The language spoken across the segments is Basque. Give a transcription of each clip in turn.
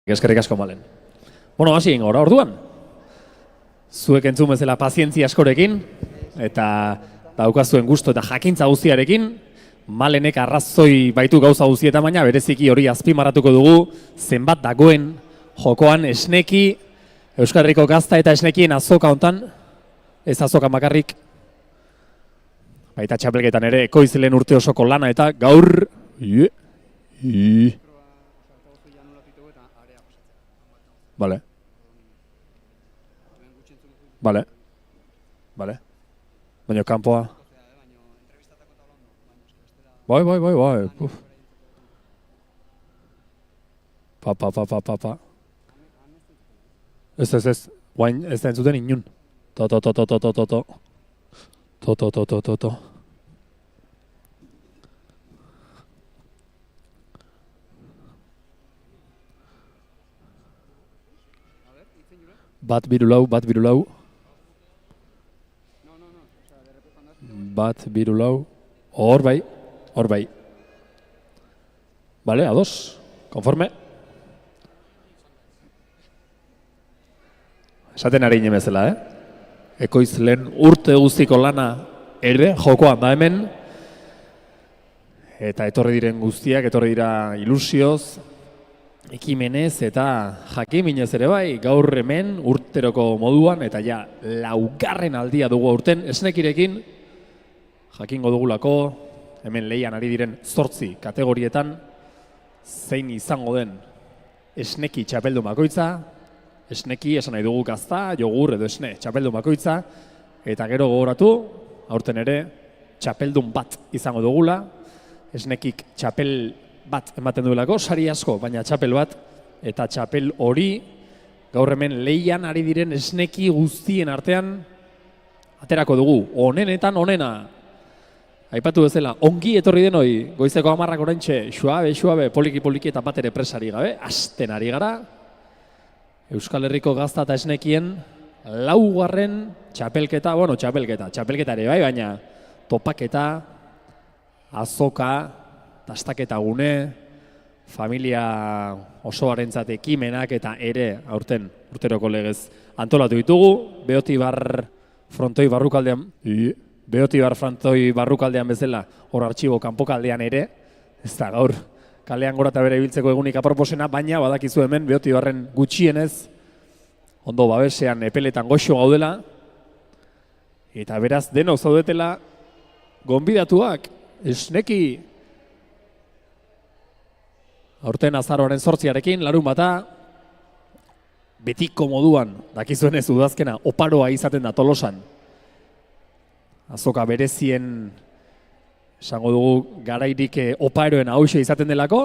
Eskerrik asko Malen. Bueno, hasi egingo gara orduan. Zuek entzun bezala pazientzia askorekin eta daukazuen gusto eta jakintza guztiarekin, Malenek arrazoi baitu gauza guztietan, baina bereziki hori azpimarratuko dugu zenbat dagoen jokoan esneki, Euskal Herriko gazta eta esnekien azoka hontan, ez azoka bakarrik, baita txapelketan ere ekoizlen urte osoko lana eta gaur Vale. Baina kanpoa. Bai. Uf. Pa. Ez. Guain ez da entzuten inun. To. Bat birulau. Bat birulau. Hor bai. Vale, ados. Konforme. Esaten ari inen bezala, Ekoizlen urte guztiko lana ere jokoan da hemen. Eta etorri diren guztiak, etorri dira ilusioz, ekimenez eta jakiminez ere bai, gaur hemen urteroko moduan, eta ja, laugarren aldia dugu aurten esnekirekin, jakingo dugulako, hemen lehian ari diren 8 kategorietan, zein izango den esneki txapeldun bakoitza, esneki esan nahi dugu gazta, jogur edo esne txapeldun bakoitza, eta gero gogoratu, aurten ere, txapeldun bat izango dugula, esnekik txapel bat ematen duelako, sari asko, baina txapel bat, eta txapel hori, gaur hemen lehian ari diren esneki guztien artean, aterako dugu, onenetan onena. Aipatu bezala, ongi etorri denoi, goizeko 10 oraintxe, suabe, poliki eta bat ere presari gabe, hasten ari gara, Euskal Herriko gazta eta esnekien, 4. txapelketa, txapelketa ere bai, baina topaketa, azoka, tastaketa gune, familia osoarentzat ekimenak eta ere aurten urteroko legez antolatu ditugu, Beotibar frontoi barrukaldean bezala, hor artxibo kanpokaldean ere, ez da gaur, kalean gora eta bere ibiltzeko egunik aproposena, baina badakizu hemen Beotibarren gutxienez, ondo babesean epeletan goxo gaudela, eta beraz denok zaudetela, gonbidatuak, esneki, aurten azaroaren 8arekin, larunbata, betiko moduan, dakizuenez udazkena, oparoa izaten da Tolosan. Azoka berezien, esango dugu, garairik oparoen hauxe izaten delako,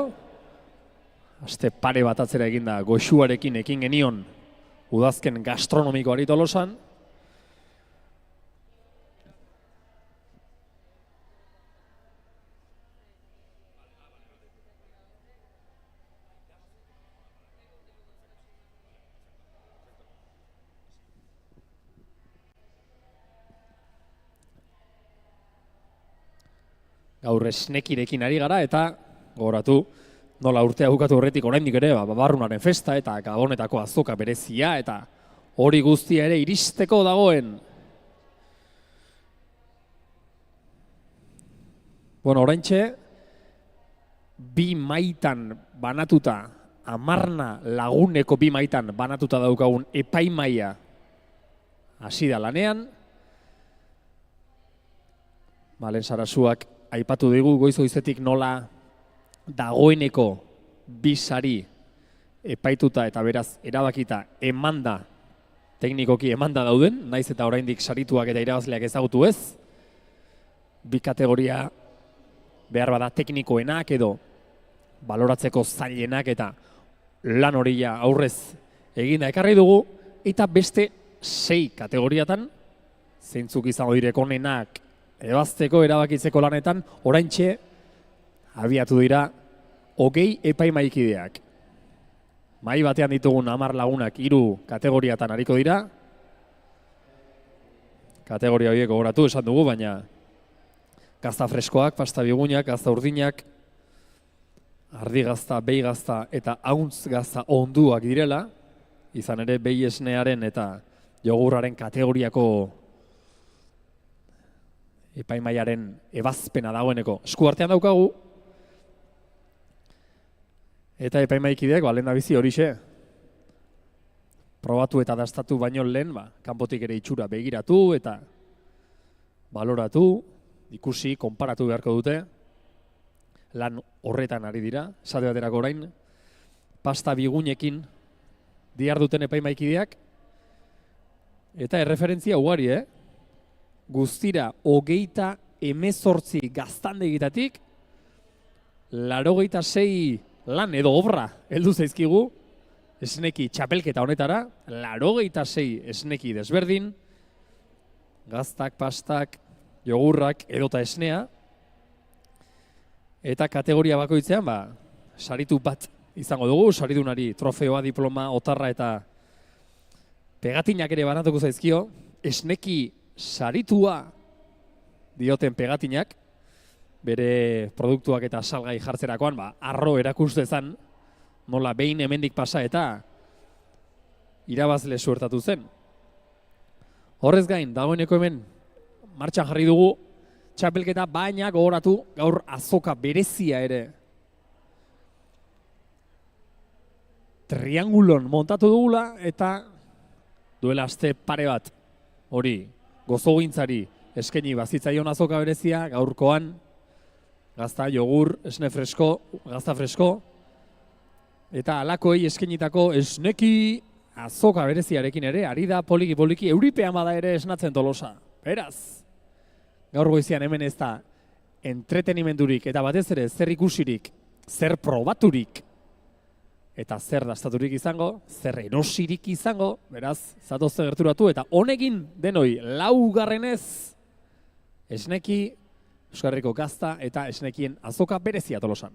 aste pare bat atzera eginda goxuarekin ekin genion udazken gastronomikoari Tolosan. Gaur esnekirekin ari gara eta gogoratu nola urtea bukatu horretik oraindik ere Babarrunaren festa eta Gabonetako azoka berezia eta hori guztia ere iristeko dagoen. Bueno, oraintxe 2 maitan banatuta, 10 laguneko 2 maitan banatuta daukagun epaimaia hasi da lanean. Malen Sarasuak aipatu digu goiz-goizetik nola dagoeneko 2 sari epaituta eta beraz erabakita emanda, teknikoki emanda dauden, naiz eta oraindik sarituak eta irabazleak ezagutu ez. 2 kategoria behar bada teknikoenak edo baloratzeko zailenak eta lan horia aurrez eginda ekarri dugu, eta beste 6 kategoriatan, zeintzuk izango direk onenak ebazteko, erabakitzeko lanetan, oraintxe abiatu dira 20 epaimaikideak. Mai batean ditugun 10 lagunak 3 kategoriatan ariko dira. Kategoria horiek gogoratu esan dugu, baina gazta freskoak, pasta bigunak, gazta urdinak, ardi gazta, behi gazta eta hauntz gazta onduak direla, izan ere behi esnearen eta jogurraren kategoriako epaimaiaren ebazpena dagoeneko eskuartean daukagu, eta epaimaikideak lehen da bizi horixe, probatu eta dastatu baino lehen, kanpotik ere itxura begiratu eta baloratu, ikusi, konparatu beharko dute, lan horretan ari dira, esate baterako orain, pasta bigunekin diharduten epaimaikideak, eta erreferentzia ugari, guztira 38 gaztandegitatik, 86 lan edo obra heldu zaizkigu, esneki txapelketa honetara, 86 esneki desberdin, gaztak, pastak, jogurrak edota esnea, eta kategoria bakoitzean, saritu bat izango dugu, saridunari trofeoa, diploma, otarra eta pegatinak ere banatuko zaizkio, esneki saritua dioten pegatinak, bere produktuak eta salgai jartzerakoan, arro erakustezan, nola behin hemendik pasa eta irabazle suertatu zen. Horrez gain, dagoeneko hemen martxan jarri dugu txapelketa, baina gogoratu gaur azoka berezia ere triangulon montatu dugula, eta duela aste pare bat hori gozogintzari eskaini bazitzaion azoka berezia, gaurkoan gazta, jogur, esne fresko, gazta fresko, eta alakoei eskainitako esneki azoka bereziarekin ere, ari da poliki-poliki euripean bada ere esnatzen Tolosa. Beraz, gaur goizian hemen ez da entretenimendurik eta batez ere zer ikusirik, zer probaturik, eta zer dastaturik izango, zer erosirik izango, beraz, zatozte gerturatu, eta honekin denoi laugarrenez esneki Euskal Herriko gazta eta esnekien azoka berezia Tolosan.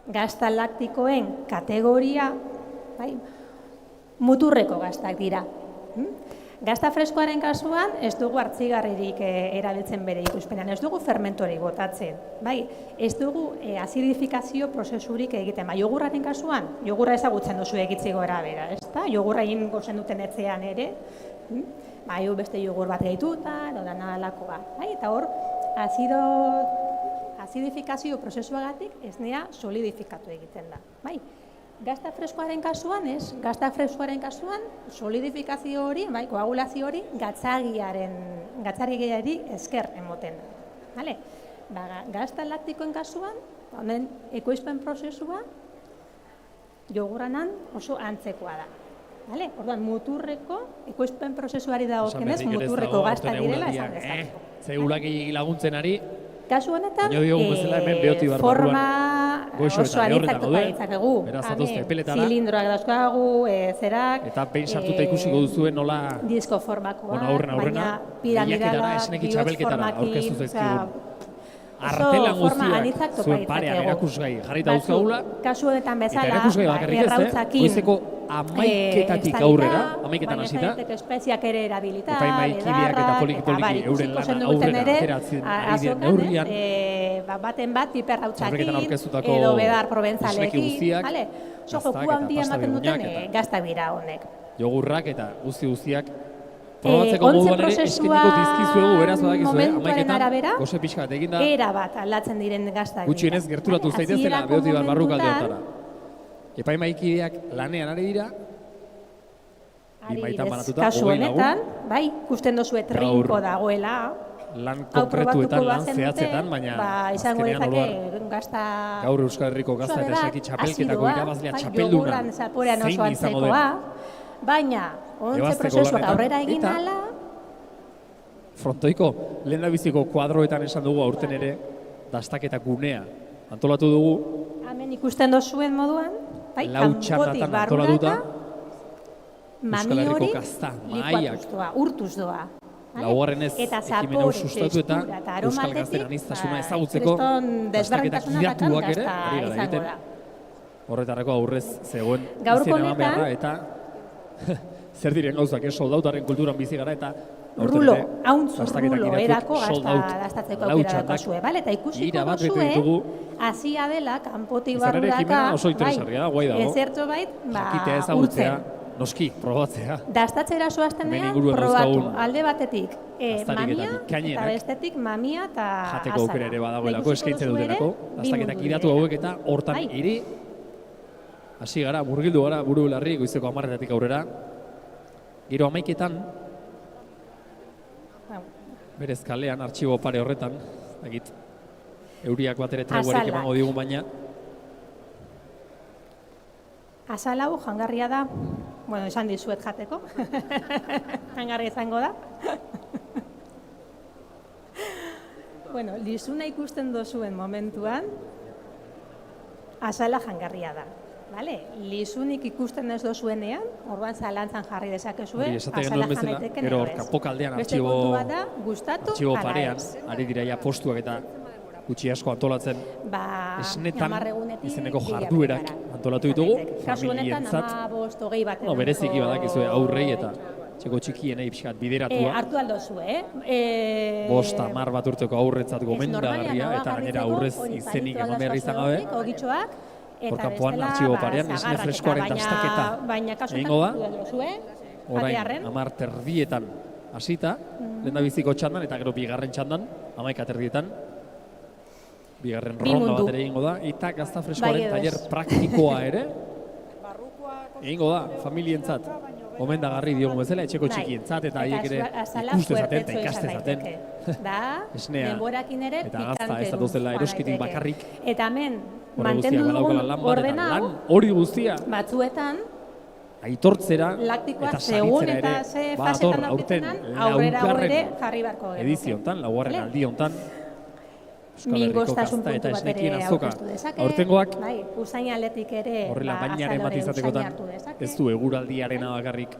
gazta laktikoen kategoria, bai, muturreko gaztak dira. Gazta freskoaren kasuan ez dugu hartzigarririk erabiltzen bere ikuspenean, ez dugu fermentorik botatzen, bai, ez dugu azidifikazio prozesurik egiten, bai, jogurraren kasuan, jogurra ezagutzen duzu egitzi gora bera, ez da? Jogurra egin gozen duten etzean ere, bai, beste jogur bat gehituta, edo dana alakoa, bai, eta hor, azidifikazio prozesuagatik esnea solidifikatu egiten da, bai. Gazta freskoaren kasuan, ez? Gazta freskoaren kasuan, solidifikazio hori, bai, koagulazio hori, gatzagiari esker emoten da. Vale? Gazta laktikoen kasuan, honen ekoizpen prozesua, jogurranan oso antzekoa da. Vale? Orduan, muturreko, ekoizpen prozesuari dagokionez, muturreko gazta direla esan dezakegu. Zeulak laguntzen ari, kasu honetan, forma oso anitzaktuta ditzakegu. Zilindroak dauzkagu, zerak, eta behin sartuta ikusiko duzuen nola disko formakoa, baina piramidala, bihotz formakin, artelan guztiak zuen parean erakusgai jarrita dauzkagula. Kasu honetan bezala, erakusgai bakarrik ez, goizeko 11:00 aurrera, 11:00 hasita, espeziak ere erabilita, epaimaikideak eta poliki euren lana aurrera ateratzen ari den neurrian, baten bat piperrautzakin, edo bedar provenzalekin, joku handia ematen duten gaztak dira honek. Jogurrak eta guztiak probatzeko moduan ere eskeniko dizkizuegu, beraz badakizue, 11:00 goze pixka bat eginda. Era bat aldatzen diren gaztak. Gutxienez gerturatu zaitezela Beotibar barrukalde hortara. Epaimaikideak lanean ari dira, bimaitan banatuta, kasu honetan, bai, ikusten dozu trinko dagoela, lan konkretuetan, lan zehatzetan, baina azkenean gaur Euskal Herriko gazta eta esaki txapelketako irabazlea txapelduna zein izango den. Baina, ontze prozesuak aurrera egin ala, frontoiko lehendabiziko kuadroetan esan dugu aurten ere dastaketa gunea antolatu dugu. Hemen ikusten dozuen moduan, lau txandatan antolatuta mami hori likuatuz doa, urtuz doa. Laugarrenez ekimen hau sustatu eta Euskal Gazten aniztasuna ezagutzeko dastaketa gidatuak ere ari gara egiten. Horretarako aurrez zegoen izan eman beharra eta zer diren gauzak, soldautaren kulturan bizi gara eta rulo, hauntz rulo erako dastatzeko aukera daukazue, eta ikusiko duzue, hasia dela, kanpotik barruraka, ezertxo bait, urtzen. Noski, probatzea. Dastatzera zoaztenean, probatu, alde batetik mamia, eta bestetik mamia eta azara. Jateko aukera ere badagoelako, eskaintzen dutenako, dastaketak idatu hauek eta hortan ere, hasi gara, murgildu gara, buru belarri, goizeko 10:00 aurrera. Gero 11:00 berez kalean, artxibo pare horretan, euriak bat ere treguarik emango digun baina. Azal hau jangarria da, bueno, esan dizuet jateko, jangarria izango da. Bueno, lizuna ikusten dozuen momentuan, azala jangarria da. Lizunik ikusten ez dozuenean, orduan zalantzan jarri dezakezue, azala janaiteken ero kanpokaldean artxibo parean, ari dira ja postuak eta gutxi asko antolatzen esnetan izeneko jarduerak antolatu ditugu, familientzat, bereziki badakizue aurrei eta txeko txikienei pixkat bideratua. Hartu aldozu, 5-10 bat urteko aurretzat gomendagarria eta gainera aurrez izenik eman behar izan gabe. Hor kanpoan artxibo parean, esne freskoaren dastaketa egingo da. Orain 10:30 hasita, lehendabiziko txandan eta gero bigarren txandan, 11:30 bigarren ronda bat ere egingo da. Eta gazta freskoaren tailer praktikoa ere egingo da, familientzat. Gomendagarri diogu bezala, etxeko txikientzat eta haiek ere ikustezaten eta ikastezaten. Esnea eta gazta ez datuzela eroskitik bakarrik. Eta hemen, mantendu dugun ordena hori guztia batzuetan aitortzera eta segun eta ze fasetan aurketenan aurrera ere jarri barko genuke. Ediziontan, laugarren aldi hontan Euskal Herriko gazta eta esnekien azoka. Aurtengoak usain aletik ere horrela bainaren bat izatekotan ez du eguraldiarena bakarrik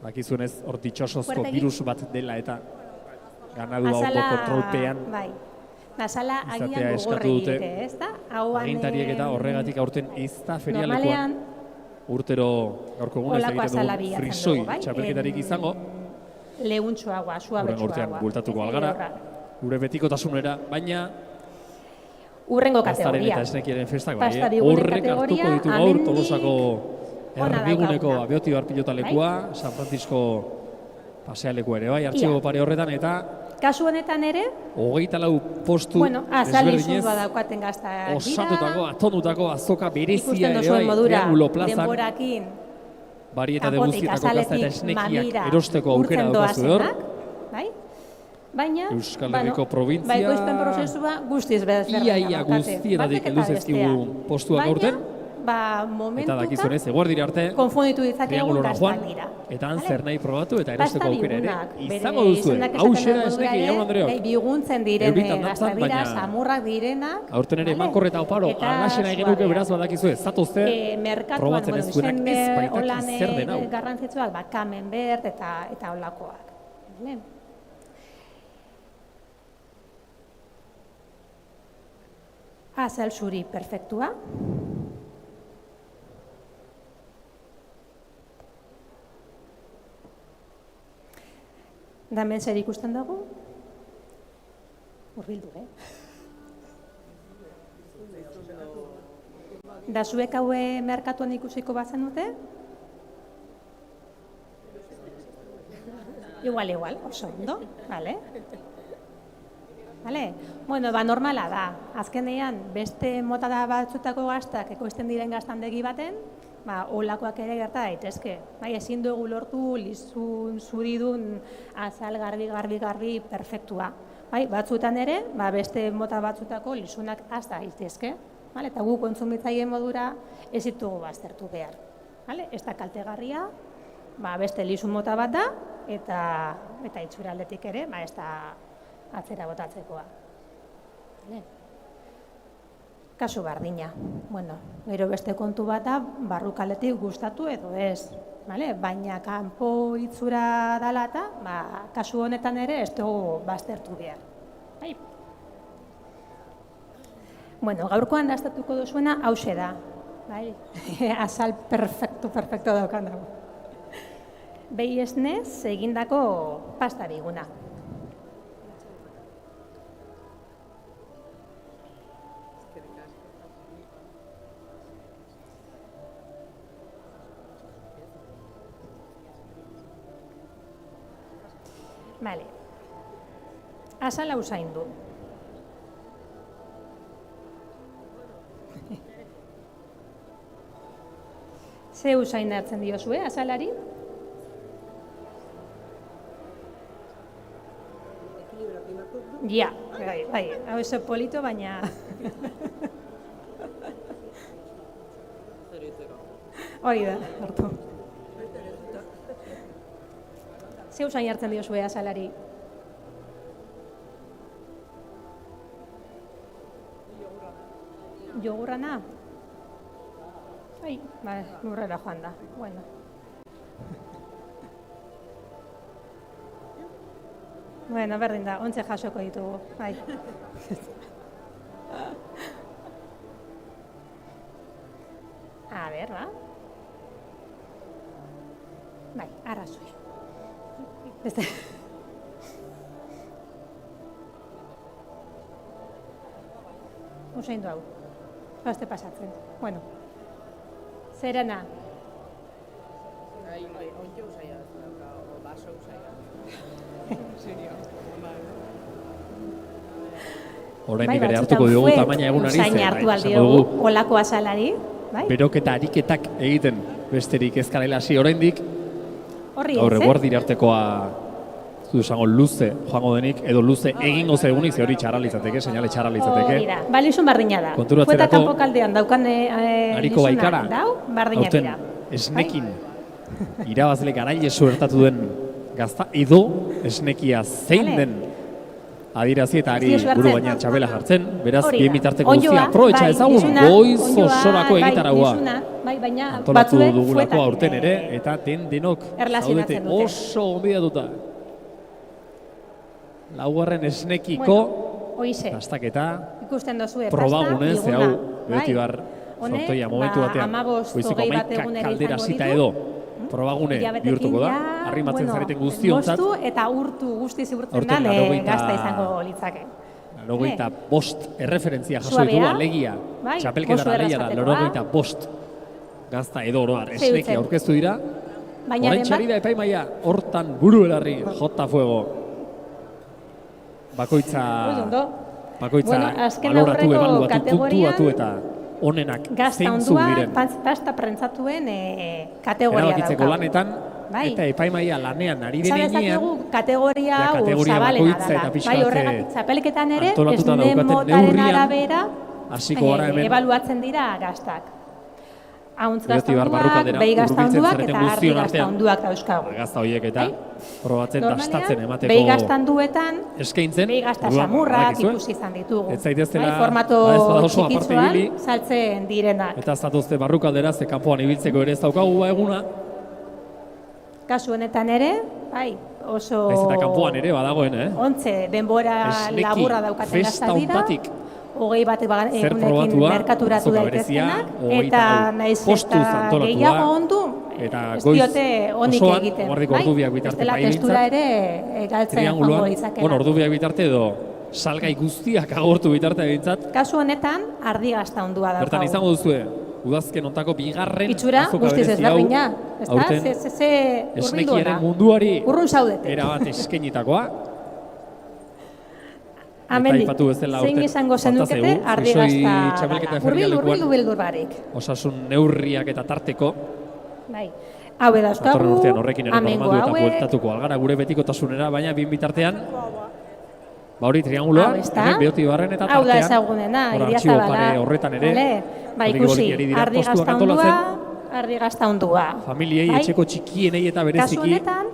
bakizuenez hor ditxosozko virus bat dela eta ganadu hauko kontrolpean Azala izatea agian eskatu gogorri dute dute, ez da? Hauan, agintariek eta horregatik aurten ez da ferialekoan normalean, urtero gaurko egunez olako azala egiten dugun bilatzen frisoi dugu, bai? txapelketarik izango, Lehuntxoagoa, urren suabetxoagoa. urtean bultatuko algara, gure betikotasunera, baina Urrengo pastaren kategoria. eta esnekiaren festak bai, Pasta bigunen horrek hartuko kategoria, ditu gaur amendik Tolosako ona erdiguneko daukaguna. Abeotibar pilotalekua, San Francisco pasealekua ere bai, artxibo pare horretan, eta Kasu honetan ere, 24 postu bueno, azal ezberdinez izundua daukaten gaztak dira. osatutako, atonutako azoka berezia Ikusten ere duzuen bai, modura, Triangulo plazan, denborakin, barietate kanpotik, guztietako gazta eta azaletik, esnekiak mamira, erosteko aukera urtzen daukazu hor. doazenak, bai? Baina, Euskal Herriko provintzia, ekoizpen prozesua guztiz bezberdina ia daukate. guztietatik Batek heldu eta zaizkigu bestea. postuak aurten. Baina, Eta momentuka, dakizunez, eguerdira arte, konfunditu ditzakegu triangulora gaztak joan, dira. eta han Vale? zer nahi probatu eta erosteko Pasta aukera ere. bigunak, Izango bere duzue, izenak hau esaten xera duen esneki modura jaun ere, Andreok. biguntzen diren Euritan dantzan, gaztak dira, baina samurrak direnak. aurten ere vale? emankor eta oparo, Eta alaxe nahi genuke suabeak. beraz badakizue, zatozte, Merkatuan, probatzen ez duenak izen, ez baitaki holan, zer den hau. garrantzitsuak, camembert eta holakoak. Vale? Azal zuri perfektua. Da hemen zer ikusten dugu? Hurbildu, Da zuek haue merkatuan ikusiko bazen dute? Igual, oso ondo, vale? Vale? Bueno, normala da. Azkenean, beste mota da batzutako gaztak ekoizten diren gaztandegi baten, olakoak ere gerta daitezke. Bai, ezin dugu lortu lizun, zuridun, azal garbi, perfektua. Bai, batzuetan ere, beste mota batzutako lizunak az daitezke. Vale? Eta gu kontsumitzaileen modura ez ditugu baztertu behar. Vale? Ez da kaltegarria, beste lizun mota bat da, eta itxura aldetik ere, ez da atzera botatzekoa. Vale? Kasu bardina. Bueno, gero beste kontu bat da, barrukaletik gustatu edo ez. Vale? Baina kanpo itxura dela eta, kasu honetan ere ez dugu baztertu behar. Bai? Bueno, gaurkoan daztatuko duzuena hause da. Bai? Azal perfecto daukan dago. Behi esnez egindako pasta biguna. Vale. Azala usaindu. Ze usain hartzen diozue, azalari? Ja, bai, hau eso polito, baina... Hori da, hartu. Ze usain hartzen diozue azalari? Jogurrana? Bai, lurrera joan da. Bueno. Bueno, berdin da, ontze jasoko ditugu. Bai. A ber, ba? Bai, arrazoi. Beste... Usain du hau. Baste pasatzen. Bueno. Zerena. Ontxe usaia, baso usaia. Oraindik ere hartuko dugu tamaina egunari usain hartu aldiogu olako azalari. Beroketa ariketak egiten besterik ezkarela hasi oraindik. Horri gaur eguerdira artekoa esango luze joango denik, edo luze egingo zegunik, ze hori txarra litzateke, seinale txarra litzateke. Balizun bardina da. Fueta kanpo kaldean daukan Ariko Baikara, dau, bardina dira. esnekin irabazle garaile suertatu den gazta, edo esnekia zein den adirazi eta ari buru baina txabela jartzen, beraz, bien bitarteko guztia aprobetxa ezagun, goiz osorako egitaragoa. Antolatu dugulako aurten ere, eta denok zaudete oso onbidatuta. Laugarren esnekiko Hoize, Dastaketa, ikusten dozue, probagunez, pasta, hau, biguna, beti bar, Honek, frontoia momentu batean, 15, goizeko 20 bat 11 egunera kaldera izango zita ditu. edo, probagune Hilabetekin bihurtuko da, ja, arrimatzen zareten guztiontzat, moztu eta urtu guzti ziurtzen aurten dan 80 gazta izango litzake. 85 erreferentzia jaso Suabea, ditu alegia, bai, oso txapelketara erraz alegia da, jatekoa. 85 gazta edo oroar, Zeutzen. esneki aurkeztu dira, Baina orain txari da epaimaia, hortan buru belarri, jota fuego. Bakoitza, Ondo. bakoitza Bueno, azken baloratu, aurreko ebaluatu, kategorian, puntuatu eta onenak Gazta zeintzuk ondua, diren. pasta prentzatuen kategoria Erabakitzeko daukagu. lanetan, Bai. eta epaimaia lanean ari Esan denean, dezakegu kategoria ja, hau kategoria zabalena bakoitza eta dela. pixka Bai, bat, horregatik txapelketan ere, antolatuta esne daukaten motaren neurrian, arabera hasiko gara hemen. ebaluatzen dira gaztak. Hauntz gazta Beti bar onduak, barrukaldera behi gazta hurbiltzen onduak zareten eta ardi guztion gazta artean. onduak dauzkagu. Gazta horiek eta probatzen dastatzen emateko behi gazta onduetan, eskaintzen. behi gazta orduan, samurrak badakizue, ikusi izan ditugu. Ez zaiteztela, Formato ez bada oso aparte txikitzuan ibili. saltzen direnak. Eta zatozte barrukaldera, ze kanpoan ibiltzeko ere ez daukagu ba eguna, Kasu honetan ere, bai, oso ez eta kanpoan ere badagoen, ontze denbora Esneki, laburra daukaten festa gaztak dira. hontatik. Hogei bat Zer egunekin probatua, merkaturatu azoka berezia, daitezkenak, hogeita eta lau naiz postuz eta antolatua, gehiago ondu, eta ez goiz diote onik osoan, egiten. guardiko ordubiak bitarte bestela bai testura behintzat, ere galtzen joango trianguloan, litzakela. bueno, ordubiak bitarte edo salgai guztiak agortu bitarte behintzat, Kasu honetan, ardi gazta ondua daukagu. bertan izango duzue, udazken ontako bigarren Itxura, azoka guztiz berezi hau, ezberdina, ezta? aurten Ze hurbildu esnekiaren ona. munduari Urrun zaudete. erabat eskainitakoa. Amendik, aipatu bezala zein aurten izango falta zenukete zaigu, ardi Frisoi gazta txapelketa dana. ferialekuan. Hurbildu bildur barik. Osasun neurriak eta tarteko, Bai. Hau datorren dauzkagu, urtean horrekin ere amengo normaldu eta hauek, bueltatuko algara gure betikotasunera, baina bien bitartean, ba hori trianguloa, hau ez da. hemen Beoti Barren eta Hau da tartean, ezagunena, hor Iria artxibo Zabala. pare horretan ere, Vale? Ba, hori ikusi, golik ari dira ardi postuak gazta ondua, antolatzen, ardi gazta ondua. familiei, Bai? etxeko txikienei eta Kasu bereziki, honetan,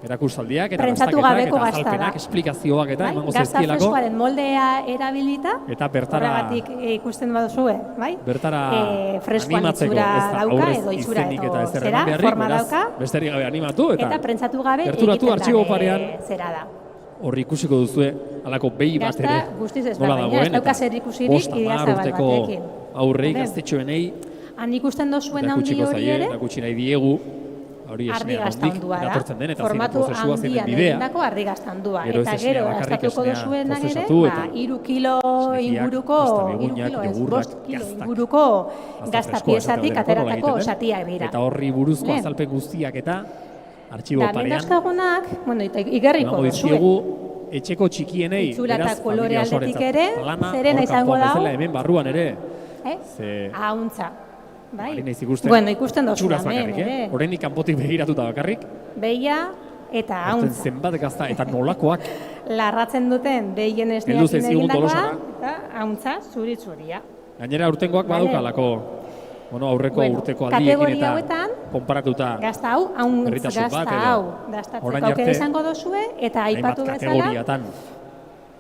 erakustaldiak eta prentsatu dastaketak gabeko eta gazta da. azalpenak, esplikazioak eta bai? emango Gazta zezkielako, freskoaren moldea erabilita, eta bertara horregatik ikusten baduzue, bai? bertara freskoan animatzeko, itxura ez da dauka aurrez edo itxura izenik edo eta ez zera, erreman beharrik, forma beraz, dauka, besterik gabe animatu eta prentsatu gabe gerturatu egiten artxibo den, parean zera da. horri ikusiko duzue, halako behi bat Gazta ere guztiz nola ezberdina, ez dagoen, dauka eta zer ikusirik bost, Iria hamar Zabal urteko batekin. aurrei, Vale? gaztetxoenei, Han ikusten dozuen eta handi kutsiko hori zaie, ere, eta kutsi nahi diegu, hori ardi esnea gazta nondik ondua da, eratortzen den, eta zein formatu prozesua zein handian bidea, egindako ardi gazta ondua. Gero ez Eta esnea gero, bakarrik gastatuko esnea dozuenak ere, prozesatu eta 3 kilo esnekiak, inguruko, pasta 3 bigunak, kilo ez, jogurrak, 5 kilo gaztak. inguruko gazta freskoa piezatik esaten dut, ateratako nola egiten den. zatiak dira. Eta horri buruzko Lehen. azalpen guztiak eta artxibo Da, hemen parean, dauzkagunak, bueno, eta igarriko emango dozue. dizkiegu etxeko txikienei, Itxura eta beraz, kolore familia aldetik osoarentzat ere, lana, zerena hor izango kanpoan da hau? bezala, hemen barruan ere, ze- Ahuntza. Bai. ari naiz ikusten, Bueno, ikusten dozu txuraz hemen, bakarrik, ere. Oraindik kanpotik begiratuta bakarrik, Behia eta aurten ahuntza. zenbat gazta eta nolakoak, Larratzen duten behien Heldu esneakin zaizkigun egindakoa, Tolosara. eta ahuntza zuri-zuria. gainera aurtengoak Vale. badaukalako, bueno, aurreko Bueno, urteko aldiekin kategoria eta hauetan, konparatuta Gazta hau, ahuntz Berritasun bat gazta edo hau, dastatzeko orain aukera arte izango dozue, eta hainbat aipatu bezala, kategoriatan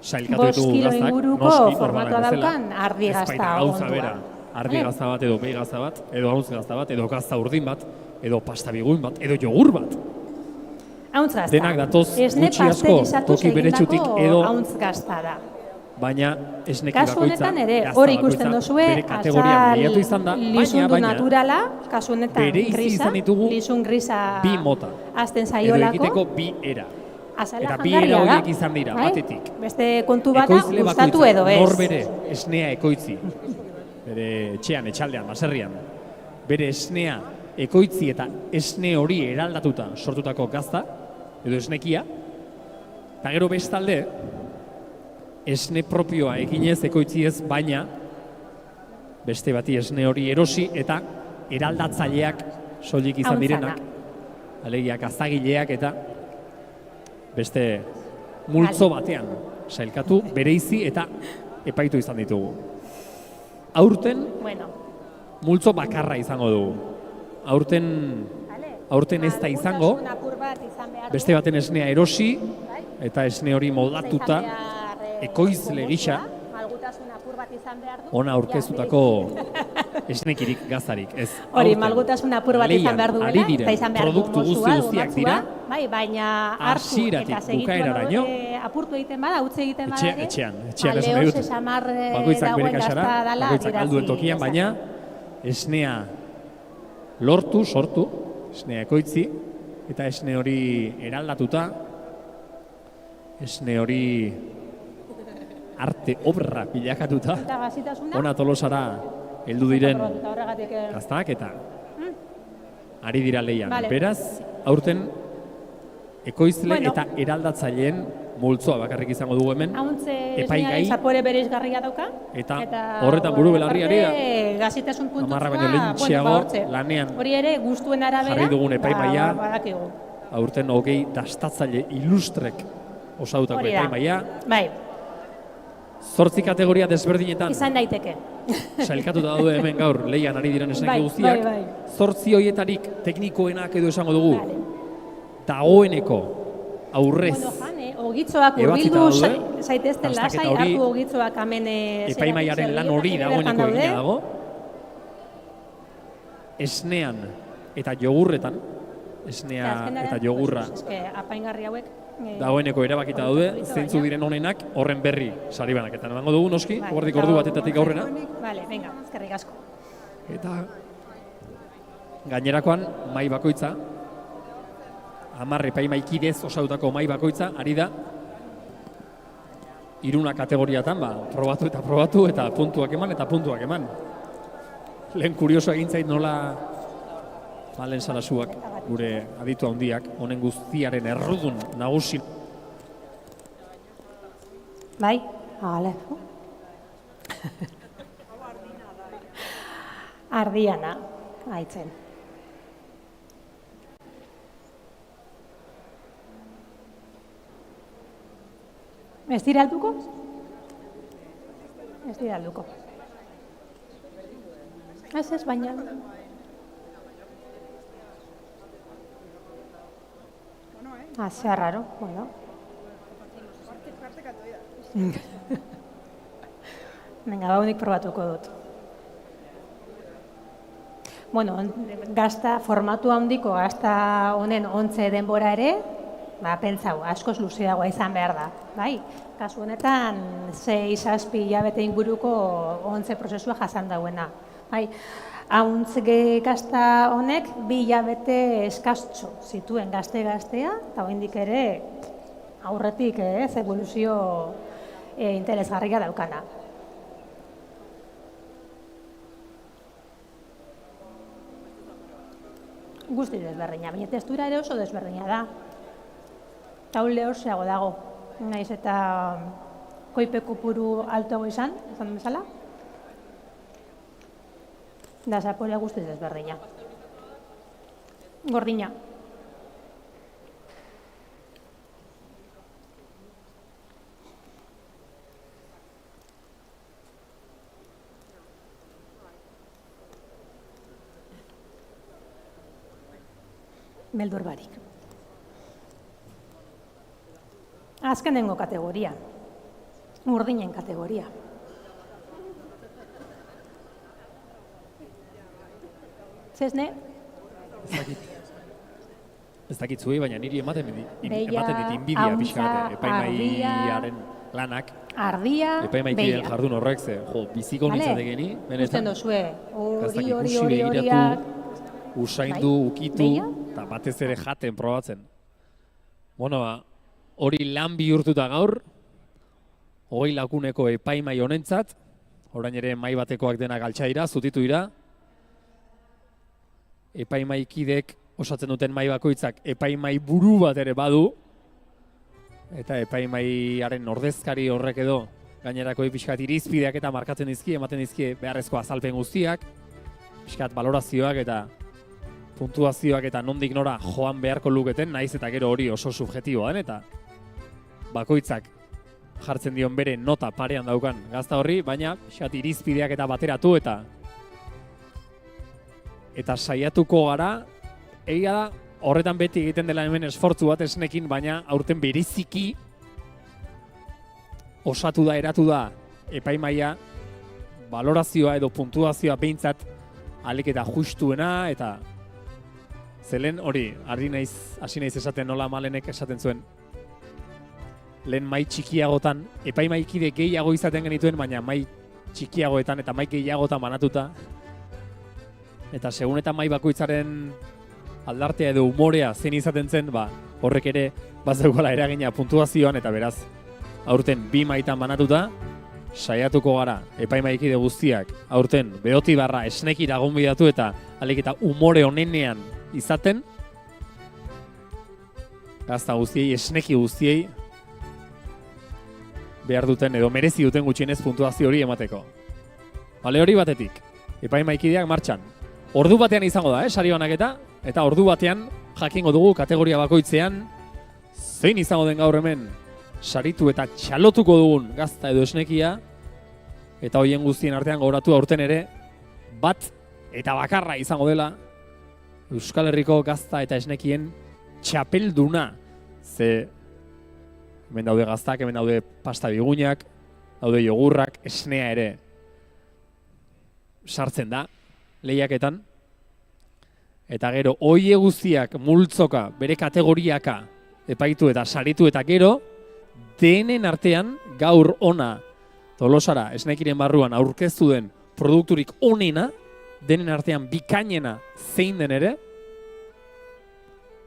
sailkatu 5 ditugu kilo gaztak, inguruko noski, formatua normalak bezala, daukan ardi ez gazta baita gauza ondua. bera, ardi Vale? gazta bat edo behi gazta bat, edo ahuntz gazta bat, edo gazta urdin bat, edo pasta biguin bat, edo jogur bat. Ahuntz gazta. Denak datoz Esne gutxi asko pasterizatuz toki beretsutik egindako edo- ahuntz gazta da. Baina esneki Kasu bakoitza, honetan ere, gazta hori ikusten bakoitza, dozue, bere kategorian lehiatu izan da, lizundu baina naturala, kasu honetan bereizi grisa, izan ditugu lizun grisa bi mota, azten edo zaiolako, egiteko bi era. azala eta bi jangarria era da, horiek izan dira, bai? batetik. Beste kontu bada, Ekoizle gustatu bakoitza, edo ez. norbere esnea ekoitzi, bere etxean, etxaldean, baserrian, bere esnea ekoitzi eta esne hori eraldatuta sortutako gazta, edo esnekia, eta gero bestalde, esne propioa eginez ekoitzi ez, baina beste bati esne hori erosi eta eraldatzaileak soilik izan Ahuntzana. direnak, alegia gaztagileak eta beste multzo batean sailkatu, bereizi eta epaitu izan ditugu. Aurten Bueno, multzo bakarra izango dugu. Aurten ez da izango, malgutasun apur bat izan behar du, beste baten esnea erosi bai? eta esne hori moldatuta Izan behar, ekoizle gisa malgutasun apur bat izan behar du. ona aurkeztutako esnekirik gazarik. Ez. Hori, Aurten malgutasun apur bat izan lehian behar ari duela, diren eta izan behar du produktu mozua, guztiak dira, bai, baina hartu Hasieratik eta segitu bukaeraraino. apurtu egiten bada, utzi egiten bada ere, Etxean esan nahi lehos dut. esamar Bakoitzak bere dagoen kasara, gazta dala bakoitzak alduen adierazi tokian, dezake. baina esnea sortu, esnea ekoitzi, eta esne hori eraldatuta, esne hori arte obra bilakatuta, Eta gazitasuna? ona Tolosara heldu diren Eta horregatik, gaztak eta ari dira leian. Vale. Beraz, aurten ekoizle Bueno. eta eraldatzaileen multzoa bakarrik izango dugu hemen. Hauntze Epaigai. esnearen zapore bereizgarria dauka. Eta horretan buru belarri ari da. aparte, gazitasun puntutzua, Hamarra baino lehentxeago hortxe. lanean Hori ere gustuen arabera, jarri dugun epaimahaia. badakigu. Aurten 20 dastatzaile ilustrek osatutako Hori da. epaimahaia. Bai, 8 kategoria desberdinetan izan daiteke. sailkatuta daude hemen gaur leian ari diren esneki Bai, guztiak. bai, bai. 8 horietarik teknikoenak edo esango dugu. Vale. Dagoeneko aurrez Bueno, ogitzoak Ebatzita hurbildu daude. zaitezte Dastaketa lasai, hori, hartu ogitzoak hemen epaimaiaren lan hori dagoeneko egina dago. Esnean eta jogurretan, esnea eta jogurra apaingarri hauek dagoeneko erabakita daude, zeintzuk diren honenak, horren berri sari banaketan emango dugu noski, Bai, guardik eta ordu batetatik aurrera. Vale, venga, eskerrik asko. Eta gainerakoan, mai bakoitza, 10 epaimaikidez osatutako mai bakoitza, ari da, 3 kategoriatan, probatu eta puntuak eman. Lehen kurioso egin zait nola Lehen Sarasuak, gure aditu handiak, honen guztiaren errudun nagusi. Bai, vale. Ardiana, haitzen. Ez dira alduko? Ez dira alduko. Ez, baina. Sea raro, bueno. Venga, baunik probatuko dut. Bueno, gazta, formatu handiko gazta honen ontze denbora ere, pentsau, askoz luzeagoa izan behar da, bai? Kasu honetan, 6-7 hilabete inguruko ontze prozesua jasan dauena, bai? Hauntze gazta honek 2 hilabete eskastxo zituen gaztea, eta oraindik ere aurretik eboluzio interesgarria daukana. Guzti desberdina, baina testura ere oso desberdina da. Taun lehorzeago dago, naiz eta koipe kopuru altoago izan bezala. Da zaporea guztiz desberdina. Gordina. Beldur barik. Azkenengo kategoria. Urdinen kategoria. Zesne? Ez dakit zuei, baina niri ematen dit inbidia hauntza, pixka epaimaiaren lanak. Ardia, Epaimaikideen jardun horrek ze, biziko nintzateke ni, Usten dozue, gaztak hori, ikusi begiratu, usaindu, Bai. ukitu, Behia? eta batez ere jaten probatzen. Bueno, hori lan bihurtuta gaur, 20 lakuneko epaimai honentzat, orain ere mai batekoak denak altxa dira, zutitu dira, epaimaikidek osatzen duten mai bakoitzak epaimai buru bat ere badu, eta epaimaiaren ordezkari horrek edo gainerako pixkat irizpideak eta markatzen dizkie, ematen dizkie beharrezko azalpen guztiak, pixkat balorazioak eta puntuazioak eta nondik nora joan beharko luketen, naiz eta gero hori oso subjektiboa den, eta bakoitzak jartzen dion bere nota parean daukan gazta horri, baina pixkat irizpideak eta bateratu eta saiatuko gara, egia da, horretan beti egiten dela hemen esfortzu bat esnekin, baina aurten bereziki osatu da, eratu da epaimaia, balorazioa edo puntuazioa behintzat ahalik eta justuena eta Zelen hori, hasi naiz esaten nola Malenek esaten zuen. Lehen mai txikiagotan, epaimaikide gehiago izaten genituen, baina mai txikiagoetan eta mai gehiagotan banatuta. Eta segun eta mai bakoitzaren aldartea edo umorea zein izaten zen, horrek ere bazeukala eragina puntuazioan, eta beraz, aurten 2 maitan banatuta, saiatuko gara epaimaikide guztiak aurten Beotibarra esnekira gonbidatu eta alik eta umore onenean izaten, gazta guztiei, esneki guztiei, behar duten edo merezi duten gutxienez puntuazio hori emateko. Bale, hori batetik, epaimaikideak martxan. Ordu batean izango da, sari banaketa, eta ordu batean jakingo dugu kategoria bakoitzean zein izango den gaur hemen saritu eta txalotuko dugun gazta edo esnekia, eta hoien guztien artean gogoratu aurten ere bat eta bakarra izango dela Euskal Herriko gazta eta esnekien txapelduna. Ze hemen daude gaztak, hemen daude pasta bigunak, daude jogurrak, esnea ere sartzen da lehiaketan. Eta gero, hoie guztiak multzoka, bere kategoriaka epaitu eta saritu eta gero, denen artean gaur ona Tolosara esnekiren barruan aurkeztu den produkturik onena, denen artean bikainena zein den ere,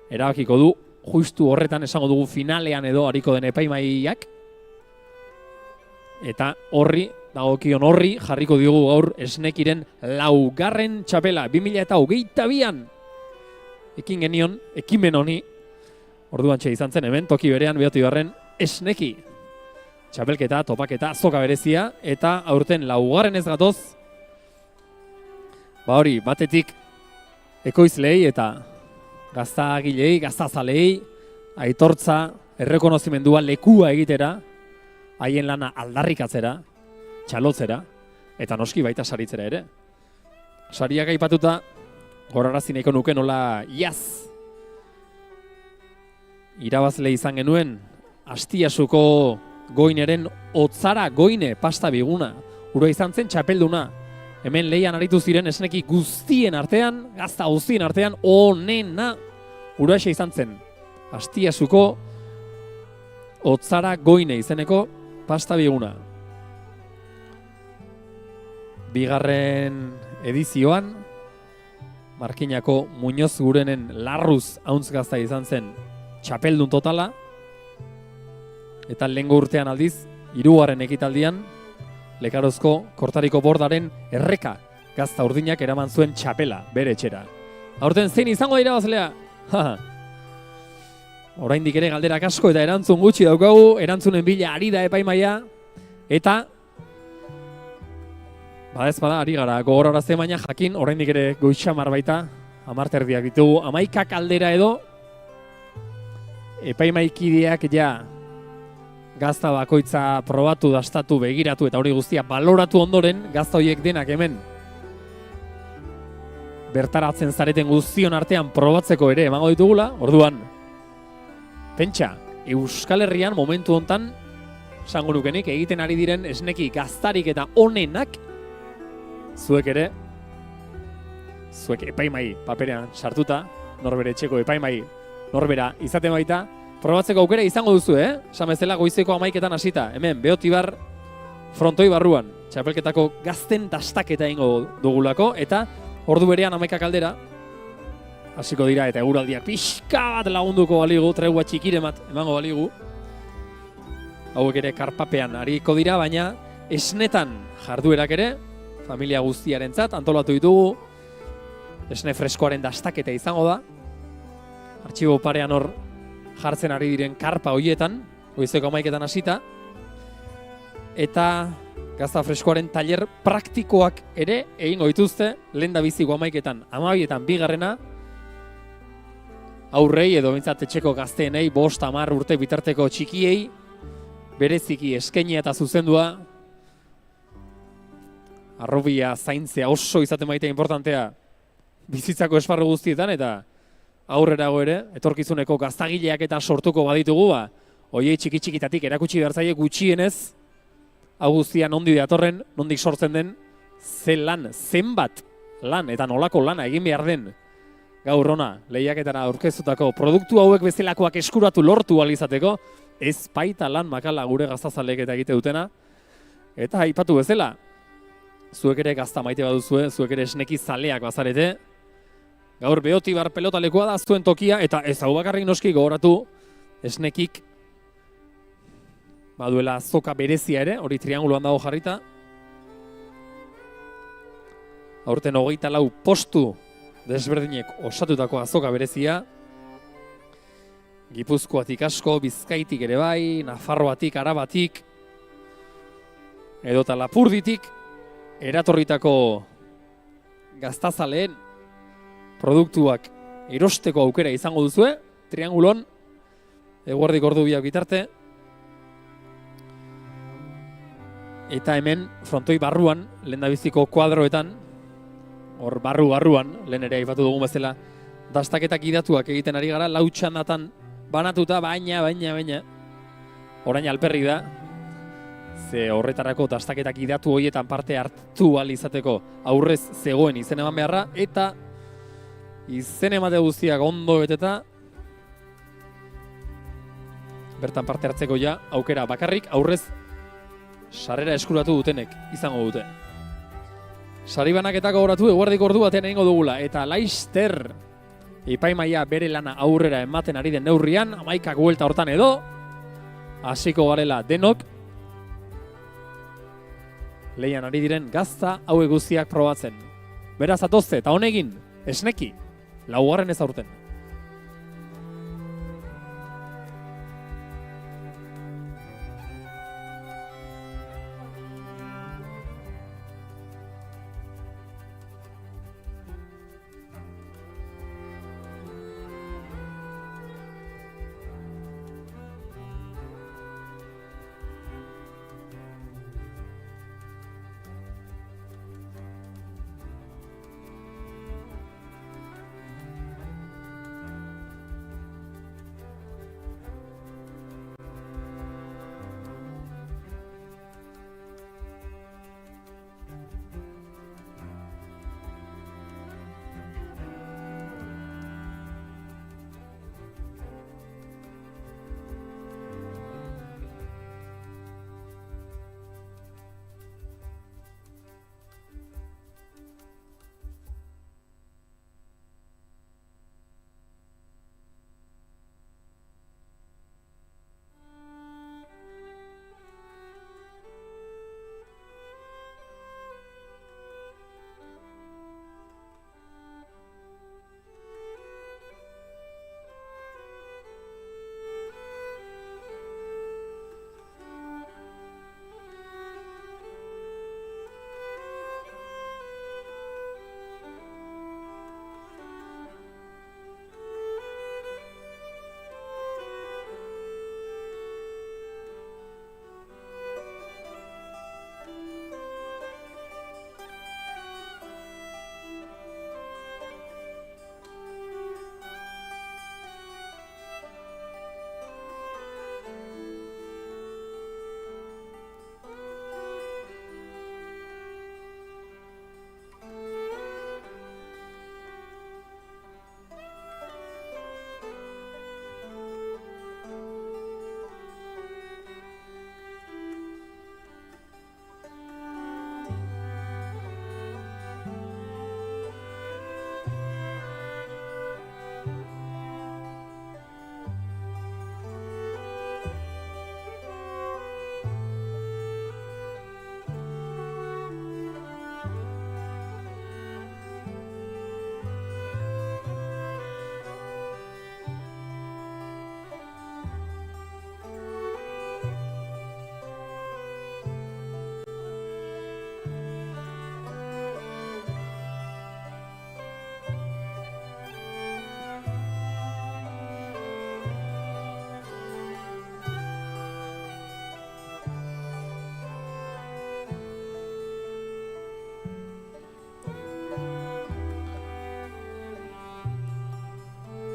erabakiko du, justu horretan esango dugu finalean edo hariko den epaimaiak, eta horri, dagokion horri, jarriko diogu gaur esnekiren 4. txapela, 2022an, ekin genion, ekimen honi, orduantxe izan zen hemen, toki berean Beotibarren esneki txapelketa, topaketa, azoka berezia, eta aurten 4. gatoz, hori, batetik ekoizlei eta gaztagilei, gaztazalei, aitortza, errekonozimendua, lekua egitera, haien lana aldarrikatzera, txalotzera, eta noski baita saritzera ere. Sariak aipatuta, gorarazi nahiko nuke nola iaz. Irabazle izan genuen, Astiasuko goineren Otzara goine pasta biguna. Ura izan zen txapelduna. Hemen lehian aritu ziren esneki guztien artean, gazta guztien artean, onena uraxe izan zen. Astiasuko Otzara goine izeneko pasta biguna. 2. edizioan, Markinako Muñoz Gurenen Larruz hauntz gazta izan zen txapeldun totala, eta lehengo urtean aldiz, 3. ekitaldian, Lekarozko Kortariko Bordaren Erreka gazta urdinak eraman zuen txapela bere etxera. Aurten zein izango da irabazlea? Oraindik ere galderak asko eta erantzun gutxi daukagu, erantzunen bila ari da epaimaia, eta badezpada ari gara gogorarazten, baina jakin oraindik ere goitxamar baita, 10 erdiak ditugu, 11 kaldera edo, epaimaikideak ja gazta bakoitza probatu, dastatu, begiratu eta hori guztia baloratu ondoren, gazta horiek denak hemen bertaratzen zareten guztion artean probatzeko ere emango ditugula, orduan pentsa, Euskal Herrian momentu hontan esango nukenik egiten ari diren esneki gaztarik eta onenak zuek ere, zuek epaimai paperean sartuta, norbere etxeko epaimai norbera izaten baita, probatzeko aukera izango duzu, Esan bezala goizeko 11etan hasita, hemen Beotibar frontoi barruan, txapelketako gazten dastaketa egingo dugulako, eta ordu berean 11 kaldera, hasiko dira eta eguraldiak pixka bat lagunduko baligu, tregua txikire bat emango baligu. Hauek ere karpapean hariko dira, baina esnetan jarduerak ere, familia guztiarentzat antolatu ditugu, esne freskoaren dastaketa izango da, artxibo parean hor jartzen ari diren karpa horietan, goizeko 11etan hasita, eta gazta freskoaren tailer praktikoak ere egingo dituzte, lehen da biziko 11etan, 12etan 2. aurrei edo bintzat etxeko gazteenei, 5-10 urte bitarteko txikiei, bereziki eskainia eta zuzendua, arrobia zaintzea oso izaten baitea importantea bizitzako esparru guztietan, eta aurrerago ere, etorkizuneko gaztagileak eta sortuko baditugu, hoiei txiki-txikitatik erakutsi behar zaie gutxienez, hau guztia nondi datorren, nondik sortzen den, ze lan, zenbat lan eta nolako lana egin behar den gaur ona lehiaketara aurkeztutako produktu hauek bezalakoak eskuratu lortu ahal izateko, ez baita lan makala gure gaztazalek eta egite dutena. Eta aipatu bezala, zuek ere gazta maite baduzue, zuek ere esneki zaleak bazarete, gaur Beotibar pelotalekoa da zuen tokia, eta ez hau bakarrik noski gogoratu esnekik baduela azoka berezia ere, hori trianguloan dago jarrita. Aurten 24 postu desberdinek osatutako azoka berezia. Gipuzkoatik asko, Bizkaitik ere bai, Nafarroatik, Arabatik, edota Lapurditik, eratorritako gaztazaleen produktuak erosteko aukera izango duzue, triangulon, eguerdik ordu biak bitarte. Eta hemen frontoi barruan, lehendabiziko kuadroetan, hor barruan, lehen ere aipatu dugun bezala, dastaketak idatuak egiten ari gara, 4 txandatan banatuta, baina, orain alperri da, ze horretarako dastaketak idatu horietan parte hartu ahal izateko aurrez zegoen izen eman beharra, eta izen emate guztiak ondo beteta, bertan parte hartzeko ja, aukera bakarrik aurrez sarrera eskuratu dutenek izango dute. Sari banaketako horatu eguerdik ordu batean egingo dugula, eta laister epaimaia bere lana aurrera ematen ari den neurrian, 11 buelta hortan edo, hasiko garela denok, lehian ari diren gazta hauek guztiak probatzen. Beraz atozte, eta honegin, esneki, 4. ez aurten.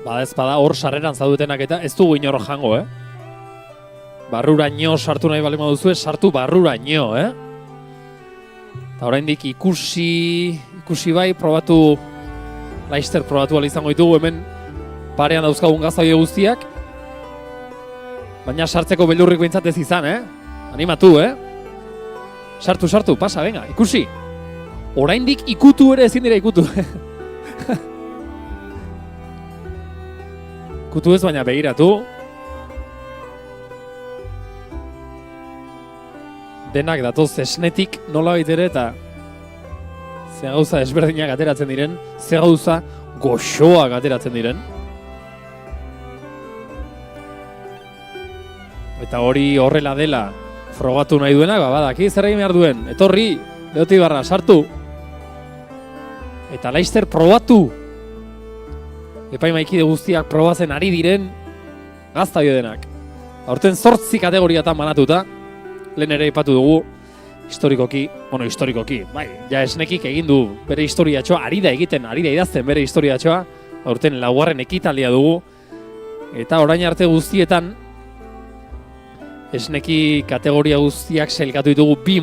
Bada ez bada hor sarreran zaudetenak eta ez dugu inor jango, Barruraino sartu nahi balima duzue, sartu barruraino, Eta oraindik ikusi bai, probatu Laster probatu ahal izango ditugu hemen parean dauzkagun gazta horiek guztiak. Baina sartzeko beldurrik behintzat ez izan, Animatu, Sartu, pasa, venga, ikusi. Oraindik ikutu ere ezin dira ikutu. Ikutu ez, baina begiratu. Denak datoz esnetik nola baitere eta ze gauza ezberdinak ateratzen diren, ze gauza goxoak ateratzen diren. Eta hori horrela dela frogatu nahi duenak, badaki zer egin behar duen. Etorri, Beotibarra, sartu. Eta Laster probatu. Epaimaikide guztiak probatzen ari diren gazta denak. Aurten 8 kategoriatan banatuta. Lehen ere aipatu dugu, historikoki, bai, ja esnekik egin du bere historiatxoa, ari da idazten bere historiatxoa, aurten 4. ekitaldia dugu, eta orain arte guztietan, esneki kategoria guztiak sailkatu ditugu 2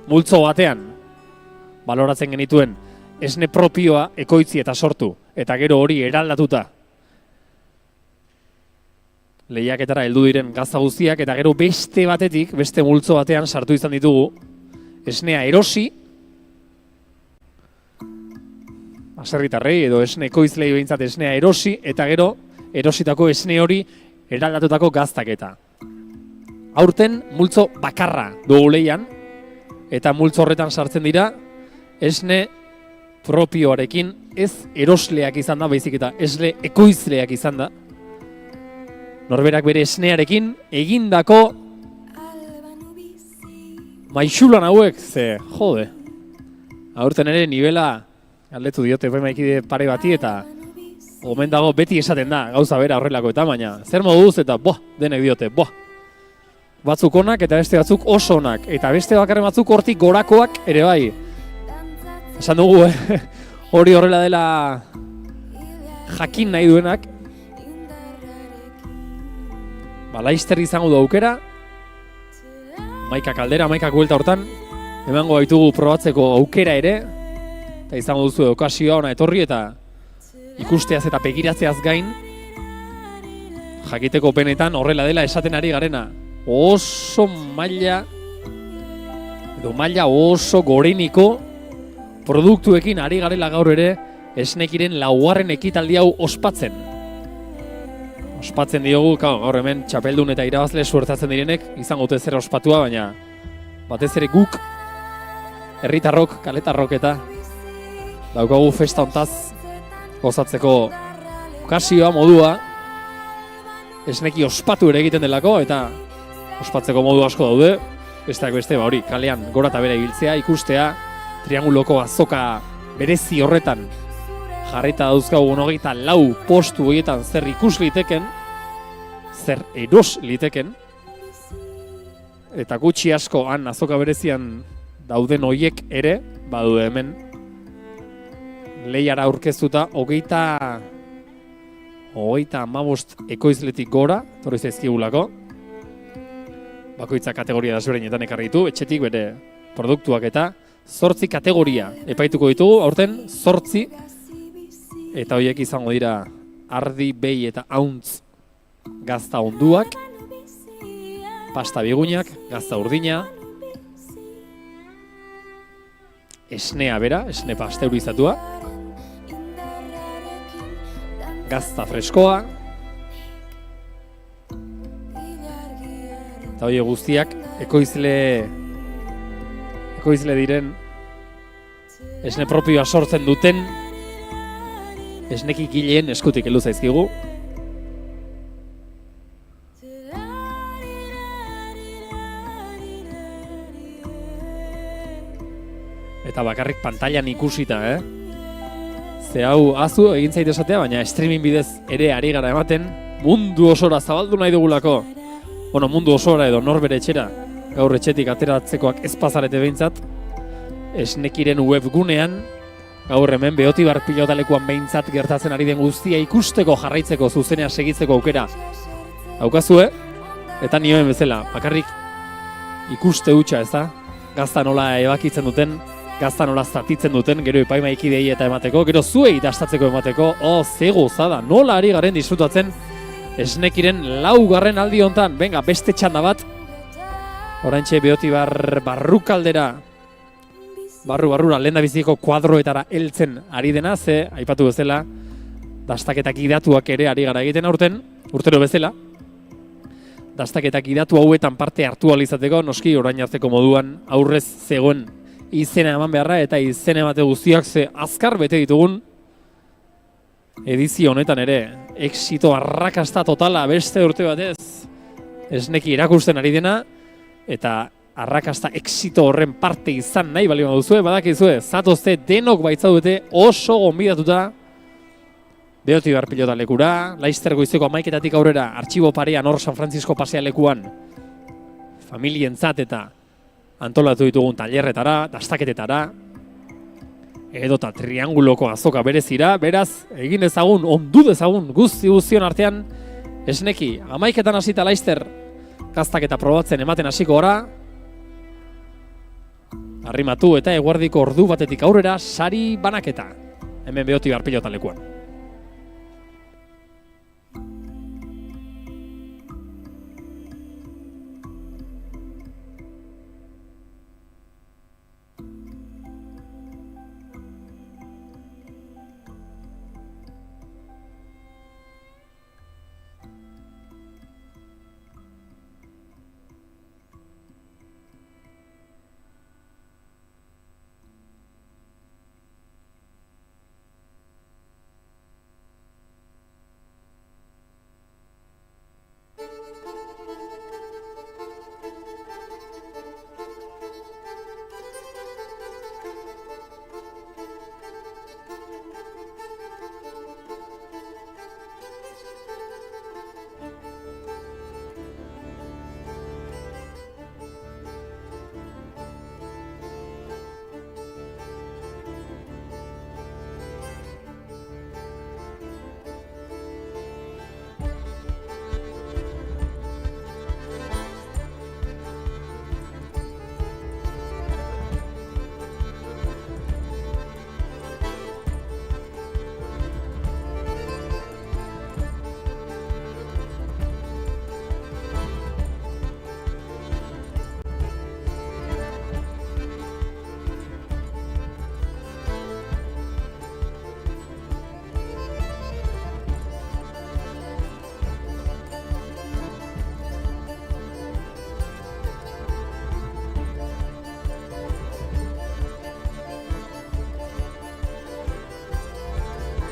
multzo batean, baloratzen genituen, esne propioa ekoitzi eta sortu, eta gero hori eraldatuta, lehiaketara heldu diren gazta guztiak, eta gero beste batetik, beste multzo batean sartu izan ditugu, esnea erosi, baserritarrei edo esne ekoizlei behintzat esnea erosi, eta gero erositako esne hori eraldatutako gaztaketa. Aurten multzo bakarra dugu lehian, eta multzo horretan sartzen dira, esne propioarekin ez erosleak izan da, baizik eta esne ekoizleak izan da. Norberak bere esnearekin egindako maixulan hauek, ze, jode. Aurten ere nivela galdetu diote epaimaikide pare bati eta omen dago beti esaten da, gauza bera horrelako eta baina zer moduz eta denek diote, batzuk onak eta beste batzuk oso onak, eta beste bakarren batzuk hortik gorakoak ere bai. Esan dugu, hori horrela dela jakin nahi duenak. Laster izango du aukera, maika kaldera, maika buelta hortan, emango baitugu probatzeko aukera ere, eta izango duzu okasioa ona etorri eta ikusteaz eta begiratzeaz gain, jakiteko benetan horrela dela esaten ari garena. Oso maila oso goreniko produktuekin ari garela gaur ere esnekiren 4. ekitaldi hau ospatzen. Ospatzen diogu, gaur hemen txapeldun eta irabazle suertatzen direnek, izango dute zer ospatua, baina batez ere guk, herritarrok, kaletarrok eta daukagu festa hontaz gozatzeko okasioa, modua, esneki ospatu ere egiten delako, eta ospatzeko modu asko daude, besteak beste, hori, kalean gora eta bera ibiltzea, ikustea, trianguloko azoka berezi horretan, jarrita dauzkagu 24 postu horietan zer ikus liteken, zer eros liteken, eta gutxi asko han azoka berezian dauden hoiek ere, badude hemen, lehiara aurkeztuta 35 ekoizletik gora, torri zaizkigulako, bakoitza kategoria desberdinetan ekarri ditu, etxetik bere produktuak eta 8 kategoria epaituko ditugu, aurten 8, eta horiek izango dira ardi, behi eta auntz gazta onduak, pasta bigunak, gazta urdina, esnea bera, esne pasteurizatua, gazta freskoa, eta horiek guztiak ekoizle diren esne propioa sortzen duten esneki gileen eskutik heldu zaizkigu. Eta bakarrik pantailan ikusita, Ze hau azu egin zait esatea, baina streaming bidez ere ari gara ematen, mundu osora zabaldu nahi dugulako. Bueno, mundu osora edo norbere etxera, gaur etxetik ateratzekoak ez pasarete behintzat, esnekiren webgunean, gaur hemen Beotibar pilotalekuan behintzat gertatzen ari den guztia ikusteko, jarraitzeko, zuzenea segitzeko aukera daukazue, eta nioen bezala, bakarrik ikuste hutsa, ez da? Gazta nola ebakitzen duten, gazta nola zatitzen duten, gero epaimaikidei eta emateko, gero zuei dastatzeko emateko, ze gozada, nola ari garen disfrutatzen Esnekiren 4. aldi hontan. Venga, beste txanda bat, oraintxe Beotibar barrukaldera, barrura lehen da biziko kuadroetara heltzen ari dena, ze aipatu bezala, dastaketak idatuak ere ari gara egiten aurten, urtero bezala. Dastaketak idatu hauetan parte hartu ahal izateko, noski orain arteko moduan aurrez zegoen izena eman beharra, eta izena emate guztiak ze azkar bete ditugun edizio honetan ere. Exito arrakasta totala beste urte batez Esneki erakusten ari dena, eta arrakasta exito horren parte izan nahi bali baduzue, badakizue, zatozte denok baitzaudete oso gonbidatuta Beotibar pilota lekura, Laster goizeko 11:00 aurrera, artxibo parean hor San Francisco pasea lekuan, familientzat eta antolatu ditugun tailerretara, dastaketetara, edota trianguloko azoka berezira, beraz, egin ezagun, ondu dezagun, guztion artean, Esneki, 11:00 hasita Laster, gaztaketa probatzen ematen hasiko gara, arrimatu eta eguerdiko ordu batetik aurrera, sari banaketa, hemen Beotibar pilota lekuan.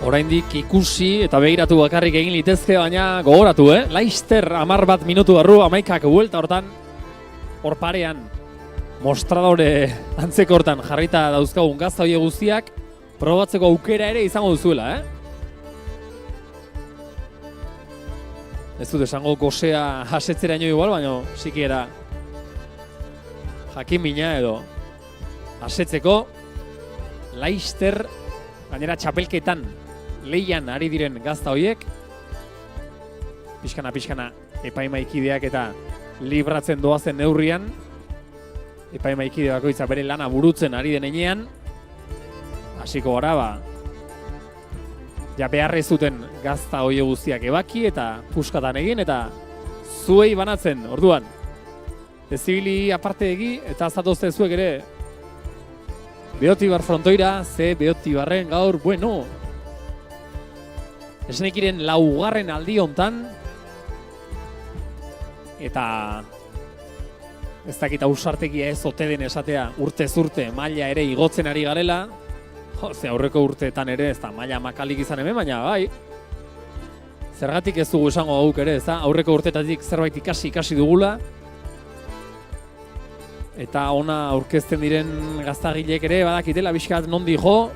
Oraindik ikusi eta begiratu bakarrik egin litezke, baina gogoratu, Laster 11 minutu barru, 11ak buelta hortan, hor parean, mostradore antzeko hortan jarrita dauzkagun gazta horiek guztiak, probatzeko aukera ere izango duzuela, Ez dut esango gozea hasetzeraino igual, baina sikiera jakimina edo hasetzeko Laster, gainera txapelketan leian ari diren gazta horiek, pixkana epaimaikideak eta libratzen doazen neurrian, epaimaikide bakoitza bere lana burutzen ari denean, hasiko gara, ja beharrez zuten gazta horiek guztiak ebaki eta puskatan egin eta zuei banatzen, orduan, ezibili aparte egi eta zatozte zuek ere Beotibar frontoira, ze Beotibarren gaur, bueno, Esnekiren 4. aldi hontan, eta ez dakit ausartegia ez ote den esatea urtez urte maila ere igotzen ari garela, ze aurreko urteetan ere ez da maila makalik izan hemen, baina bai, zergatik ez dugu esango gauk ere, ez da, aurreko urteetatik zerbait ikasi dugula, eta ona aurkezten diren gaztagilek ere badakitela bizkat nondik jo,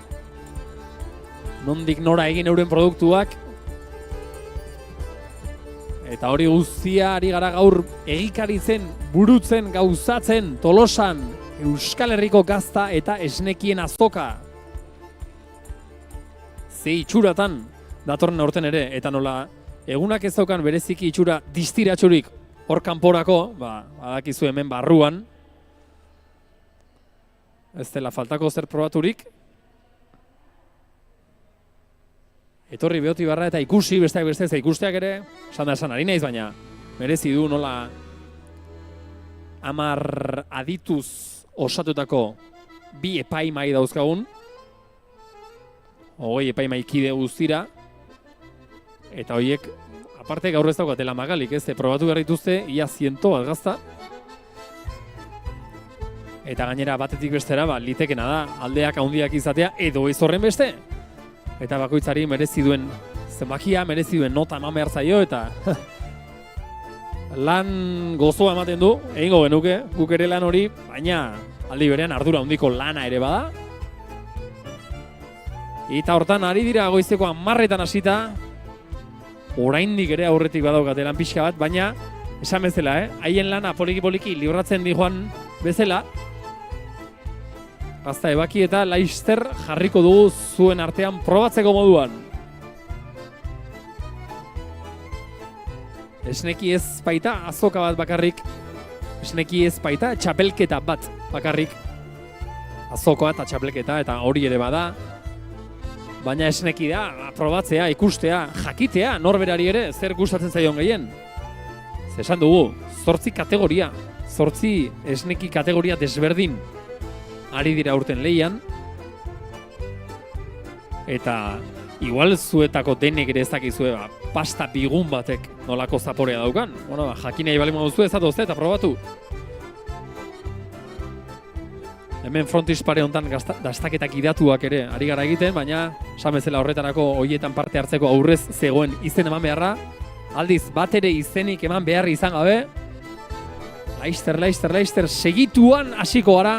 nondik nora egin euren produktuak, eta hori guztia ari gara gaur egikaritzen, burutzen, gauzatzen, Tolosan, Euskal Herriko gazta eta esnekien azoka. Ze itxuratan datorren aurten ere, eta nola egunak ez daukan bereziki itxura distiratxurik hor kanporako, badakizu hemen barruan, ez dela faltako zer probaturik. Etorri behoti barra eta ikusi besteak beste, ze ikusteak ere, esan da esan ari naiz, baina merezi du nola 10 adituz osatutako 2 epaimai dauzkagun, 20 epaimai kide guztira, eta horiek, aparte gaur ez daukatela magalik, ez, probatu behar dituzte, ia 100 bat gazta, eta gainera batetik bestera, litekena da, aldeak handiak izatea, edo ez horren beste. Eta bakoitzari merezi duen zenbakia, merezi duen nota eman behar zaio, eta lan gozoa ematen du, egingo genuke, guk ere lan hori, baina aldi berean ardura handiko lana ere bada. Eta hortan ari dira goizeko 10etan hasita, oraindik ere aurretik badaukate lan pixka bat, baina esan bezala, haien lana poliki-poliki libratzen di joan bezala, gazta ebaki eta laister jarriko dugu zuen artean probatzeko moduan. Esneki ez baita azoka bat bakarrik, esneki ez baita txapelketa bat bakarrik, azokoa eta txapelketa eta hori ere bada, baina esneki da probatzea, ikustea, jakitea norberari ere zer gustatzen zaion gehien. Esan dugu, 8 kategoria, 8 esneki kategoria desberdin ari dira urten lehian, eta igual zuetako denek ere ez dakizue, pasta bigun batek nolako zaporea daukan. Bueno, jakin nahi balima duzu ezatozte eta probatu. Hemen frontispare honetan dastaketak idatuak ere ari gara egiten, baina esan bezala horretarako horietan parte hartzeko aurrez zegoen izen eman beharra, aldiz bat ere izenik eman behar izan gabe, laister, segituan hasiko gara,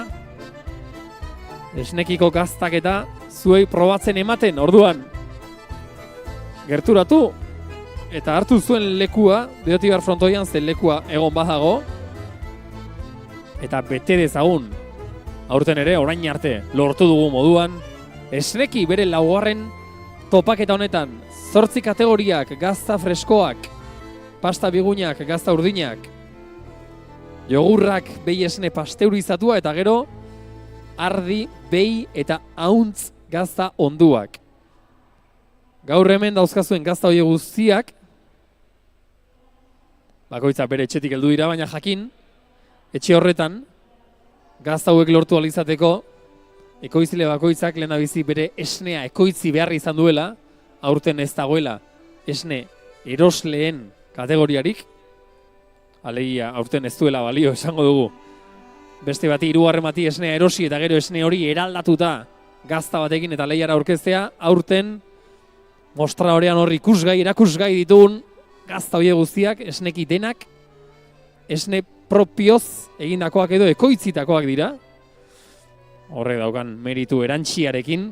esnekiko gaztaketa zuei probatzen ematen, orduan gerturatu eta hartu zuen lekua, Beotibar frontoian zen lekua egon badago, eta bete dezagun, aurten ere orain arte lortu dugu moduan, esneki bere 4. topaketa honetan 8 kategoriak, gazta freskoak, pasta bigunak, gazta urdinak, jogurrak behi esne pasteurizatua eta gero ardi, behi eta auntz gazta onduak. Gaur hemen dauzkazuen gazta hori guztiak, bakoitza bere etxetik heldu dira, baina jakin, etxe horretan, gazta hauek lortu alizateko, ekoizile bakoitzak lehendabizi bere esnea ekoitzi behar izan duela, aurten ez dagoela esne erosleen kategoriarik, alegia aurten ez duela balio esango dugu, beste bati 3. bati esnea erosi eta gero esne hori eraldatuta gazta batekin eta lehiara aurkeztea, aurten mostra horrean hor erakusgai ditugun gazta horiek guztiak, esneki denak, esne propioz egindakoak edo ekoitzitakoak dira, horrek daukan meritu erantxiarekin,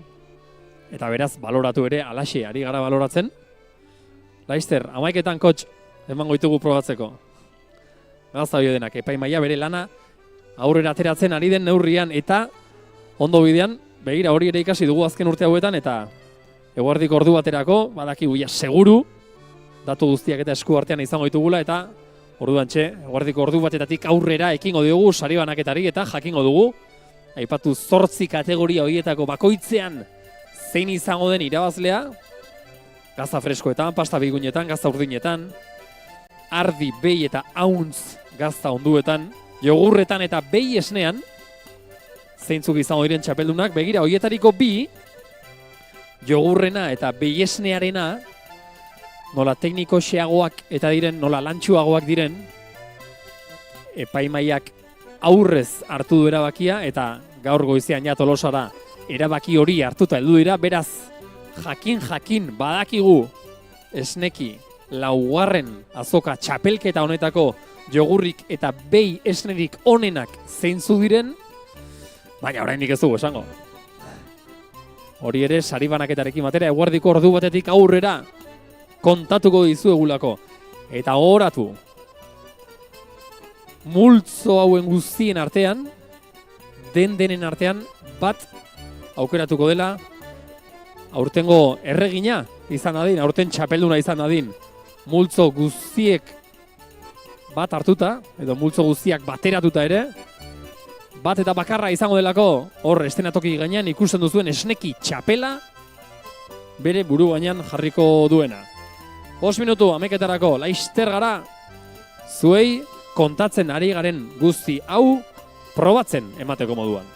eta beraz baloratu ere alaxe ari gara baloratzen. Laister, 11etan kotx emango ditugu probatzeko. Gazta hori denak, epaimaia bere lana aurrera ateratzen ari den neurrian eta ondo bidean, begira hori ere ikasi dugu azken urte hauetan, eta eguerdiko ordu baterako, badakigu ja seguru, datu guztiak eta esku artean izango ditugula, eta orduantxe, eguerdiko ordu batetatik aurrera ekingo dugu sari banaketari eta jakingo dugu, aipatu 8 kategoria horietako bakoitzean zein izango den irabazlea, gazta freskoetan, pasta bigunetan, gazta urdinetan, ardi, behi eta auntz gazta onduetan, jogurretan eta behi esnean, zeintzuk izango diren txapeldunak, begira, horietariko 2, jogurrena eta behi esnearena, nola tekniko xeagoak eta diren, nola lantxuagoak diren, epaimaiak aurrez hartu du erabakia, eta gaur goizean ja Tolosara erabaki hori hartuta heldu dira, beraz, jakin badakigu esneki 4. azoka txapelketa honetako jogurrik eta behi esnerik onenak zeintzu diren, baina oraindik ez dugu esango. Hori ere sari banaketarekin batera eguerdiko ordu batetik aurrera kontatuko dizuegulako. Eta gogoratu, multzo hauen guztien artean, denen artean bat aukeratuko dela, aurtengo erregina izan dadin, aurten txapelduna izan dadin, multzo guztiek bat hartuta, edo multzo guztiak bateratuta ere, bat eta bakarra izango delako, hor estenatoki gainean ikusten duzuen esneki txapela bere buru gainean jarriko duena. 5 minutu ameketarako laizter gara, zuei kontatzen ari garen guzti hau probatzen emateko moduan.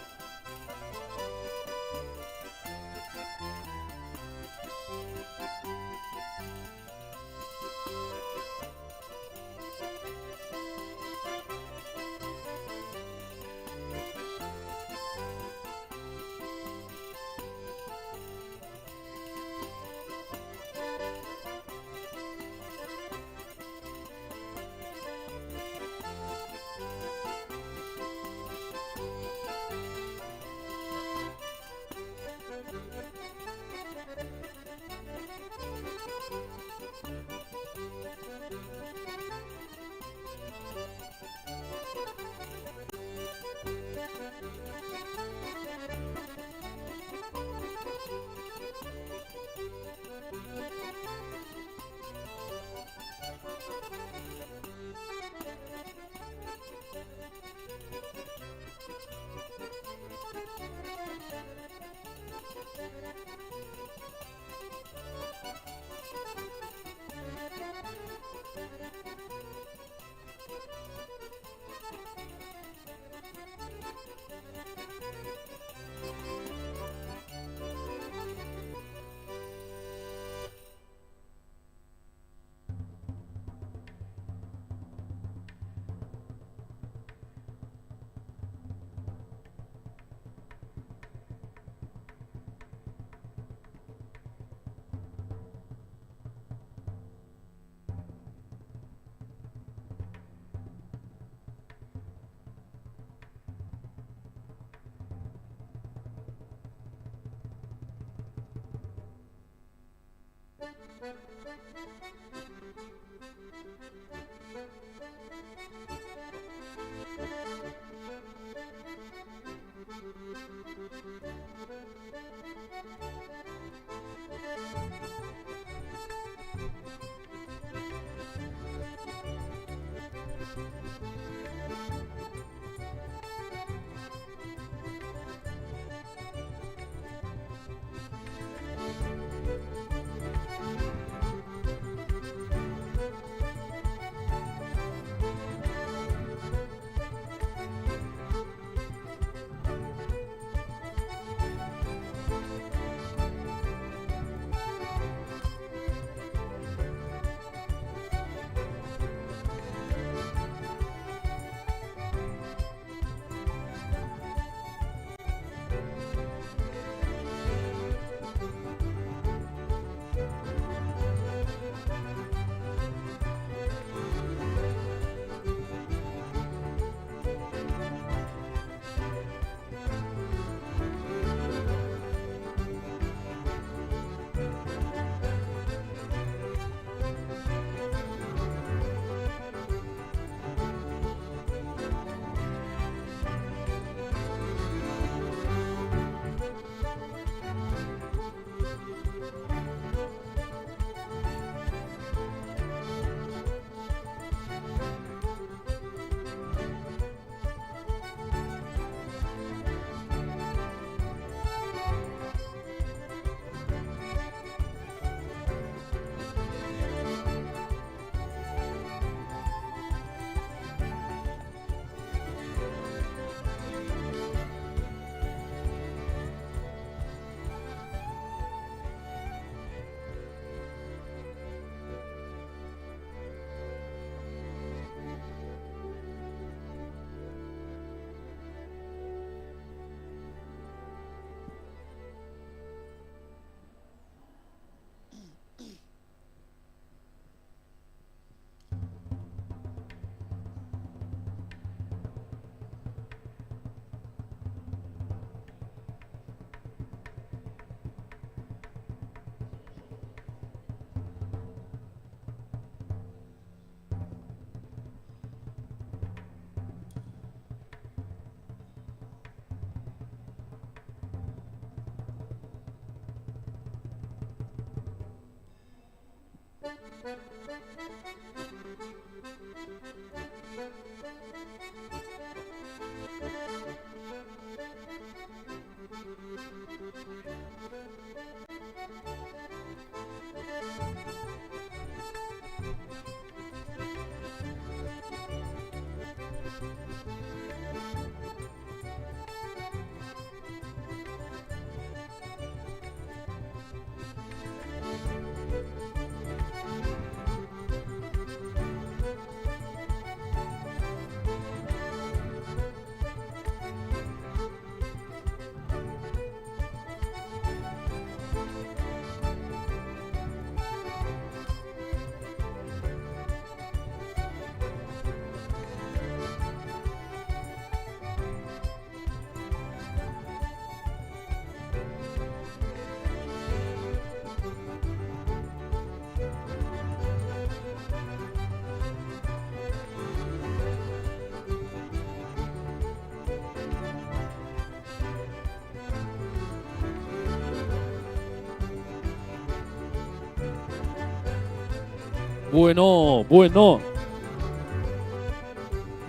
Bueno.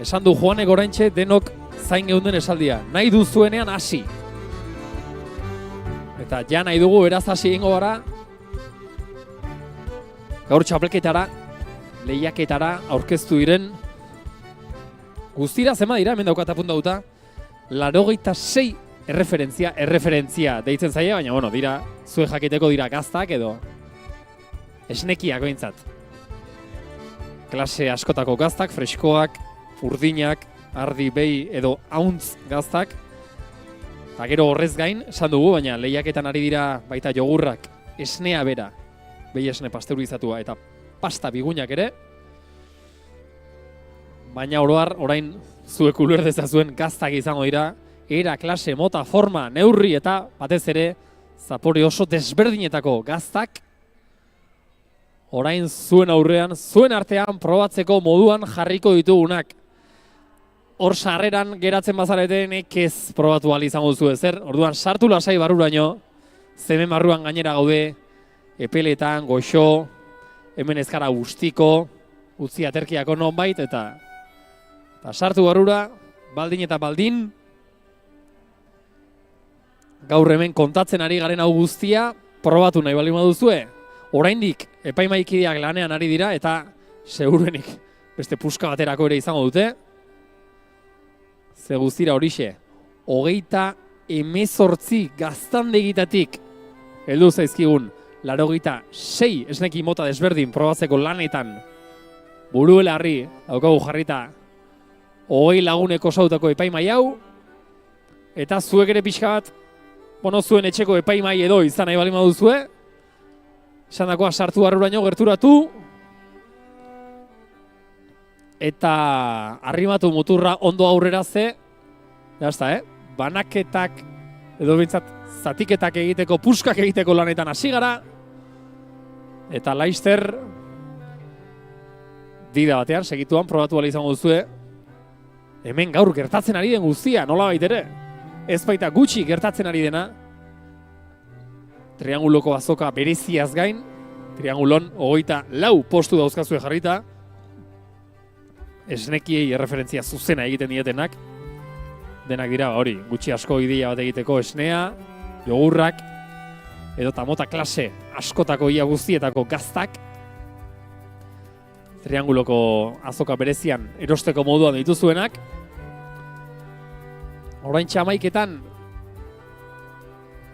Esan du Juanek oraintxe denok zain geunden esaldia. Nahi duzuenean hasi. Eta ja nahi dugu beraz hasi egingo gara. Gaur txapelketara, lehiaketara aurkeztu diren. Guztira zema dira, hemen daukat apuntatuta. 86 erreferentzia deitzen zaia, baina bueno, dira, zuen jakiteko dira gaztak edo esnekiak behintzat. Klase askotako gaztak, freskoak, urdinak, ardi, behi edo hauntz gaztak. Eta gero horrez gain, esan dugu, baina lehiaketan ari dira baita jogurrak, esnea bera, behi esne pasteurizatua eta pasta bigunak ere. Baina oroar, orain zuek uler dezazuen gaztak izango dira, era, klase, mota, forma, neurri eta batez ere zapore oso desberdinetako gaztak orain zuen aurrean, zuen artean probatzeko moduan jarriko ditugunak. Hor sarreran geratzen bazarete nekez probatu ahal izango duzu ezer. Orduan sartu lasai barruraino, zemen barruan gainera gaude, epeletan, goxo, hemen ezkara guztiko, utzi aterkiako nonbait eta sartu barrura, baldin eta baldin, gaur hemen kontatzen ari garen hau guztia, probatu nahi baldin baduzue. Oraindik epaimaikideak lanean ari dira eta segurenik beste puska baterako ere izango dute. Ze guztira horixe, 38 gaztandegitatik heldu zaizkigun 86 esneki mota desberdin probatzeko lanetan buruelarri daukagu jarrita 20 laguneko sautako epaimai hau eta zuek ere pixka bat, zuen etxeko epaimai edo izan nahi baldin baduzue, esandakoa sartu barruraino gerturatu eta arrimatu muturra ondo aurrera ze, banaketak edo bintzat zatiketak egiteko, puskak egiteko lanetan hasi gara eta laizter dida batean segituan probatu ala izango duzue hemen gaur gertatzen ari den guztia, nola baitere, ez baita gutxi gertatzen ari dena. Trianguloko azoka bereziaz gain, triangulon 24 postu dauzkazue jarrita, esnekiei erreferentzia zuzena egiten dietenak, denak dira hori, gutxi asko ideia bat egiteko esnea, jogurrak, edo mota klase askotako ia guztietako gaztak, trianguloko azoka berezian erosteko moduan dituzuenak. Oraintxe 11etan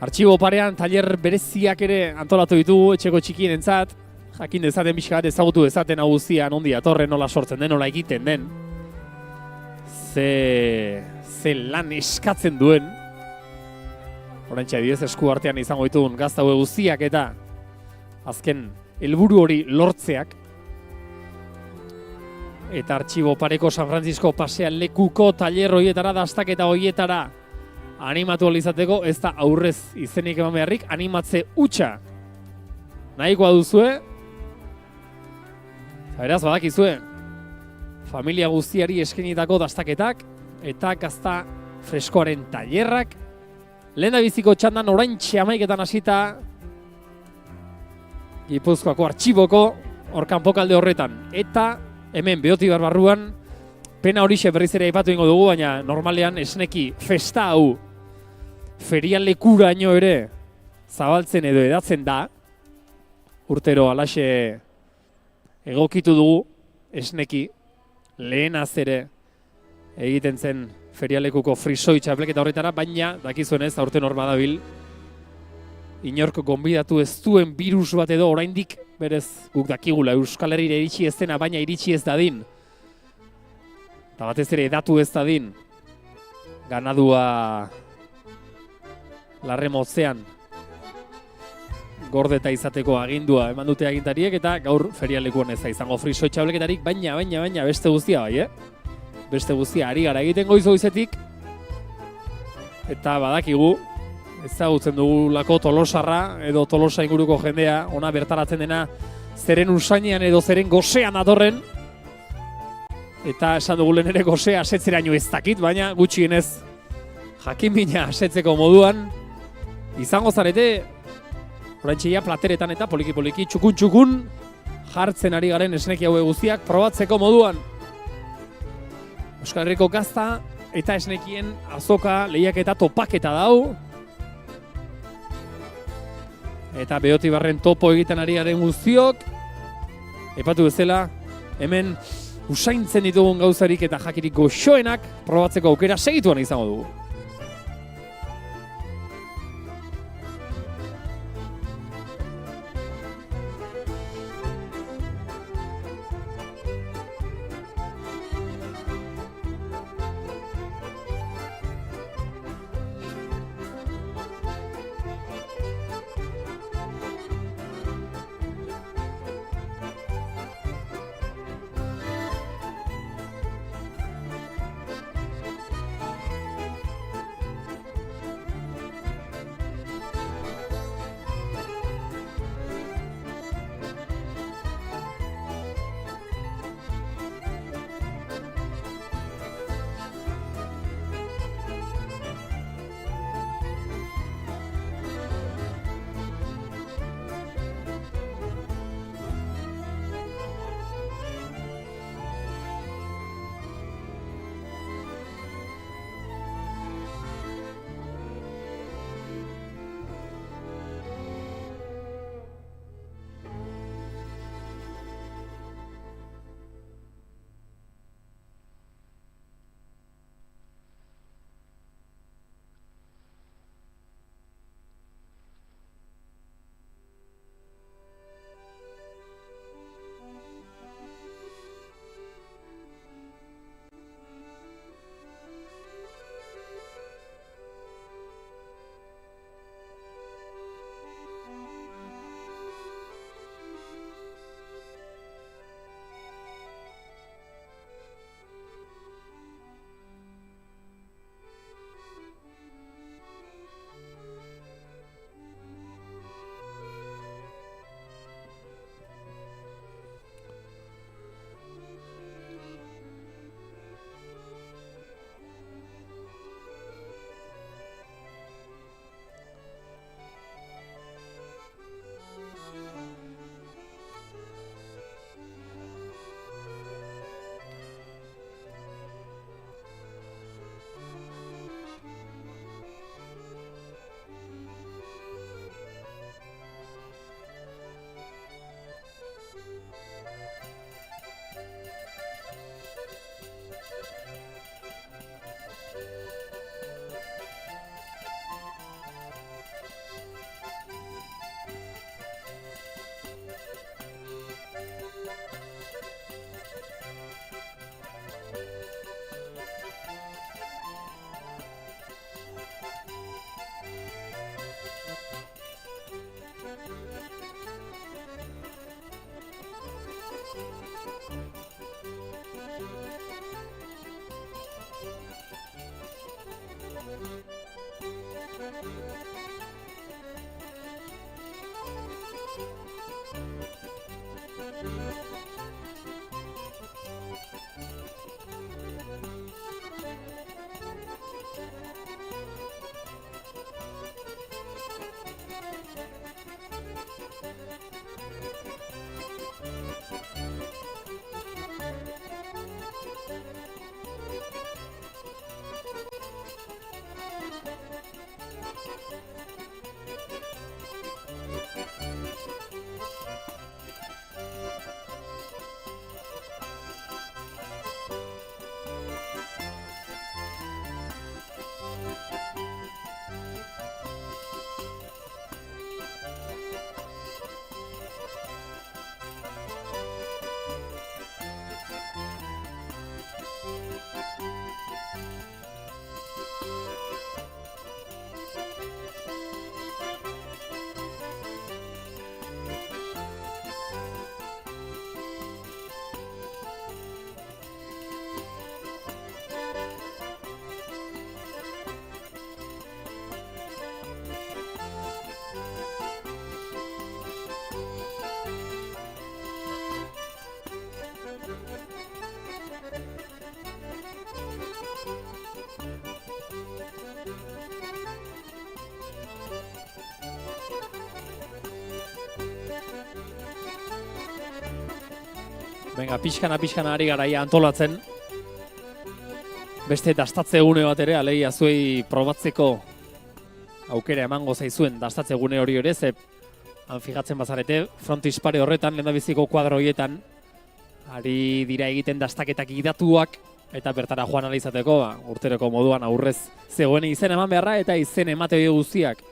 artxibo parean tailer bereziak ere antolatu ditugu etxeko txikienentzat, jakin dezaten pixka bat ezagutu dezaten hau guztia nondi datorren, nola sortzen den, nola egiten den. Ze lan eskatzen duen. Oraintxe adibidez esku artean izango ditugun gazta hauek guztiak eta azken helburu hori lortzeak. Eta artxibo pareko San Francisco pasean lekuko tailer horietara, dastaketa horietara animatu ahal izateko, ez da aurrez izenik eman beharrik, animatze hutsa nahikoa duzue. Beraz badakizue, familia guztiari eskenitako dastaketak eta gazta freskoaren tailerrak. Lehendabiziko txandan oraintxe 11etan hasita Gipuzkoako artxiboko hor kanpokalde horretan. Eta hemen Beotibar barruan, pena horixe berriz ere aipatu ingo dugu, baina normalean esneki festa hau ferialekuraino ere zabaltzen edo edatzen da. Urtero alaxe egokitu dugu esneki lehenaz ere egiten zen ferialekuko frisoi txapleketa horretara, baina dakizuenez aurten hor badabil inorko gonbidatu ez duen virus bat edo oraindik berez guk dakigula Euskal Herrira iritsi ez dena, baina iritsi ez dadin. Eta batez ere edatu ez dadin ganadua larre motzean gordeta izateko agindua eman dute agintariek eta gaur ferialekuan ez da izango frisoi txapleketarik, baina beste guztia bai, Beste guztia ari gara egiten goizetik eta badakigu ezagutzen dugulako Tolosarra edo Tolosa inguruko jendea ona bertaratzen dena zeren usainean edo zeren gosean datorren eta esan dugulen ere gosea asetzeraino ez dakit, baina gutxienez jakinmina asetzeko moduan izango zarete oraintxe plateretan eta poliki-poliki txukun jartzen ari garen esneki hauek guztiak probatzeko moduan. Euskal Herriko gazta eta esnekien azoka, lehiaketa, topaketa dau. Eta Beotibarren topo egiten ari garen guztiok. Aipatu bezala, hemen usaintzen ditugun gauzarik eta jakirik goxoenak probatzeko aukera segituan izango dugu. Venga, pixkana ari garaia antolatzen. Beste dastatze gune bat ere, alegia zuei probatzeko aukera emango zaizuen dastatze gune hori ere, ze han fijatzen bazarete, frontispare horretan, lehendabiziko kuadro horietan, ari dira egiten dastaketak idatuak, eta bertara joan alizateko, urteroko moduan aurrez zegoen izen eman beharra, eta izen emate hori guztiak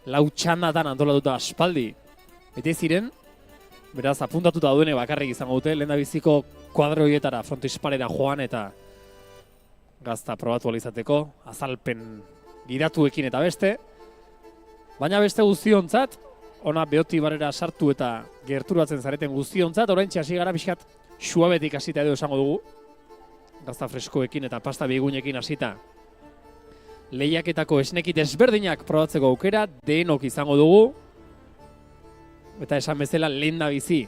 lau txandatan antolatuta aspaldi. Eta ziren, beraz, apuntatuta duene bakarrik izango dute, lehendabiziko kuadro horietara, frontisparera joan eta gazta probatu alizateko, azalpen gidatuekin eta beste. Baina beste guztiontzat, ona Beotibarrera sartu eta gerturatzen zareten guztiontzat, oraintxe hasi gara pixkat suabetik hasita edo esango dugu. Gazta freskoekin eta pasta bigunekin hasita. Lehiaketako esnekit ezberdinak probatzeko aukera, denok izango dugu. Eta esan bezala lehen da bizi.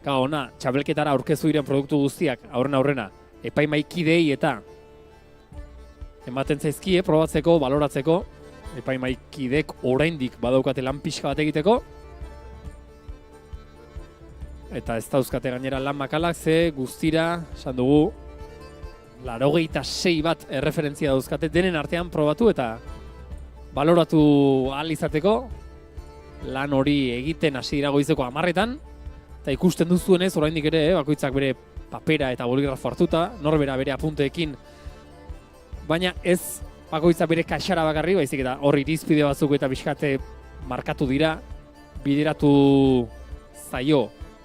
Ona, txabelketara aurkezu diren produktu guztiak, aurrena, epaimaikidei eta ematen zaizkie probatzeko, baloratzeko, epaimaikidek oraindik badaukate lan pixka bat egiteko. Eta ez dauzkate gainera lan makalak, ze guztira, esan dugu, 86 bat erreferentzia dauzkate denen artean probatu eta baloratu ahal izateko. Lan hori egiten hasi dira goizeko 10etan, eta ikusten duzuenez oraindik ere, bakoitzak bere papera eta boligrafo hartuta, norbera bere apunteekin, baina ez bakoitzak bere kaxara bakarri, baizik eta hor irizpide batzuk eta pixkate markatu dira, bideratu zaio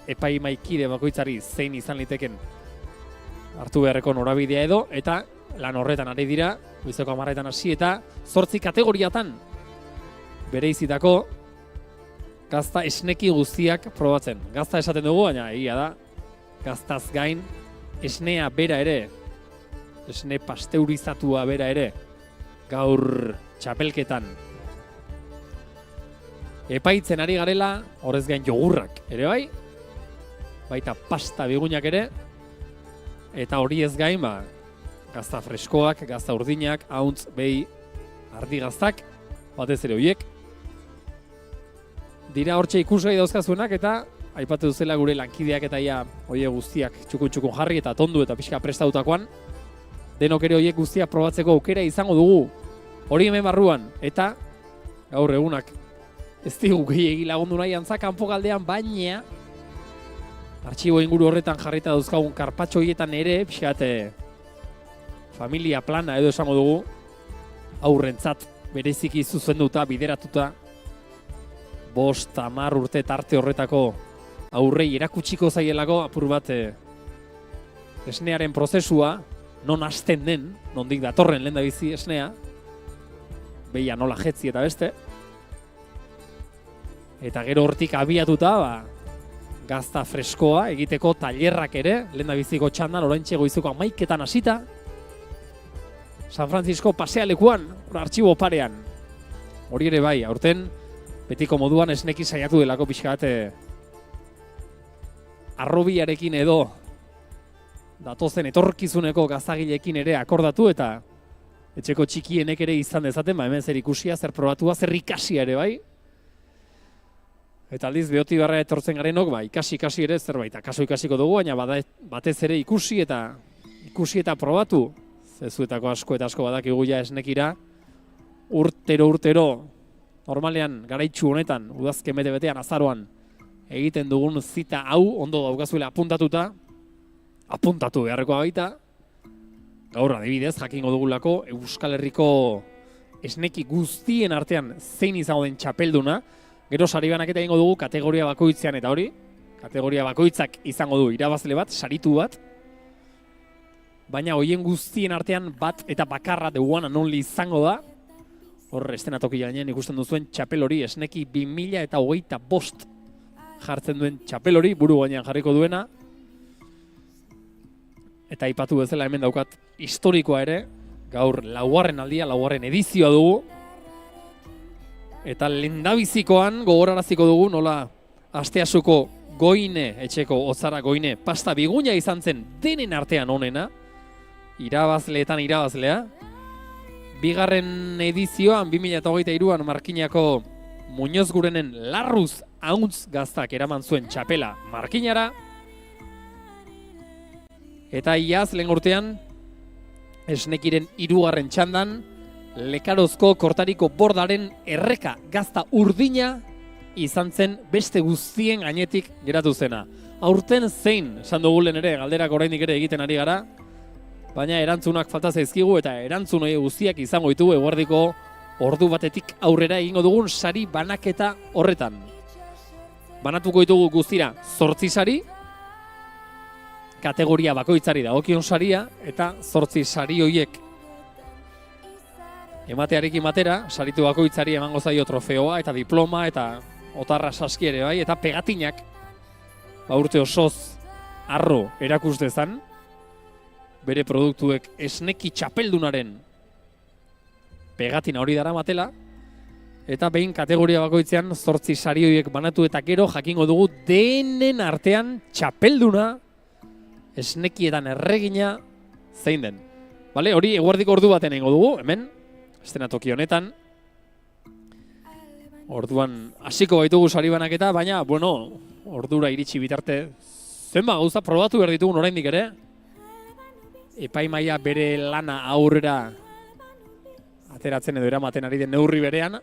epaimaikide bakoitzari zein izan liteken hartu beharreko norabidea edo, eta lan horretan ari dira, goizeko 10etan hasi eta 8 kategoriatan bereizitako gazta esneki guztiak probatzen. Gazta esaten dugu, baina egia da, gaztaz gain esnea bera ere, esne pasteurizatua bera ere, gaur txapelketan epaitzen ari garela, horrez gain jogurrak ere bai, baita pasta bigunak ere, eta hori ez gain, gazta freskoak, gazta urdinak, hauntz, behi, ardi gaztak, batez ere horiek, dira hortxe ikusgai dauzkazuenak eta aipatu duzela gure lankideak eta ia hoiek guztiak txukun jarri eta tondu eta pixka prestautakoan. Denok ere horiek guztiak probatzeko aukera izango dugu. Hori hemen barruan eta gaur egunak ez digu gehiegi lagundu nahi antza kanpo galdean, baina artxibo inguru horretan jarrita dauzkagun karpatxo horietan ere pixkat familia plana edo esango dugu aurrentzat bereziki zuzenduta, bideratuta 5-10 urte tarte horretako aurrei erakutsiko zaielako apur bat esnearen prozesua, non hasten den, nondik datorren lehendabizi esnea, behia nola jetzi eta beste. Eta gero hortik abiatuta, gazta freskoa egiteko tailerrak ere, lehendabiziko txandan, oraintxe goizeko 11etan hasita, San Francisco pasealekuan, artxibo parean. Hori ere bai, aurten, betiko moduan esneki saiatu delako pixka bat arrobiarekin edo datozen etorkizuneko gazagilekin ere akordatu eta etxeko txikienek ere izan dezaten, hemen zer ikusia, zer probatua, zer ikasia ere bai. Eta aldiz Beotibarra etortzen garenok, ikasi ere zerbait, akaso ikasiko dugu, baina batez ere ikusi eta probatu. Zezuetako asko eta asko badakigu ja esnekira, urtero, normalean, garaitxu honetan, udazken bete-betean, azaroan, egiten dugun zita hau, ondo daukazuela apuntatu beharrekoa baita. Gaur adibidez, jakingo dugulako, Euskal Herriko esneki guztien artean zein izango den txapelduna, gero sari banaketa egingo dugu kategoria bakoitzean eta hori, kategoria bakoitzak izango du irabazle bat, saritu bat, baina hoien guztien artean bat eta bakarra the one and only izango da. Hor, estenatoki gainean ikusten duzuen txapel hori, esneki 2025 jartzen duen txapel hori, buru gainean jarriko duena. Eta aipatu bezala hemen daukat historikoa ere, gaur 4. aldia, 4. edizioa dugu. Eta lehendabizikoan gogoraraziko dugu nola Asteasuko Goine, etxeko Otzara Goine, pasta biguna izan zen denen artean onena, irabazleetan irabazlea. 2. edizioan, 2023an Markinako Muñoz Gurenen Larruz Hauntz gaztak eraman zuen txapela Markinara. Eta iaz, lehen urtean, esnekiren 3. txandan, lekarozko kortariko bordaren erreka gazta urdina izan zen beste guztien gainetik geratu zena. Aurten zein, esan dugu lehen ere, galderak oraindik ere egiten ari gara, baina erantzunak falta zaizkigu eta erantzun hori guztiak izango ditugu eguerdiko ordu batetik aurrera egingo dugun sari banaketa horretan. Banatuko ditugu guztira 8 sari, kategoria bakoitzari dagokion saria, eta 8 sari horiek ematearekin batera, saritu bakoitzari emango zaio trofeoa eta diploma eta otarra saski ere bai, eta pegatinak urte osoz arro erakus dezan, bere produktuek esneki txapeldunaren pegatina hori daramatela, eta behin kategoria bakoitzean 8 sari horiek banatu eta gero jakingo dugu denen artean txapelduna esnekietan erregina zein den. Bale, hori eguerdiko ordu baten egingo dugu, hemen, eszenatoki honetan. Orduan hasiko baitugu sari banaketa, baina, bueno, ordura iritsi bitarte zenba gauza probatu behar ditugun oraindik ere. Epaimaia bere lana aurrera ateratzen edo eramaten ari den neurri berean.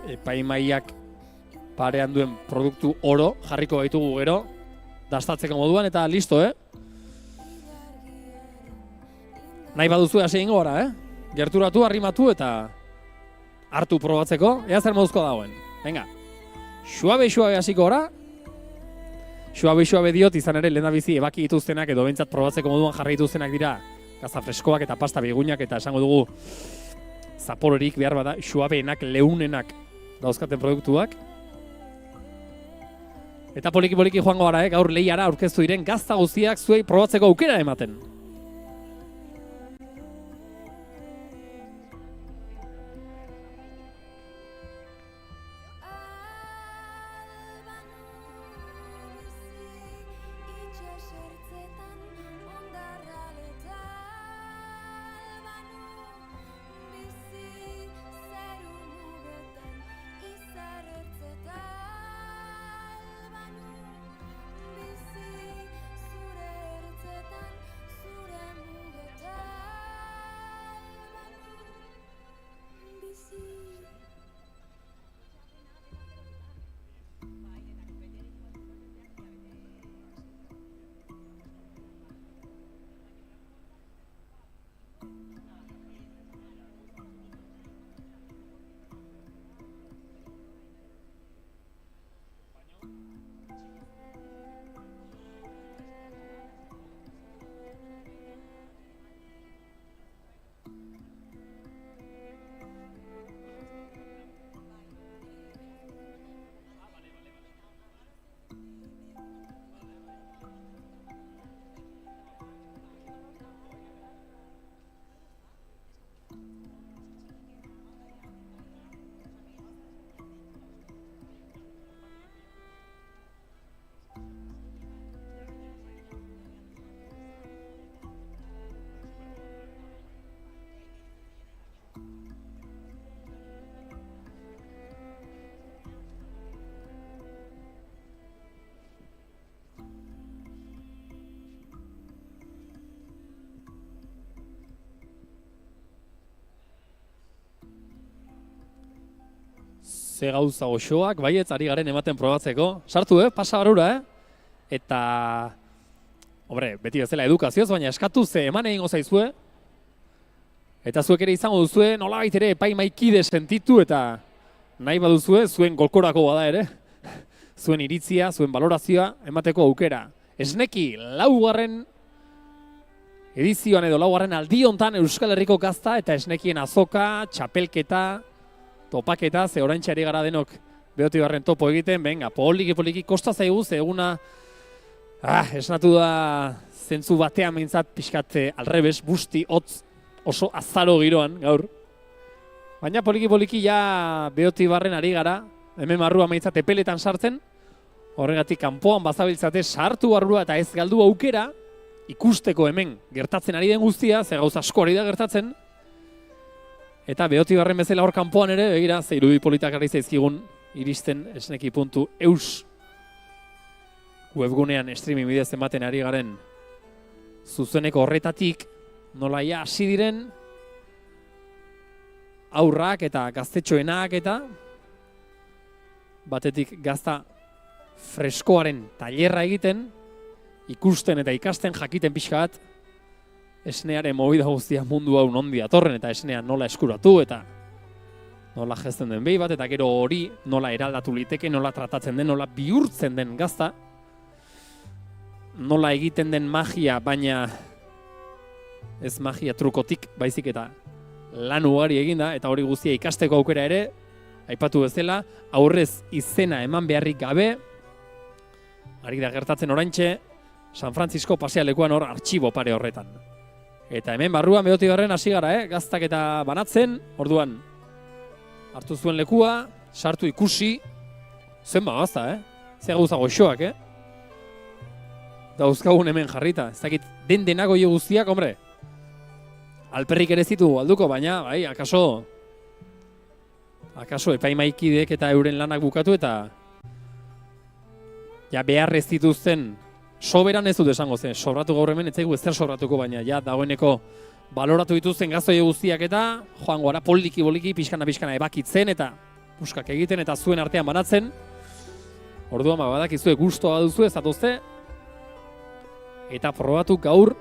Epaimaiak parean duen produktu oro jarriko baitugu gero, dastatzeko moduan eta listo, Nahi baduzu hasi egingo gara, Gerturatu, arrimatu eta hartu probatzeko, ea zer moduzko dagoen. Venga, suabe hasiko gara. Suabe diot izan ere lehendabizi ebaki dituztenak edo behintzat probatzeko moduan jarri dituztenak dira gaza freskoak eta pasta bigunak eta esango dugu zapororik behar bada suabeenak, leunenak dauzkaten produktuak. Eta poliki joango gara, gaur lehiara aurkeztu diren gazta guztiak zuei probatzeko aukera ematen. Ze gauza osoak, baietz ari garen ematen probatzeko. Sartu, pasa barura, Eta, hombre, beti bezala edukazioz, baina eskatu ze eman egingo zaizue. Eta zuek ere izango duzue, nolabait ere epaimaikide sentitu eta nahi baduzue, zuen golkorako bada ere. Zuen iritzia, zuen balorazioa emateko aukera. Esneki, 4. edizioan edo 4. aldi hontan Euskal Herriko gazta eta esnekien azoka, txapelketa, topaketa, ze oraintxe ari gara denok Beotibarren topo egiten, venga, poliki kosta zaigu, ze eguna esnatu da zentzu batean behintzat pixkat alrebes, busti, hotz, oso azaro giroan gaur. Baina poliki ja Beotibarren ari gara, hemen barruan behintzat epeletan sartzen, horregatik kanpoan bazabiltzate sartu barrua eta ez galdu aukera, ikusteko hemen gertatzen ari den guztia, ze gauza asko ari da gertatzen, eta Beotibarren bezala hor kanpoan ere, begira, ze irudi politak ari zaizkigun iristen esneki.eus webgunean streaming bidez ematen ari garen zuzeneko horretatik nola ja hasi diren aurrak eta gaztetxoenak eta batetik gazta freskoaren tailerra egiten, ikusten eta ikasten jakiten pixka bat esnearen movida guztia mundu hau nondi datorren eta esnea nola eskuratu eta nola jezten den behi bat eta gero hori nola eraldatu liteke, nola tratatzen den, nola bihurtzen den gazta, nola egiten den magia, baina ez magia trukotik, baizik eta lan ugari eginda, eta hori guztia ikasteko aukera ere, aipatu bezala, aurrez izena eman beharrik gabe, ari da gertatzen oraintxe, San Francisco pasealekuan hor artxibo pare horretan. Eta hemen barruan Beotibarren hasi gara, gaztak eta banatzen, orduan hartu zuen lekua, sartu ikusi, zenba gazta, Zer gauza goxoak, dauzkagun hemen jarrita. Ez dakit denako jo guztiak, hombre, alperrik ere zitu alduko, baina, bai, akaso epaimaikideek eta euren lanak bukatu eta ja behar ez dituzten soberan ez dut esango zen, sobratu gaur hemen, ez zaigu ezer sobratuko, baina ja dagoeneko baloratu dituzten gaztoi guztiak eta joango gara poliki, pixkana ebakitzen eta puskak egiten eta zuen artean banatzen. Orduan badakizue gustoa duzu ez atozte eta probatu gaur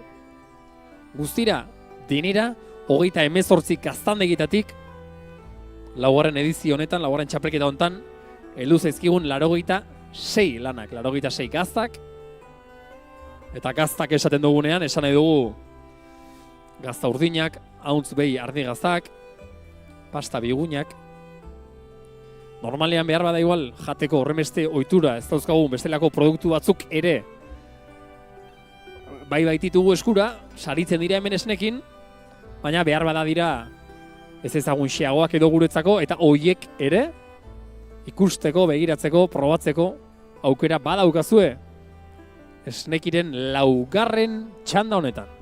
guztira denera 38 gaztandegitatik laugarren edizio honetan, laugarren txapelketa honetan heldu zaizkigun 86 lanak, 86 gaztak eta gaztak esaten dugunean, esan nahi dugu gazta urdinak, hauntz behi ardi gaztak, pasta bigunak. Normalean behar bada igual jateko horremeste ohitura ez dauzkagun bestelako produktu batzuk ere bai baititugu eskura, saritzen dira hemen esnekin, baina behar bada dira ez ezagun xeagoak edo guretzako eta hoiek ere ikusteko, begiratzeko, probatzeko aukera badaukazue esnekiren laugarren txanda honetan.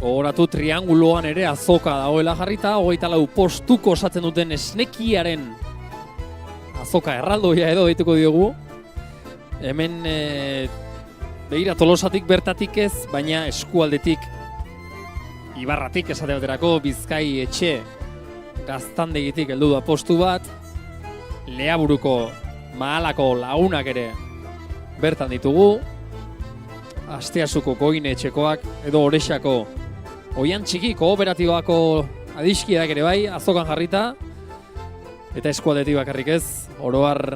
Gogoratu trianguloan ere azoka dagoela jarrita, 24 postuko osatzen duten esnekiaren azoka erraldoia edo deituko diogu. Hemen begira Tolosatik bertatik ez, baina eskualdetik Ibarratik esate baterako Bizkai etxe gaztandegitik heldu da postu bat, Leaburuko Mahalako lagunak ere bertan ditugu, Asteasuko Koine etxekoak edo Orexako Oian Txiki kooperatibako adiskiak ere bai, azokan jarrita, eta eskualdetik bakarrik ez, oroar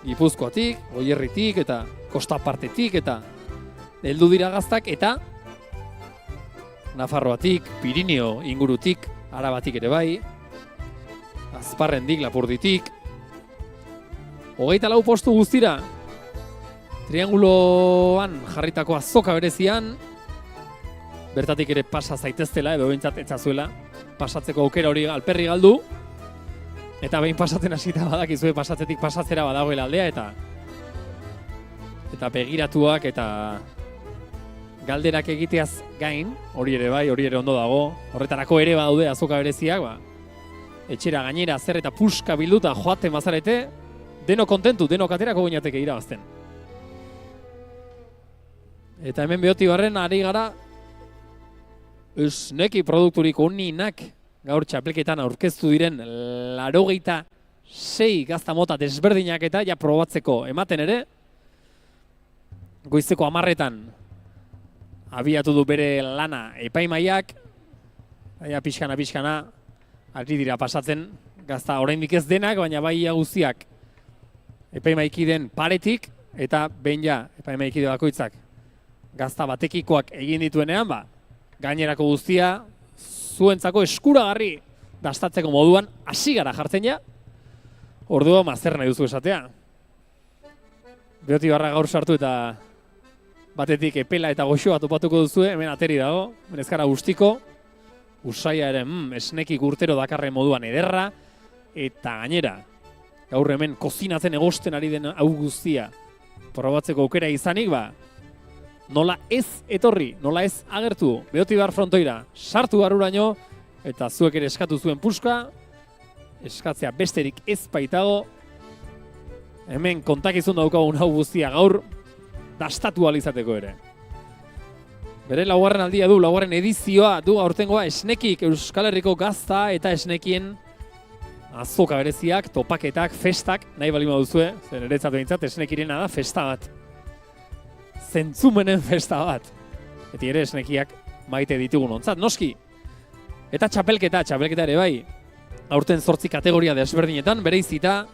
Gipuzkoatik, Goierritik eta Kostapartetik eta heldu dira gaztak eta Nafarroatik, Pirineo ingurutik, Arabatik ere bai, Azparrendik, Lapurditik, 24 postu guztira, trianguloan jarritako azoka berezian, bertatik ere pasa zaiteztela edo behintzat etzazuela pasatzeko aukera hori alperri galdu eta behin pasatzen hasita badakizue pasatzetik pasatzera badagoela aldea eta begiratuak eta galderak egiteaz gain, hori ere bai, hori ere ondo dago, horretarako ere badaude azoka bereziak, etxera gainera zer eta puska bilduta joaten bazarete, deno kontentu, deno katerako guinateke irabazten. Eta hemen Beotibarren ari gara esneki produkturik oninak gaur txapelketan aurkeztu diren 86 gazta mota desberdinak eta ja probatzeko ematen ere. Goizeko 10etan abiatu du bere lana epaimaiak, pixkana ari dira pasatzen, gazta oraindik ez denak, baina bai guztiak epaimaikideen paretik, eta behin ja epaimaikide bakoitzak gazta batekikoak egin dituenean, gainerako guztia zuentzako eskuragarri dastatzeko moduan hasi gara jartzen ja. Orduan zer nahi duzu esatea. Beotibarra gaur sartu eta batetik epela eta goxoa topatuko duzue, hemen ateri dago, hemen ezkara guztiko, usaia ere esnekik urtero dakarren moduan ederra, eta gainera, gaur hemen kozinatzen egosten ari den hau guztia probatzeko aukera izanik, nola ez etorri, nola ez agertu Beotibar frontoira, sartu baruraino, eta zuek ere eskatu zuen puska, eskatzea besterik ez baitago, hemen kontakizun daukagun hau guztia gaur, dastatu alizateko ere. Bere laugarren aldia du, laugarren edizioa du aurtengoa esnekik Euskal Herriko gazta eta esnekien azoka bereziak, topaketak, festak, nahi balima duzue, zer eretzat behintzat, esnekirena da festa bat. Zentzumenen festa bat. Eta ere esnekiak maite ditugun ontzat, noski. Eta txapelketa ere bai, aurten 8 kategoria desberdinetan, bereizita,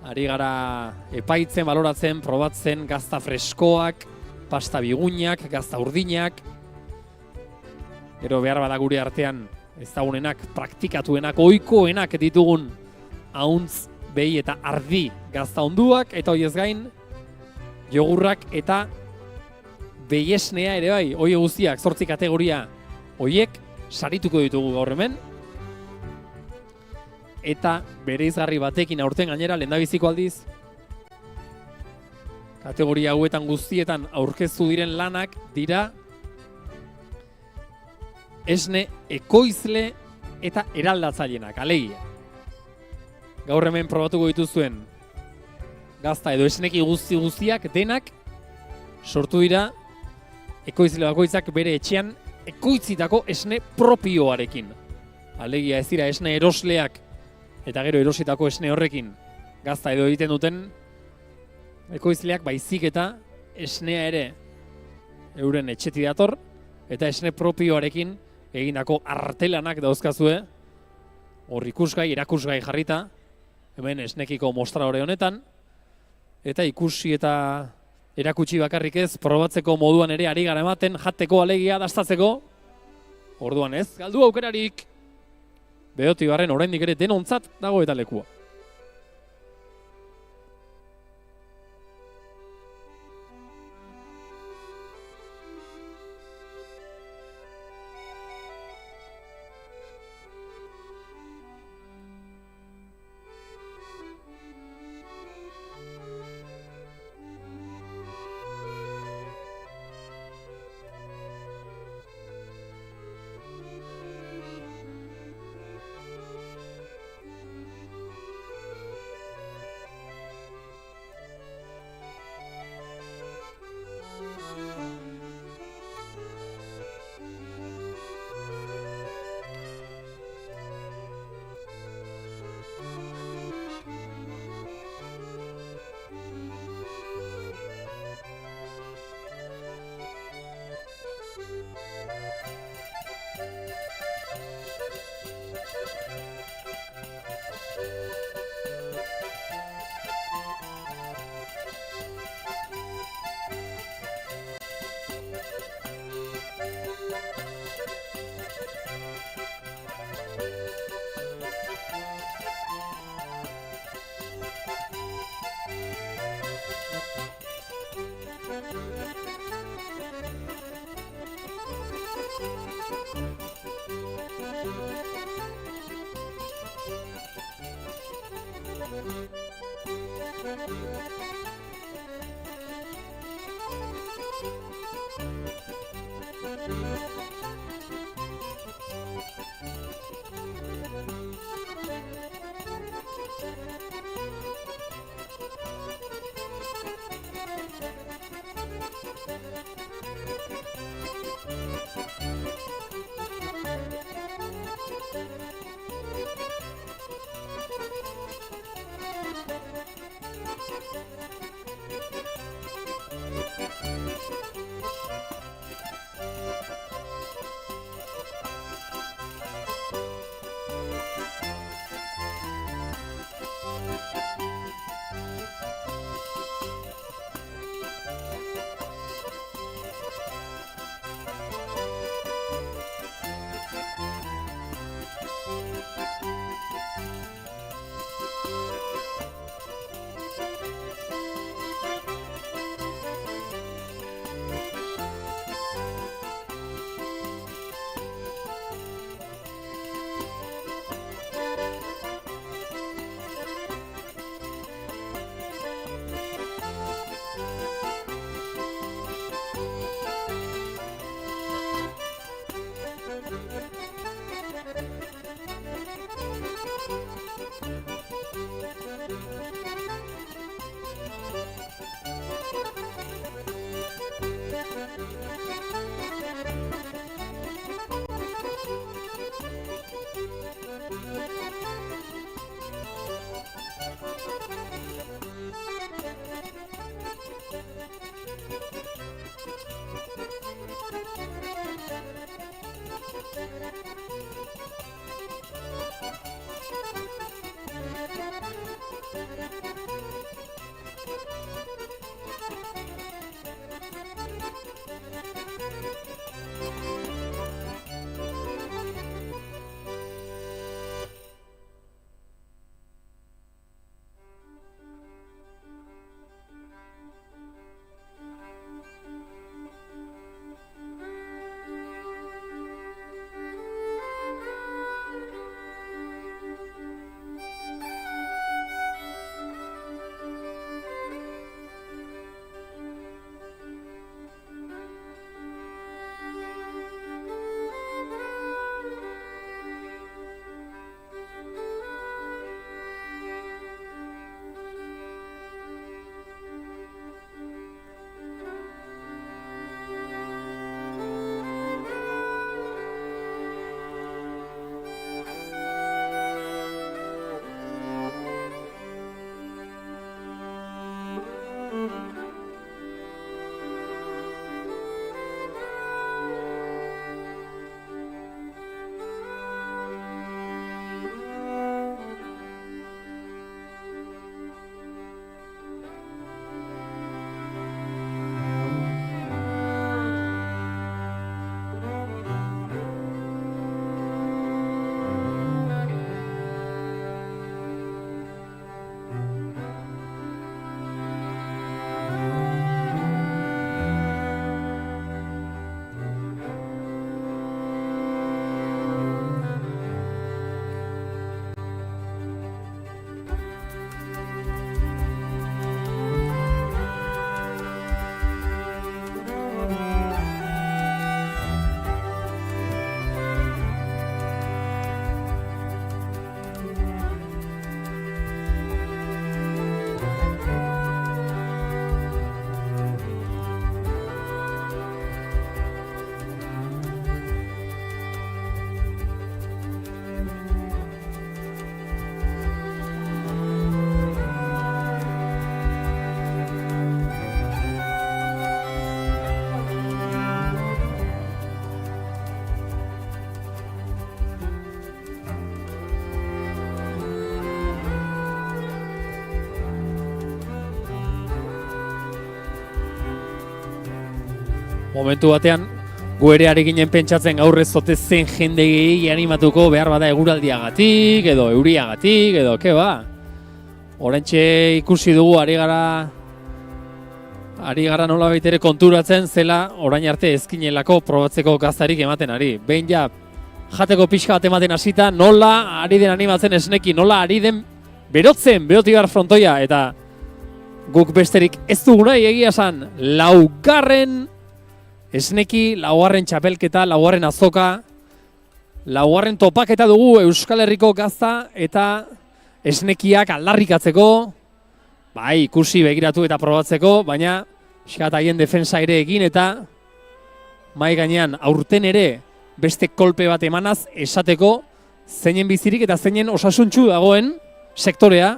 ari gara epaitzen, baloratzen, probatzen, gazta freskoak, pasta bigunak, gazta urdinak. Gero behar bada gure artean ezagunenak, praktikatuenak, ohikoenak ditugun ahuntz, behi eta ardi gazta onduak, eta hoiez gain, jogurrak eta behiesnea ere bai, hoi guztiak 8 kategoria hoiek sarituko ditugu gaur hemen. Eta bereizgarri batekin aurten gainera lehendabiziko aldiz kategoria hauetan guztietan aurkeztu diren lanak dira esne ekoizle eta eraldatzailenak, alegia. Gaur hemen probatuko dituzuen gazta edo esneki guztiak denak sortu dira ekoizle bakoitzak bere etxean ekoitzitako esne propioarekin. Alegia ez dira esne erosleak eta gero erositako esne horrekin gazta edo egiten duten ekoizleak baizik eta esnea ere euren etxeti dator eta esne propioarekin egindako artelanak dauzkazue hor ikusgai, erakusgai jarrita hemen esnekiko mostradore honetan eta ikusi eta erakutsi bakarrik ez probatzeko moduan ere ari gara ematen jateko alegia dastatzeko. Orduan ez, galdu aukerarik Beotibarren oraindik ere denontzat dago eta lekua. Momentu batean, gu ere ari ginen pentsatzen gaur ez zote zen jende gehi animatuko behar bada eguraldiagatik, edo euriagatik, edo ke ba. Oraintxe ikusi dugu ari gara nola baitere konturatzen zela orain arte ezkinelako probatzeko gaztarik ematen ari. Behin ja, jateko pixka bat ematen hasita, nola ari den animatzen esneki, nola ari den berotibar frontoia, eta guk besterik ez dugu nahi egia esan, laugarren esneki, laugarren txapelketa, laugarren azoka, laugarren topaketa dugu Euskal Herriko gazta eta esnekiak aldarrikatzeko, bai, ikusi begiratu eta probatzeko, baina eskat haien defensa ere egin eta mai gainean aurten ere beste kolpe bat emanaz esateko zeinen bizirik eta zeinen osasuntsu dagoen sektorea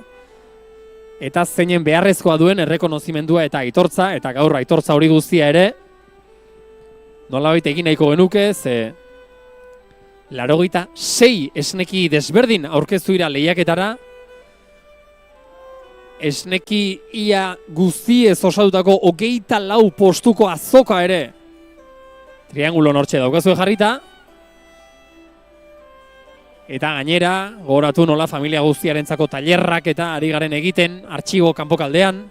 eta zeinen beharrezkoa duen errekonozimendua eta aitortza, eta gaur aitortza hori guztia ere nolabait egin nahiko genuke, ze 86 esneki desberdin aurkeztu dira lehiaketara, esneki ia guztiez osatutako 24 postuko azoka ere triangulo nortxe daukazue jarrita, eta gainera gogoratu nola familia guztiarentzako tailerrak eta ari garen egiten artxibo kanpokaldean,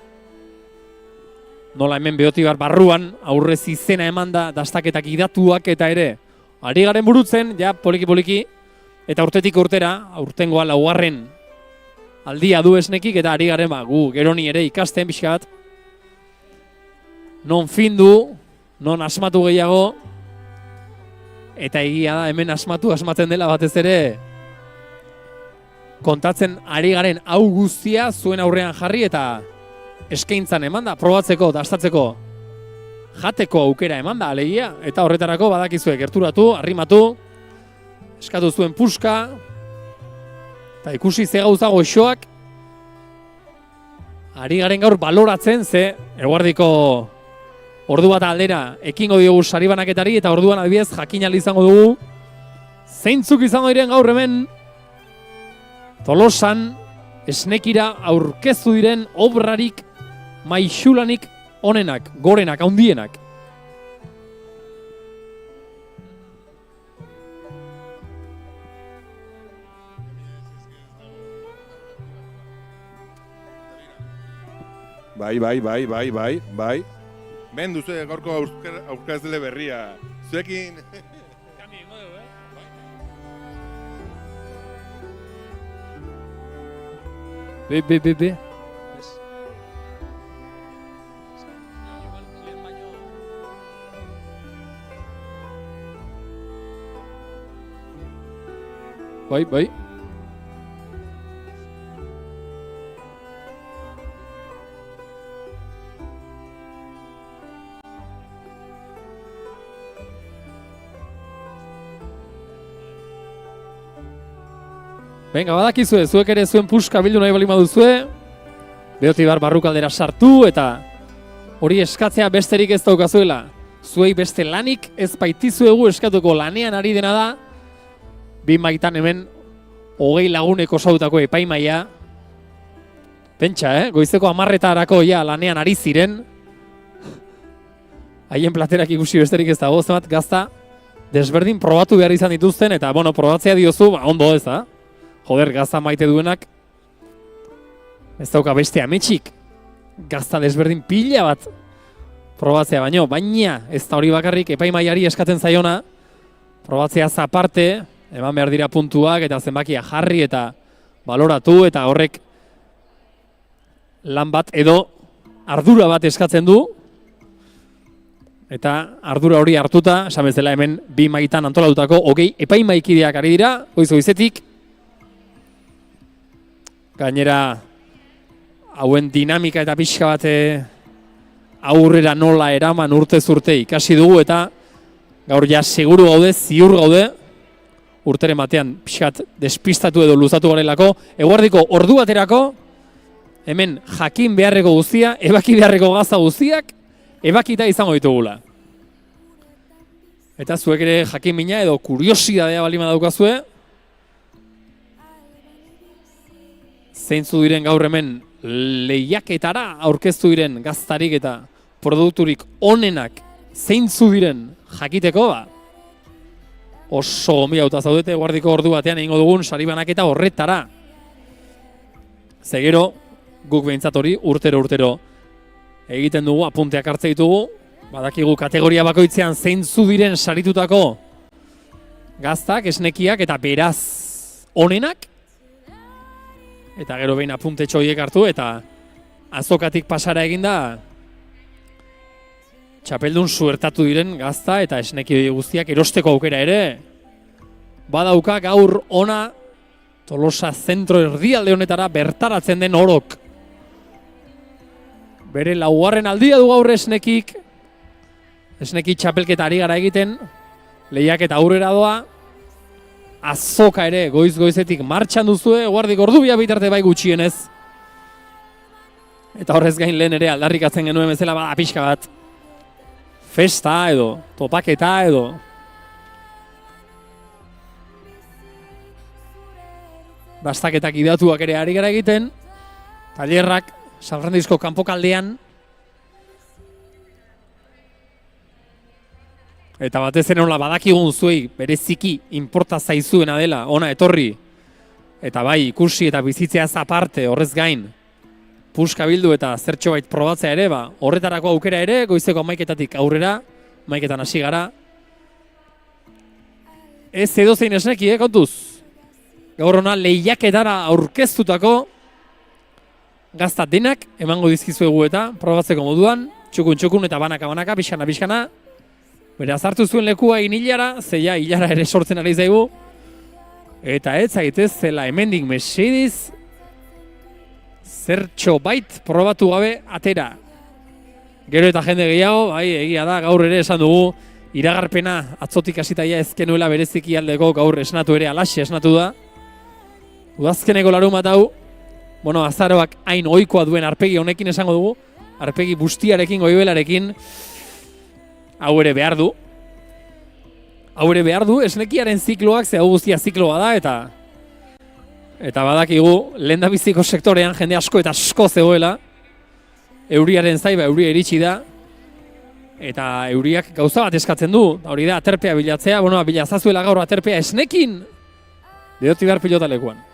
nola hemen Beotibar barruan aurrez izena eman da dastaketak idatuak eta ere ari garen burutzen, ja poliki-poliki, eta urtetik urtera, aurtengoa laugarren aldia du esnekik, eta ari garen gu geroni ere ikasten pixka bat, non findu, non asmatu gehiago, eta egia da hemen asmatzen dela batez ere kontatzen ari garen hau guztia zuen aurrean jarri eta eskaintzan eman da, probatzeko, dastatzeko, jateko aukera eman da, alegia, eta horretarako badakizue gerturatu, arrimatu, eskatu zuen puska, eta ikusi ze gauza goxoak, ari garen gaur baloratzen, ze eguardiko ordu bat aldera ekingo diogu sari banaketari, eta orduan adibidez jakin ahal izango dugu, zeintzuk izango diren gaur hemen, Tolosan esnekira aurkeztu diren obrarik maixulanik onenak, gorenak, handienak. Bai. Ben duzue gaurko aurkezle berria. Zuekin... Be. Bai. Venga, badakizue, zuek ere zuen puska bildu nahi balima duzue, Beotibar barrukaldera sartu eta hori eskatzea besterik ez daukazuela. Zuei beste lanik ez baitizuegu eskatuko, lanean ari dena da, 2 maitan hemen 20 laguneko sautako epaimaia. Pentsa, goizeko 10:00 ja lanean ari ziren. Haien platerak ikusi besterik ez dago, zenbat gazta desberdin probatu behar izan dituzten, eta probatzea diozu, ondo ez da. Joder, gazta maite duenak, ez dauka beste ametxik, gazta desberdin pila bat probatzea baina ez da hori bakarrik epaimaiari eskatzen zaiona, probatzea aparte, eman behar dira puntuak eta zenbakia jarri eta baloratu, eta horrek lan bat edo ardura bat eskatzen du, eta ardura hori hartuta, esan bezala hemen 2 maitan antolatutako 20 epaimaikideak ari dira, goizetik, gainera, hauen dinamika eta pixka bat aurrera nola eraman urtez urte ikasi dugu, eta gaur ja seguru gaude, ziur gaude, urteren batean pixkat despistatu edo luzatu garelako, eguardiko ordu baterako, hemen jakin beharreko guztia, ebaki beharreko gaza guztiak, ebakita izango ditugula. Eta zuek ere jakin mina edo kuriosidadea balima daukazue, zeintzu diren gaur hemen lehiaketara aurkeztu diren gaztarik eta produkturik onenak zeintzu diren jakiteko, oso gombi hauta zaudete guardiko ordu batean egingo dugun sari banaketa horretara. Zegero, guk behintzat hori urtero egiten dugu, apunteak hartze ditugu, badakigu kategoria bakoitzean zeintzu diren saritutako gaztak, esnekiak eta beraz onenak, eta gero behin apuntetxo horiek hartu, eta azokatik pasara eginda txapeldun suertatu diren gazta eta esneki guztiak erosteko aukera ere. Badauka gaur ona Tolosa zentro erdialde honetara bertaratzen den orok. Bere 4. aldia du gaur esnekik. Esneki txapelketa ari gara egiten, lehiaketa aurrera doa. Azoka ere goizetik martxan duzue, guardik ordu bitarte bai gutxienez. Eta horrez gain lehen ere aldarrikatzen genuen bezala bada pixka bat. Festa edo, topaketa edo. Bastaketak idatuak ere ari gara egiten. Tailerrak San Francisco kanpokaldean. Eta batez ere nola badakigun zuei bereziki inporta zaizuena dela, ona etorri. Eta bai, ikusi eta bizitzea aparte horrez gain. Puska bildu eta zertxo bait probatzea ere, horretarako aukera ere, goizeko 11:00 aurrera, 11:00 hasi gara. Ez edozein esneki, kontuz. Gaur hona lehiaketara aurkeztutako gazta denak emango dizkizuegu eta probatzeko moduan, txukun eta banaka, pixkana. Beraz hartu zuen lekua egin hilara, zeia hilara ere sortzen ari zaigu. Eta ez zaitez zela hemendik mesediz zertxo bait probatu gabe atera. Gero eta jende gehiago, bai, egia da, gaur ere esan dugu, iragarpena atzotik hasitaia ezkenuela bereziki aldeko gaur esnatu ere alaxe esnatu da. Udazkeneko larumat hau, bueno, azaroak hain ohikoa duen arpegi honekin esango dugu, arpegi bustiarekin, goibelarekin, hau ere behar du. Hau ere behar du, esnekiaren zikloak, ze hau guztia zikloa da, eta badakigu, lehendabiziko sektorean jende asko eta asko zegoela, euriaren zaiba, euria iritsi da, eta euriak gauza bat eskatzen du, hori da, aterpea bilatzea, bueno, bilazazuela gaur aterpea esnekin, dedoti behar pilotalekuan.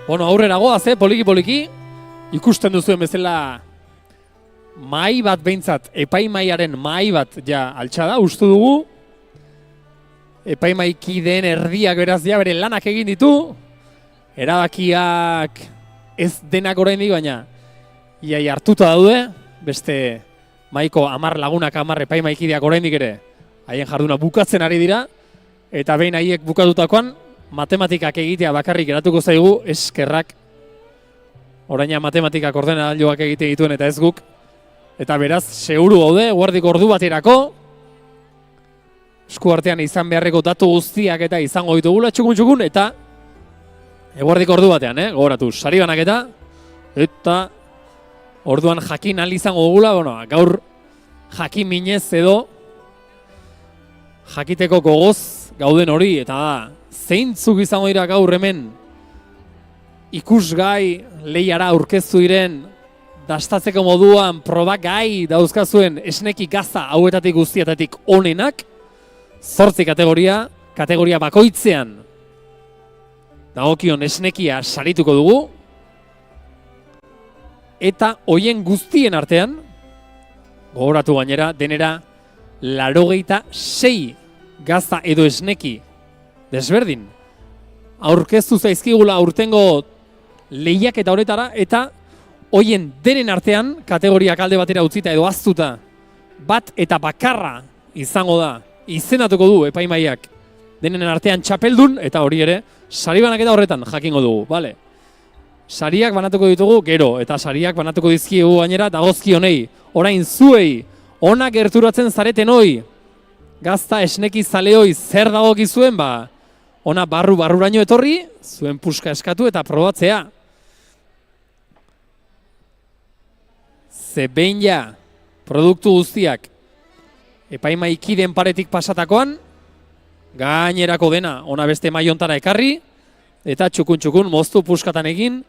Bueno, aurrera goaz, poliki-poliki, ikusten duzuen bezala mahai bat behintzat, epaimaiaren mahai bat ja altxa da, ustu dugu. Epaimaikideen erdiak beraz ja bere lanak egin ditu. Erabakiak ez denak oraindik, baina iai hartuta daude, beste mahaiko 10 lagunak 10 epaimaikideak oraindik ere haien jarduna bukatzen ari dira, eta behin haiek bukatutakoan matematikak egitea bakarrik geratuko zaigu, eskerrak oraina matematikak ordenagailuak egite dituen eta ez guk, eta beraz seguru gaude eguerdiko ordu baterako esku artean izan beharreko datu guztiak eta izango ditugula txukun eta eguerdiko ordu batean, gogoratu, sari banaketa eta orduan jakin ahal izango dugula, bueno, gaur jakin minez edo jakiteko gogoz gauden hori, eta da, zeintzuk izango dira gaur hemen ikusgai lehiara aurkeztu diren dastatzeko moduan probak gai dauzkazuen esneki gazta hauetatik guztietatik onenak, 8 kategoria bakoitzean dagokion esnekia sarituko dugu, eta hoien guztien artean, gogoratu gainera, denera 86 gazta edo esneki desberdin aurkeztu zaizkigula aurtengo lehiaketa horretara, eta hoien denen artean, kategoriak alde batera utzita edo aztuta, bat eta bakarra izango da, izendatuko du epaimaiak denen artean txapeldun, eta hori ere, sari banaketa horretan jakingo dugu, bale? Sariak banatuko ditugu gero, eta sariak banatuko dizkiegu gainera dagozkionei. Orain zuei, ona gerturatzen zareten hoi, gazta esneki zaleoi zer dagokizuen, ba, ona barruraino etorri, zuen puska eskatu eta probatzea. Ze behin ja, produktu guztiak, epaimaikideen paretik pasatakoan, gainerako dena, ona beste maiontara ekarri, eta txukun moztu puskatan egin,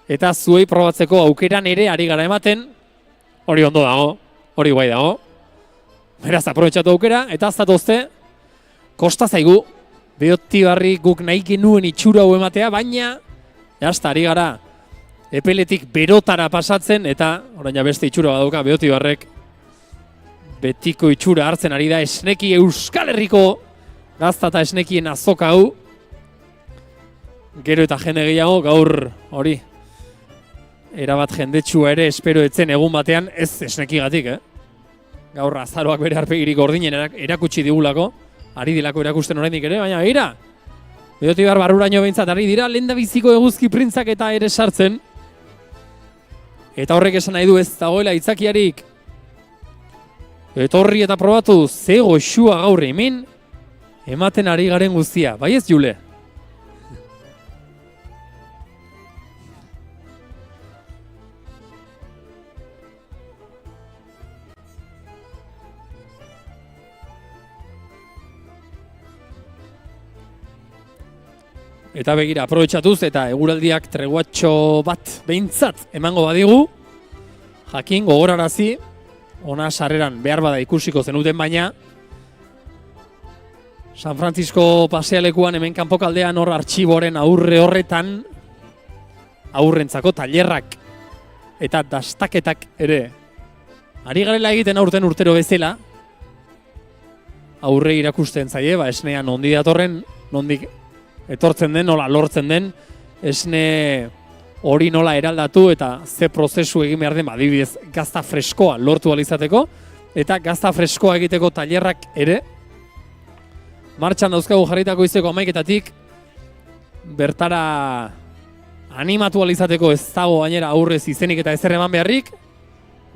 eta zuei probatzeko aukeran ere ari gara ematen, hori ondo dago, hori guai dago. Beraz, aprobetxatu aukera, eta aztatozte, kosta zaigu, Beotibarri guk nahi genuen itxura hau ematea, baina, jazta, ari gara, epeletik berotara pasatzen, eta orain beste itxura badauka Beotibarrek, betiko itxura hartzen ari da esneki Euskal Herriko gazta eta esnekien azoka hau, gero eta jende gehiago gaur hori erabat jendetsua ere espero etzen egun batean ez esnekigatik, gaur azaroak bere arpegirik ordinen erakutsi digulako, ari dilako erakusten oraindik ere, baina begira, Beotibar barruraino behintzat ari dira, lehendabiziko eguzki printzak eta ere sartzen, eta horrek esan nahi du ez dagoela itzakiarik, etorri eta probatu ze goxua gaur hemen ematen ari garen guztia, bai ez Jule? Eta begira, aprobetxatuz eta eguraldiak treguatxo bat behintzat emango badigu, jakin gogorarazi, ona sarreran behar bada ikusiko zenuten, baina San Francisco pasealekuan hemen kanpokaldean hor artxiboren aurre horretan aurrentzako tailerrak eta dastaketak ere ari garela egiten aurten urtero bezala, aurre irakusten zaie, esnean nondi datorren, nondik etortzen den, nola lortzen den, esne hori nola eraldatu eta ze prozesu egin behar den, adibidez gazta freskoa lortu alizateko, eta gazta freskoa egiteko tailerrak ere martxan dauzkagu jarritako izeko 11-etatik bertara animatu alizateko ez dago gainera aurrez izenik eta ezer eman beharrik,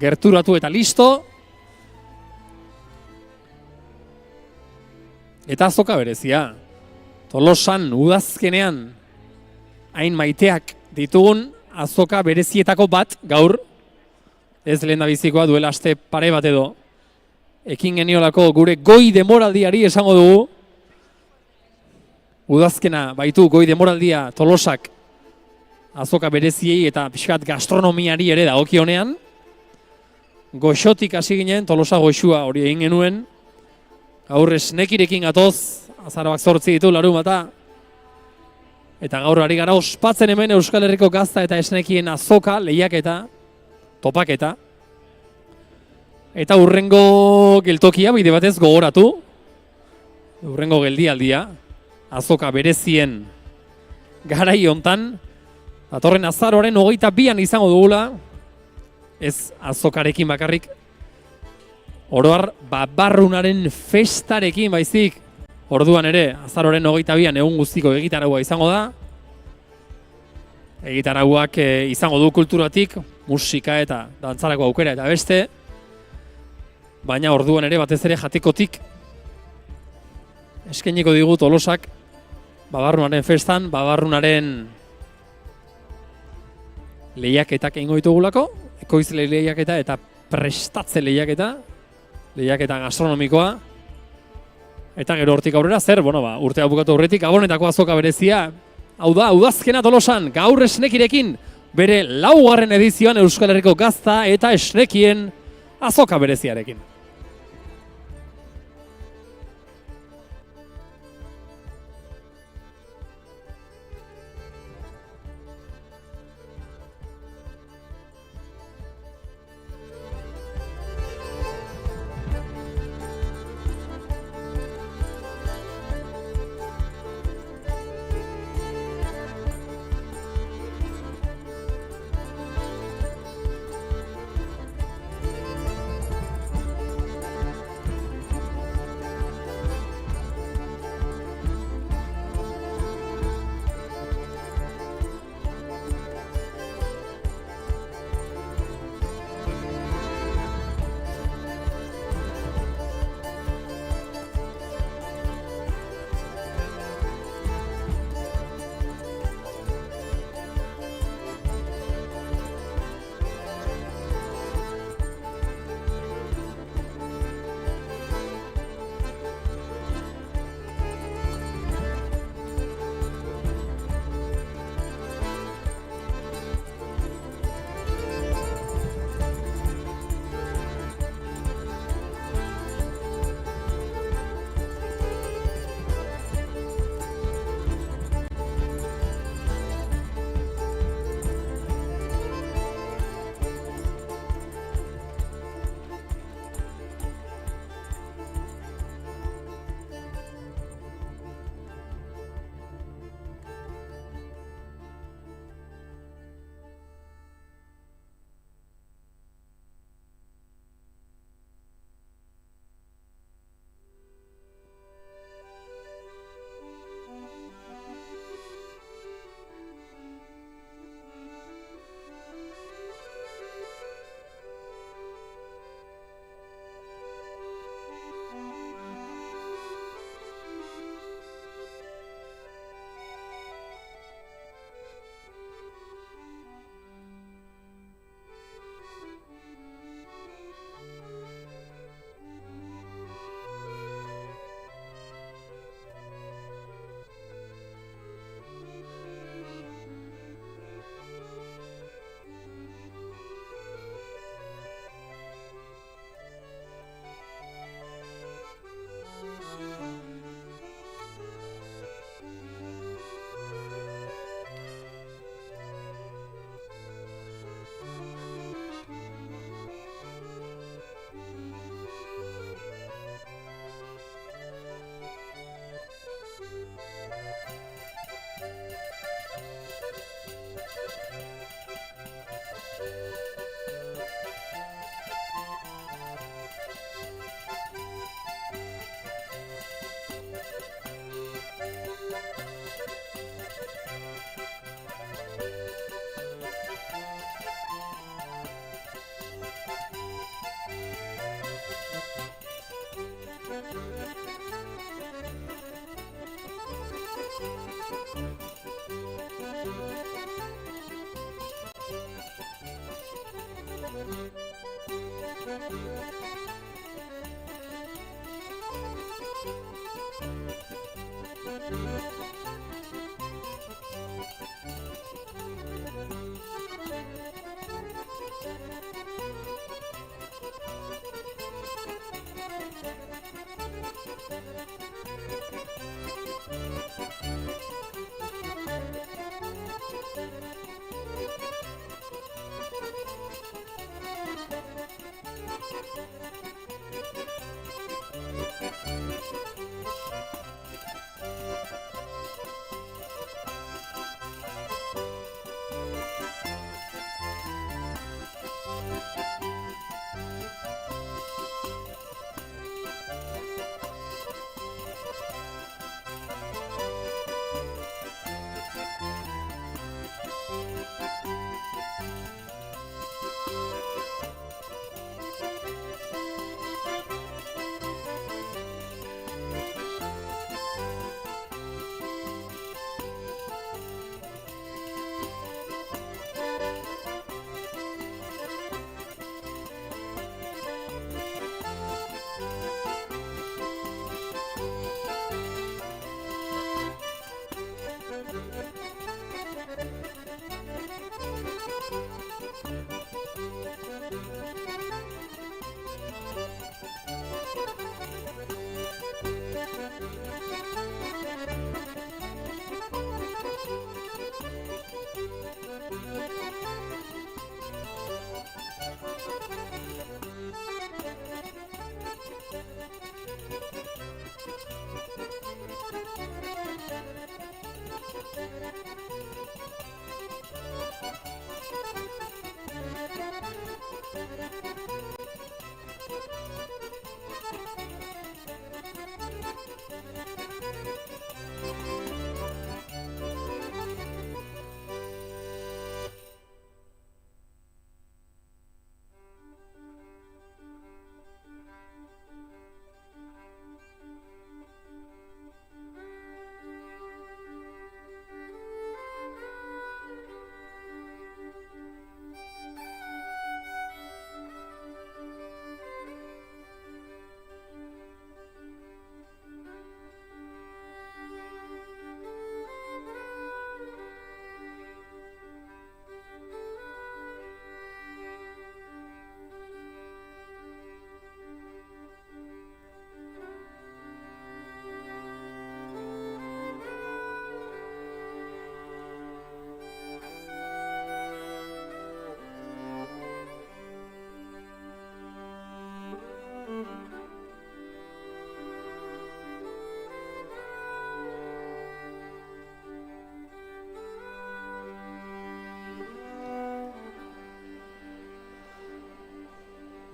gerturatu eta listo, eta azoka berezia. Tolosan udazkenean hain maiteak ditugun azoka berezietako bat gaur, ez lehendabizikoa duela aste pare bat edo, ekin geniolako gure goi demoraldiari esango dugu, udazkena baitu goi demoraldia Tolosak azoka bereziei eta pixkat gastronomiari ere dagokionean, goxotik hasi ginen, Tolosa goxua hori egin genuen, gaur esnekirekin gatoz, azaroak 8 ditu larumata, Eta gaur ari gara ospatzen hemen Euskal Herriko gazta eta esnekien azoka, lehiaketa, topaketa. Eta hurrengo geltokia bide batez gogoratu, hurrengo geldialdia, azoka berezien garai hontan, datorren azaroaren 22an izango dugula, ez azokarekin bakarrik, oroar babarrunaren festarekin baizik, orduan ere, azaroaren 22an egun guztiko egitaragua izango da, egitaraguak izango du kulturatik, musika eta dantzarako aukera eta beste, baina orduan ere batez ere jatekotik eskainiko digu Tolosak babarrunaren festan, babarrunaren lehiaketak egingo ditugulako, ekoizle lehiaketa eta prestatze lehiaketa gastronomikoa, eta gero hortik aurrera zer, urtea bukatu aurretik Gabonetako azoka berezia, hau da, udazkena Tolosan, gaur esnekirekin, bere 4. edizioan Euskal Herriko gazta eta esnekien azoka bereziarekin.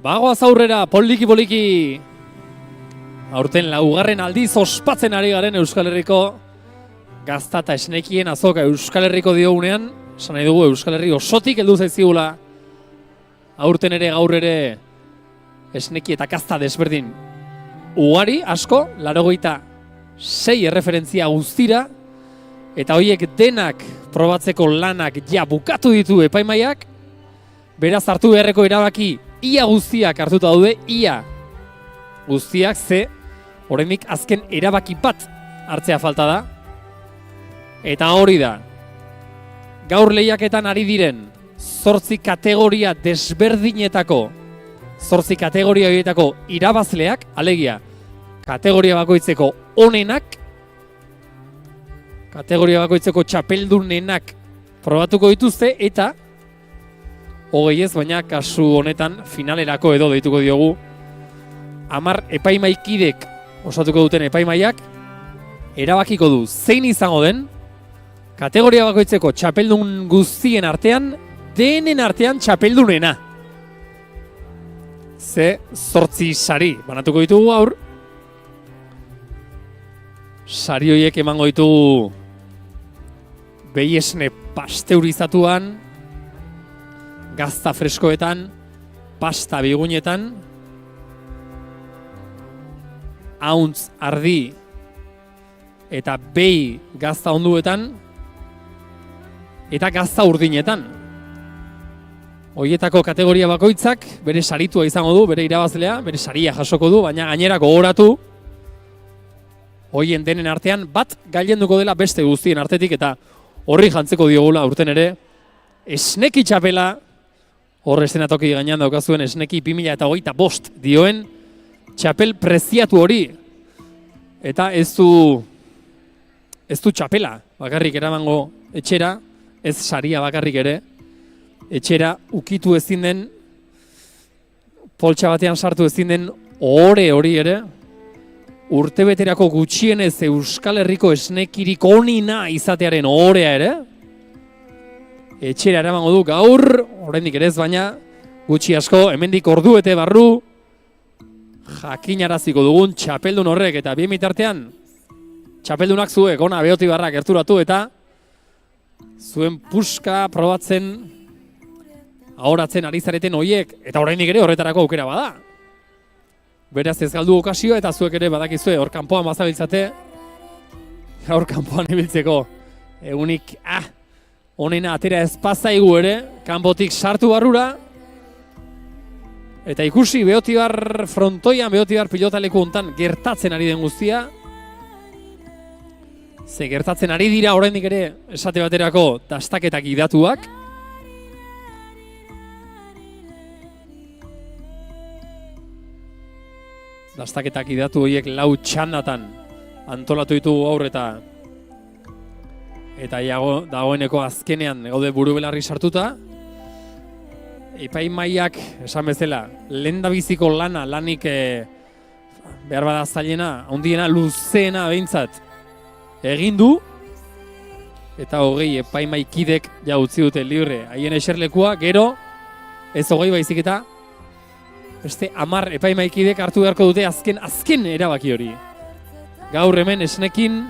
Bagoaz aurrera, poliki. Aurten laugarren aldiz ospatzen ari garen Euskal Herriko gazta eta esnekien azoka Euskal Herriko diogunean, esan nahi dugu Euskal Herri osotik heldu zaizkigula. Aurten ere gaur ere esneki eta gazta desberdin ugari, asko, 86 erreferentzia guztira, eta horiek denak probatzeko lanak ja bukatu ditu epaimaiak, beraz hartu beharreko erabaki ia guztiak hartuta daude, ia guztiak, ze oraindik azken erabaki bat hartzea falta da. Eta hori da, gaur lehiaketan ari diren 8 kategoria desberdinetako, 8 kategoria horietako irabazleak, alegia, kategoria bakoitzeko onenak, kategoria bakoitzeko txapeldunenak probatuko dituzte, eta hogei ez, baina kasu honetan finalerako edo deituko diogu 10 epaimaikidek osatuko duten epaimaiak erabakiko du zein izango den kategoria bakoitzeko txapeldun guztien artean, denen artean txapeldunena. Ze 8 sari banatuko ditugu gaur. Sari horiek emango ditugu behi esne pasteurizatuan, gazta freskoetan, pasta bigunetan, auntz ardi eta behi gazta onduetan, eta gazta urdinetan. Hoietako kategoria bakoitzak bere saritua izango du, bere irabazlea, bere saria jasoko du, baina gainerako gogoratu hoien denen artean bat gailenduko dela beste guztien artetik, eta horri jantzeko diogula urten ere esneki txapela. Hor estenatoki gainean daukazuen esneki 2025 dioen txapel preziatu hori. Eta ez du txapela bakarrik eramango etxera, ez saria bakarrik ere, etxera ukitu ezin den, poltsa batean sartu ezin den ohore hori ere, urtebeterako gutxienez Euskal Herriko esnekirik onina izatearen ohorea ere, etxera eramango du gaur, oraindik ere ez, baina gutxi asko, hemendik orduete barru jakinaraziko dugun txapeldun horrek, eta bien bitartean txapeldunak zuek ona Beotibarra gerturatu eta zuen puska probatzen ahoratzen ari zareten hoiek, eta oraindik ere horretarako aukera bada. Beraz ez galdu okazioa, eta zuek ere badakizue hor kanpoan bazabiltzate, hor kanpoan ibiltzeko egunik honena atera ez pazaigu ere, kanpotik sartu barrura, eta ikusi Beotibar frontoian, Beotibar pilotaleku hontan gertatzen ari den guztia. Ze gertatzen ari dira oraindik ere esate baterako dastaketak idatuak. Dastaketak idatu horiek 4 txandatan antolatu ditugu gaur, eta dagoeneko azkenean gaude burubelarri sartuta. Epaimaiak, esan bezala, lehendabiziko lanik behar bada zailena, handiena, luzeena behintzat egin du, eta 20 epaimaikidek ja utzi dute libre haien eserlekua, gero ez 20 baizik eta beste 10 epaimaikidek hartu beharko dute azken erabaki hori. Gaur hemen esnekin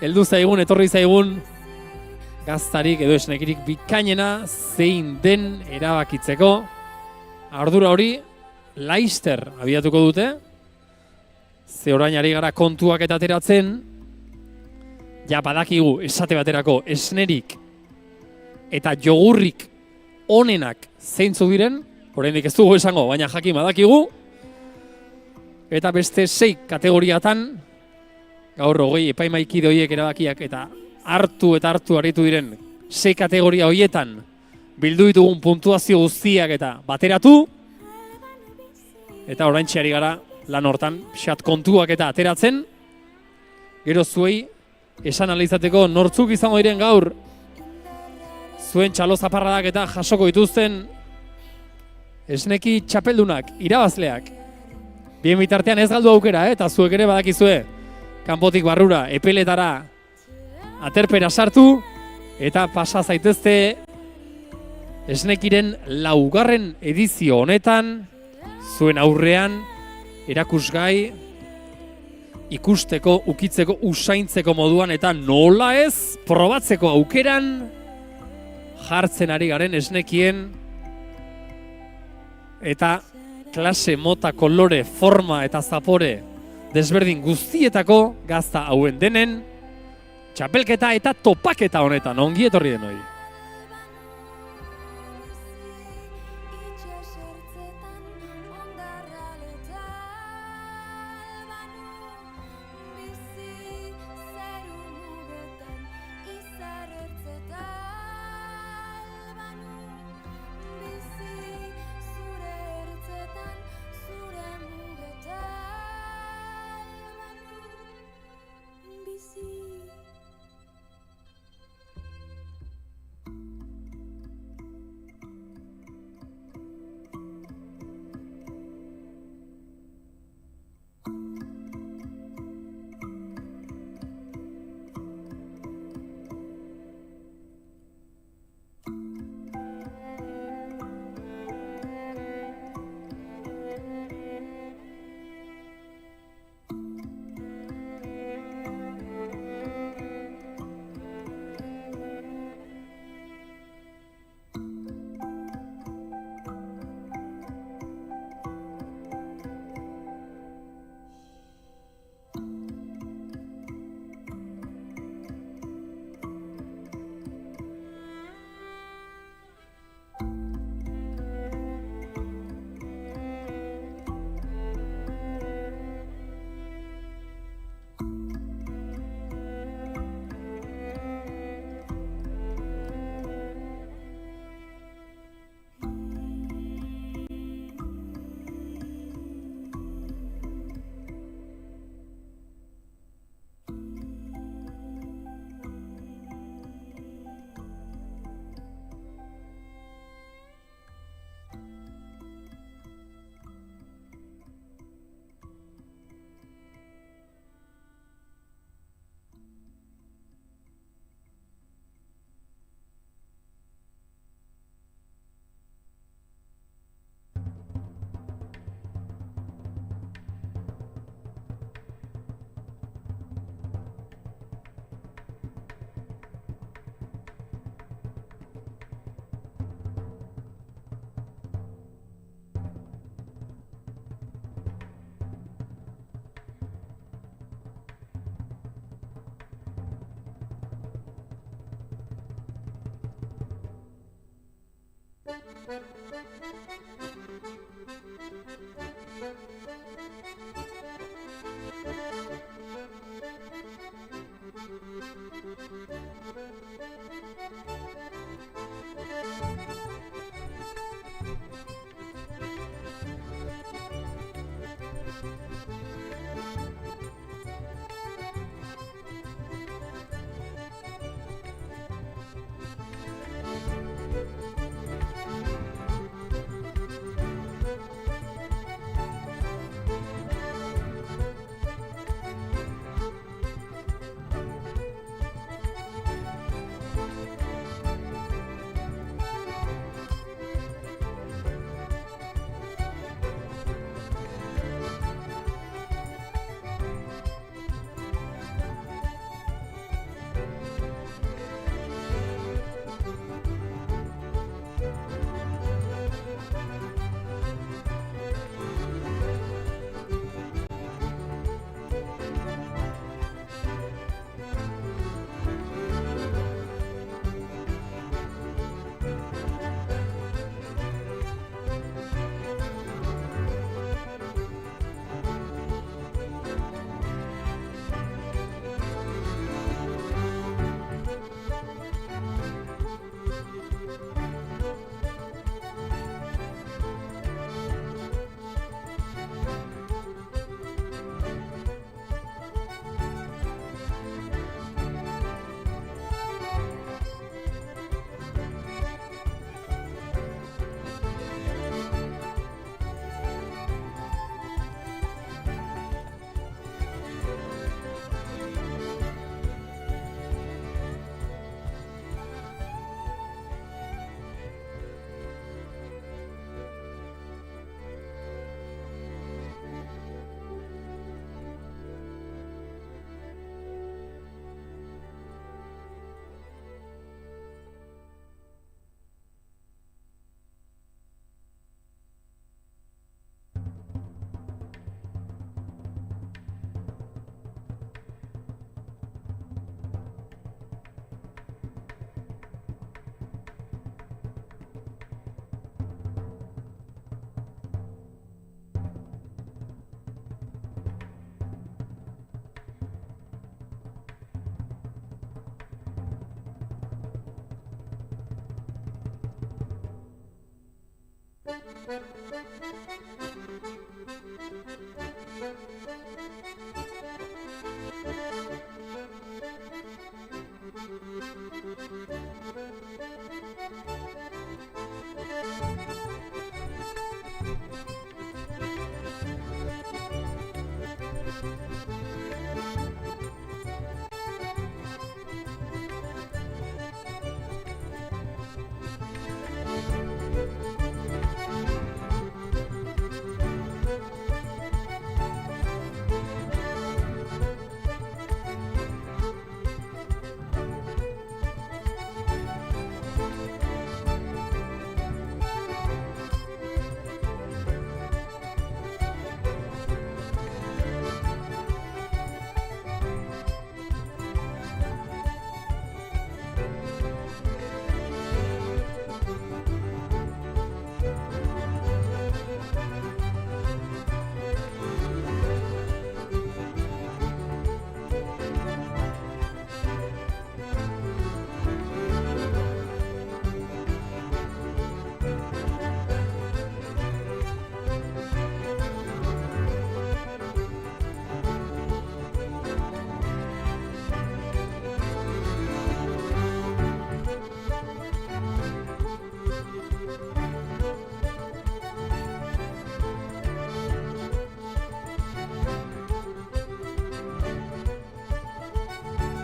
heldu zaigun, etorri zaigun gaztarik edo esnekirik bikainena zein den erabakitzeko. Ardura hori laister abiatuko dute, ze orain ari gara kontuak eta ateratzen, ja badakigu esate baterako esnerik eta jogurrik onenak zeintzuk diren, oraindik ez dugu esango, baina jakin badakigu, eta beste 6 kategoriatan, gaur 20 epaimaikide horiek erabakiak eta hartu aritu diren 6 kategoria horietan bildu ditugun puntuazio guztiak eta bateratu, eta oraintxe ari gara lan hortan pixat kontuak eta ateratzen, gero zuei esan alizateko nortzuk izango diren gaur zuen txalo zaparradak eta jasoko dituzten esneki txapeldunak, irabazleak. Bien bitartean ez galdu aukera, eta zuek ere badakizue, kanpotik barrura, epeletara, aterpera sartu, eta pasa zaitezte Esnekiren 4. edizio honetan, zuen aurrean, erakusgai, ikusteko, ukitzeko, usaintzeko moduan, eta nola ez, probatzeko aukeran, jartzen ari garen esnekien, eta klase, mota, kolore, forma eta zapore desberdin guztietako gazta hauen denen, txapelketa eta topaketa honetan, ongi etorri denoi.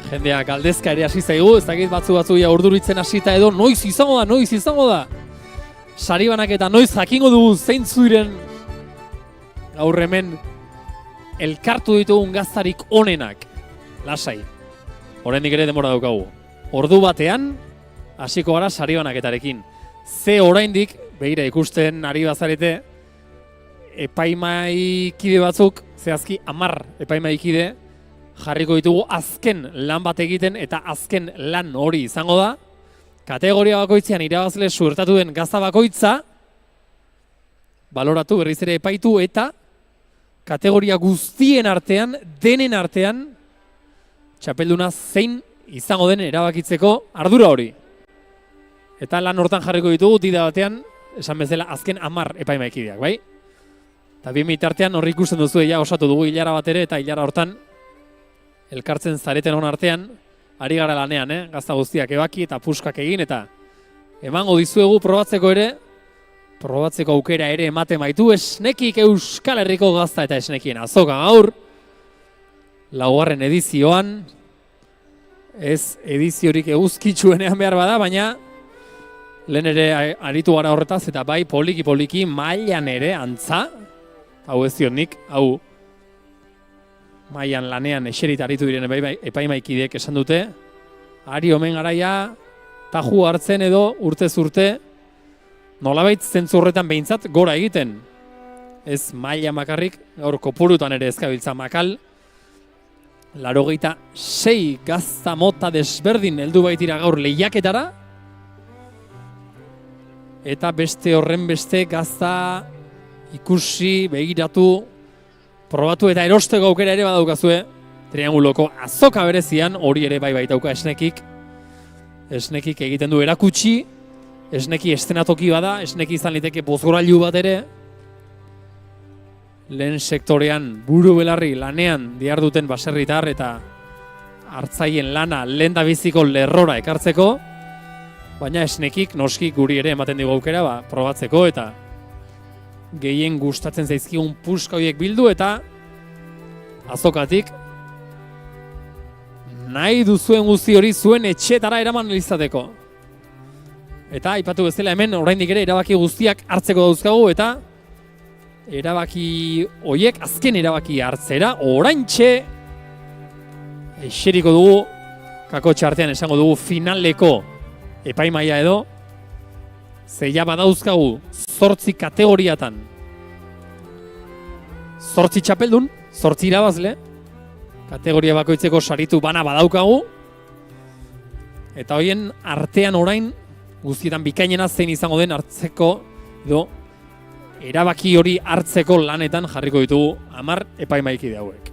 Jendea galdezka ere hasi zaigu, ez dakit batzu ja urduritzen hasita edo noiz izango da. Saribanak eta noiz jakingo dugu zeintzu diren gaur hemen elkartu ditugun gaztarik onenak. Lasai. Oraindik ere denbora daukagu. Ordu batean hasiko gara saribanaketarekin. Ze oraindik begira ikusten ari bazarete epaimaikide batzuk, zehazki 10 epaimaikide jarriko ditugu azken lan bat egiten eta azken lan hori izango da. Kategoria bakoitzean irabazle suertatu den gazta bakoitza baloratu, berriz ere epaitu eta kategoria guztien artean, denen artean, txapelduna zein izango den erabakitzeko ardura hori. Eta lan hortan jarriko ditugu tida batean, esan bezala azken 10 epaimaikideak, bai? Eta bien bitartean horri ikusten duzu ja osatu dugu hilara bat ere eta hilara hortan elkartzen zareten hon artean, ari gara lanean, gazta guztiak ebaki eta puskak egin eta emango dizuegu probatzeko aukera ere ematen baitu Esnekik Euskal Herriko gazta eta esnekien azoka gaur, 4. edizioan, ez ediziorik eguzkitsuenean behar bada, baina lehen ere aritu gara horretaz eta bai poliki mailan ere antza, hau ez dionik, hau mailan lanean eserit aritu diren epaimaikideek esan dute, ari omen garaia taju hartzen edo urtez urte nolabait zentzu horretan behintzat gora egiten. Ez maila makarrik, gaur kopurutan ere ezkabiltza makal, 86 gazta mota desberdin heldu baitira gaur lehiaketara, eta beste horren beste gazta ikusi, begiratu, probatu eta erosteko aukera ere badaukazue, trianguloko azoka berezian, hori ere bai baitauka Esnekik. Esnekik egiten du erakutsi, Esneki estenatoki bada, Esneki izan liteke bozgorailu bat ere, lehen sektorean buru belarri lanean diharduten baserritar eta hartzaien lana lehen da biziko lerrora ekartzeko, baina Esnekik noski guri ere ematen digu aukera probatzeko eta gehien gustatzen zaizkigun puska horiek bildu eta azokatik nahi duzuen guzti hori zuen etxetara eraman izateko. Eta aipatu bezala hemen oraindik ere erabaki guztiak hartzeko dauzkagu eta erabaki horiek azken erabaki hartzera oraintxe eseriko dugu kakotxe artean esango dugu finaleko epaimaia edo zeia badauzkagu 8 kategoriatan 8 txapeldun, 8 irabazle, kategoria bakoitzeko saritu bana badaukagu eta horien artean orain guztietan bikainena zein izango den hartzeko edo erabaki hori hartzeko lanetan jarriko ditugu 10 epaimaikide hauek.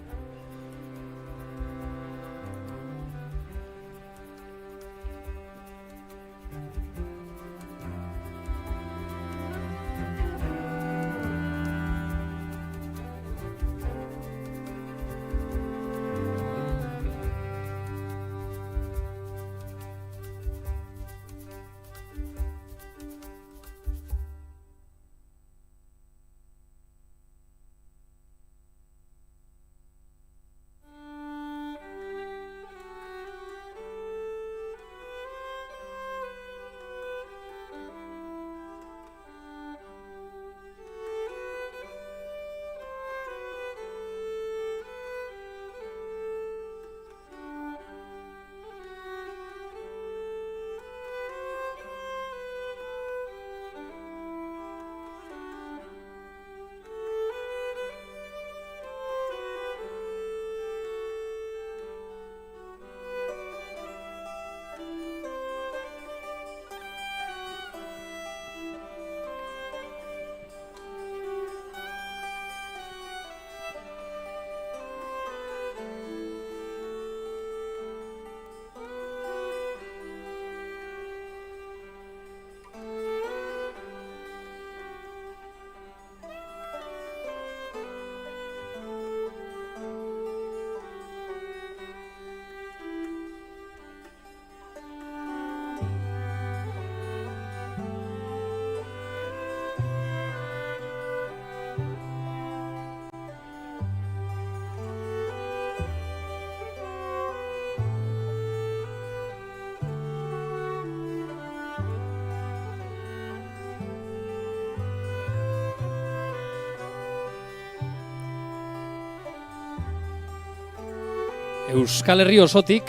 Euskal Herri osotik,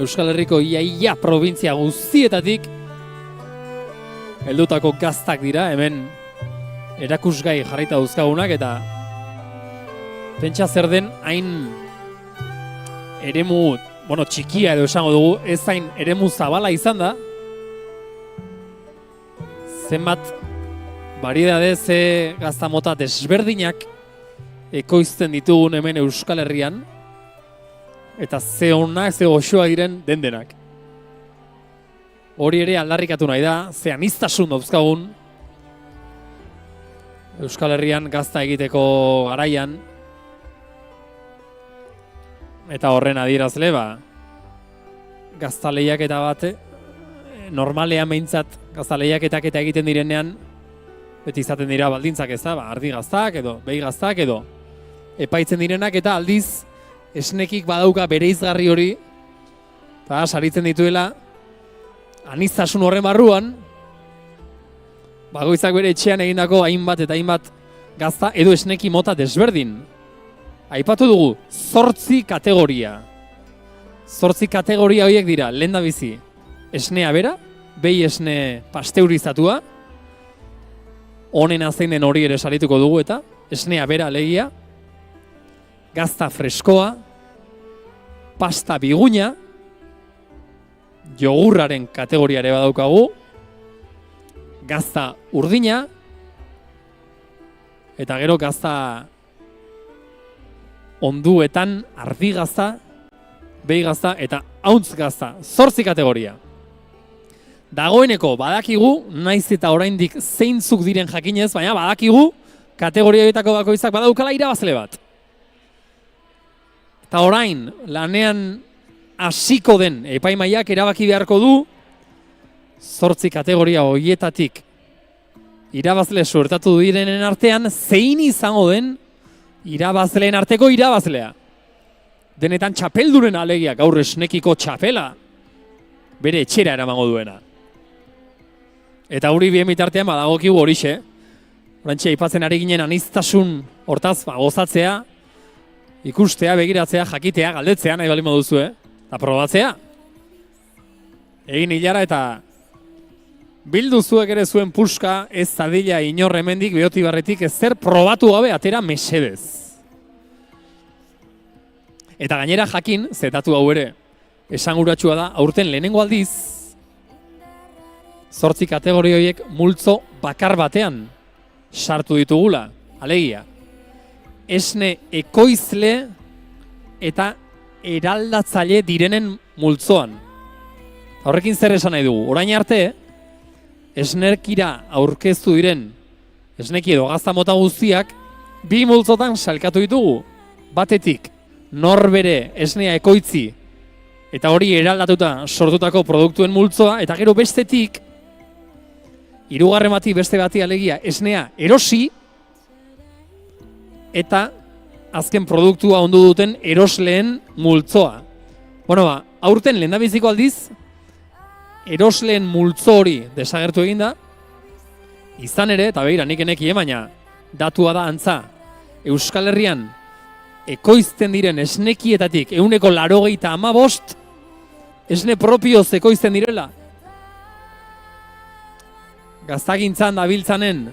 Euskal Herriko ia provintzia guztietatik heldutako gaztak dira, hemen erakusgai jarrita dauzkagunak, eta pentsa zer den hain eremu, txikia edo esango dugu, ez hain eremu zabala izan da, zenbat variedade ze gazta mota desberdinak ekoizten ditugun hemen Euskal Herrian, eta ze onak, ze goxoa diren dendenak. Hori ere aldarrikatu nahi da, ze aniztasun dauzkagun Euskal Herrian gazta egiteko garaian, eta horren adierazle, gazta lehiaketa bat, normalean behintzat gazta lehiaketak eta egiten direnean, beti izaten dira baldintzak ez da, ardi gaztak edo, behi gaztak edo, epaitzen direnak eta aldiz, esnekik badauka bere izgarri hori, saritzen dituela, aniztasun horren barruan, bagoitzak bere etxean egindako hainbat eta hainbat gazta edo esneki mota desberdin. Aipatu dugu, 8 kategoria. 8 kategoria horiek dira, lehendabizi, esnea bera, behi esne pasteurizatua, honena zein den hori ere sarituko dugu eta, esnea bera alegia, gazta freskoa, pasta biguña, jogurraren kategoria ere badaukagu, gazta urdina, eta gero gazta onduetan ardi gazta, behi gazta eta hauntz gazta, 8 kategoria. Dagoeneko badakigu, naiz eta oraindik zeintzuk diren jakinez, baina badakigu kategoria horietako bakoitzak badaukala irabazle bat. Eta orain, lanean hasiko den epaimaiak erabaki beharko du 8 kategoria horietatik irabazle suertatu direnen artean zein izango den irabazleen arteko irabazlea. Denetan txapelduren alegia, gaur esnekiko txapela bere etxera eramango duena. Eta hori bien bitartean badagokigu horixe. Orantxe aipatzen ari ginen aniztasun hortaz gozatzea, ikustea, begiratzea, jakitea, galdetzea nahi balimo duzu, eta probatzea. Egin hilara eta bildu zuek ere zuen puska, ez zadila inor hemendik, beotibarretik, ezer probatu gabe atera mesedez. Eta gainera jakin, zetatu hau ere, esanguratsua da, aurten lehenengo aldiz, 8 kategoria horiek multzo bakar batean sartu ditugula, alegia. Esne ekoizle eta eraldatzaile direnen multzoan. Horrekin zer esan nahi dugu? Orain arte, esnerkira aurkeztu diren esneki edo gazta mota guztiak 2 multzotan salkatu ditugu. Batetik, norbere esnea ekoitzi eta hori eraldatuta sortutako produktuen multzoa, eta gero bestetik, hirugarren bati beste bati alegia esnea erosi eta azken produktua ondu duten erosleen multzoa. Aurten lehendabiziko aldiz, erosleen multzo hori desagertu eginda, izan ere, eta begira nik eneki baina datua da antza, Euskal Herrian ekoizten diren esnekietatik 95% esne propioz ekoizten direla. Gaztagintzan dabiltzanen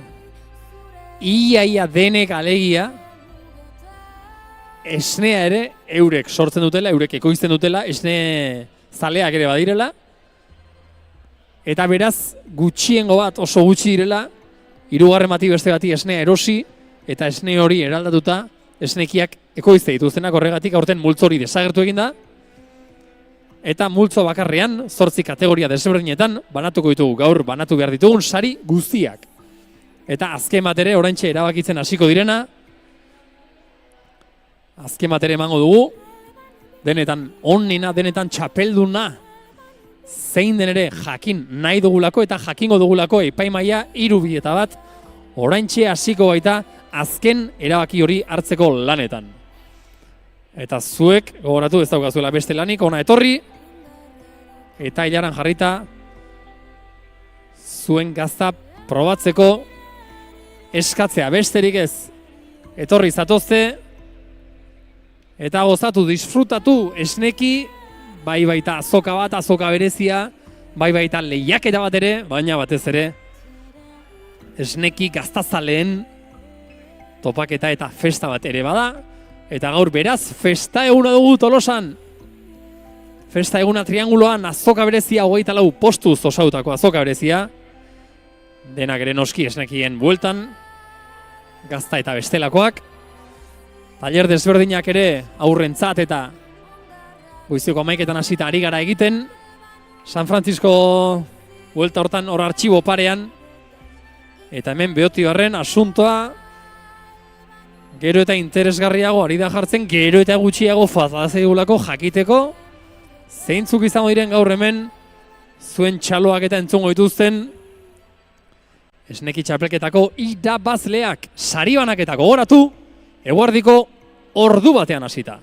iaia denek alegia, esnea ere eurek sortzen dutela, eurek ekoizten dutela, esne zaleak ere badirela, eta beraz gutxiengo bat oso gutxi direla, hirugarren bati beste bati esnea erosi, eta esne hori eraldatuta esnekiak ekoizte dituztenak, horregatik aurten multzo hori desagertu eginda, eta multzo bakarrean 8 kategoria desberdinetan banatuko ditugu, gaur banatu behar ditugun sari guztiak. Eta azken bat ere oraintxe erabakitzen hasiko direna, azken bat ere emango dugu, denetan onena, denetan txapelduna, zein den ere jakin nahi dugulako eta jakingo dugulako epaimaia 3-2 oraintxe hasiko baita azken erabaki hori hartzeko lanetan. Eta zuek, gogoratu ez daukazuela beste lanik, ona etorri, eta hilaran jarrita zuen gazta probatzeko eskatzea besterik ez. Etorri zatozte, eta gozatu, disfrutatu, esneki, bai baita azoka bat, azoka berezia, bai baita lehiaketa bat ere, baina batez ere, esneki gaztazaleen topaketa eta festa bat ere bada, eta gaur beraz, festa eguna dugu Tolosan. Festa eguna trianguloan azoka berezia 24 postuz osautako azoka berezia. Denak ere noski esnekien bueltan, gazta eta bestelakoak. Taller desberdinak ere aurrentzat eta goizeko 11etan hasita ari gara egiten. San Francisco buelta hortan hor artxibo parean. Eta hemen Beotibarren asuntoa gero eta interesgarriago ari da jartzen, gero eta gutxiago falta zaigulako jakiteko zeintzuk izango diren gaur hemen zuen txaloak eta entzungo dituzten esneki txapelketako irabazleak. Sari banaketa gogoratu, eguerdiko ordu batean hasita.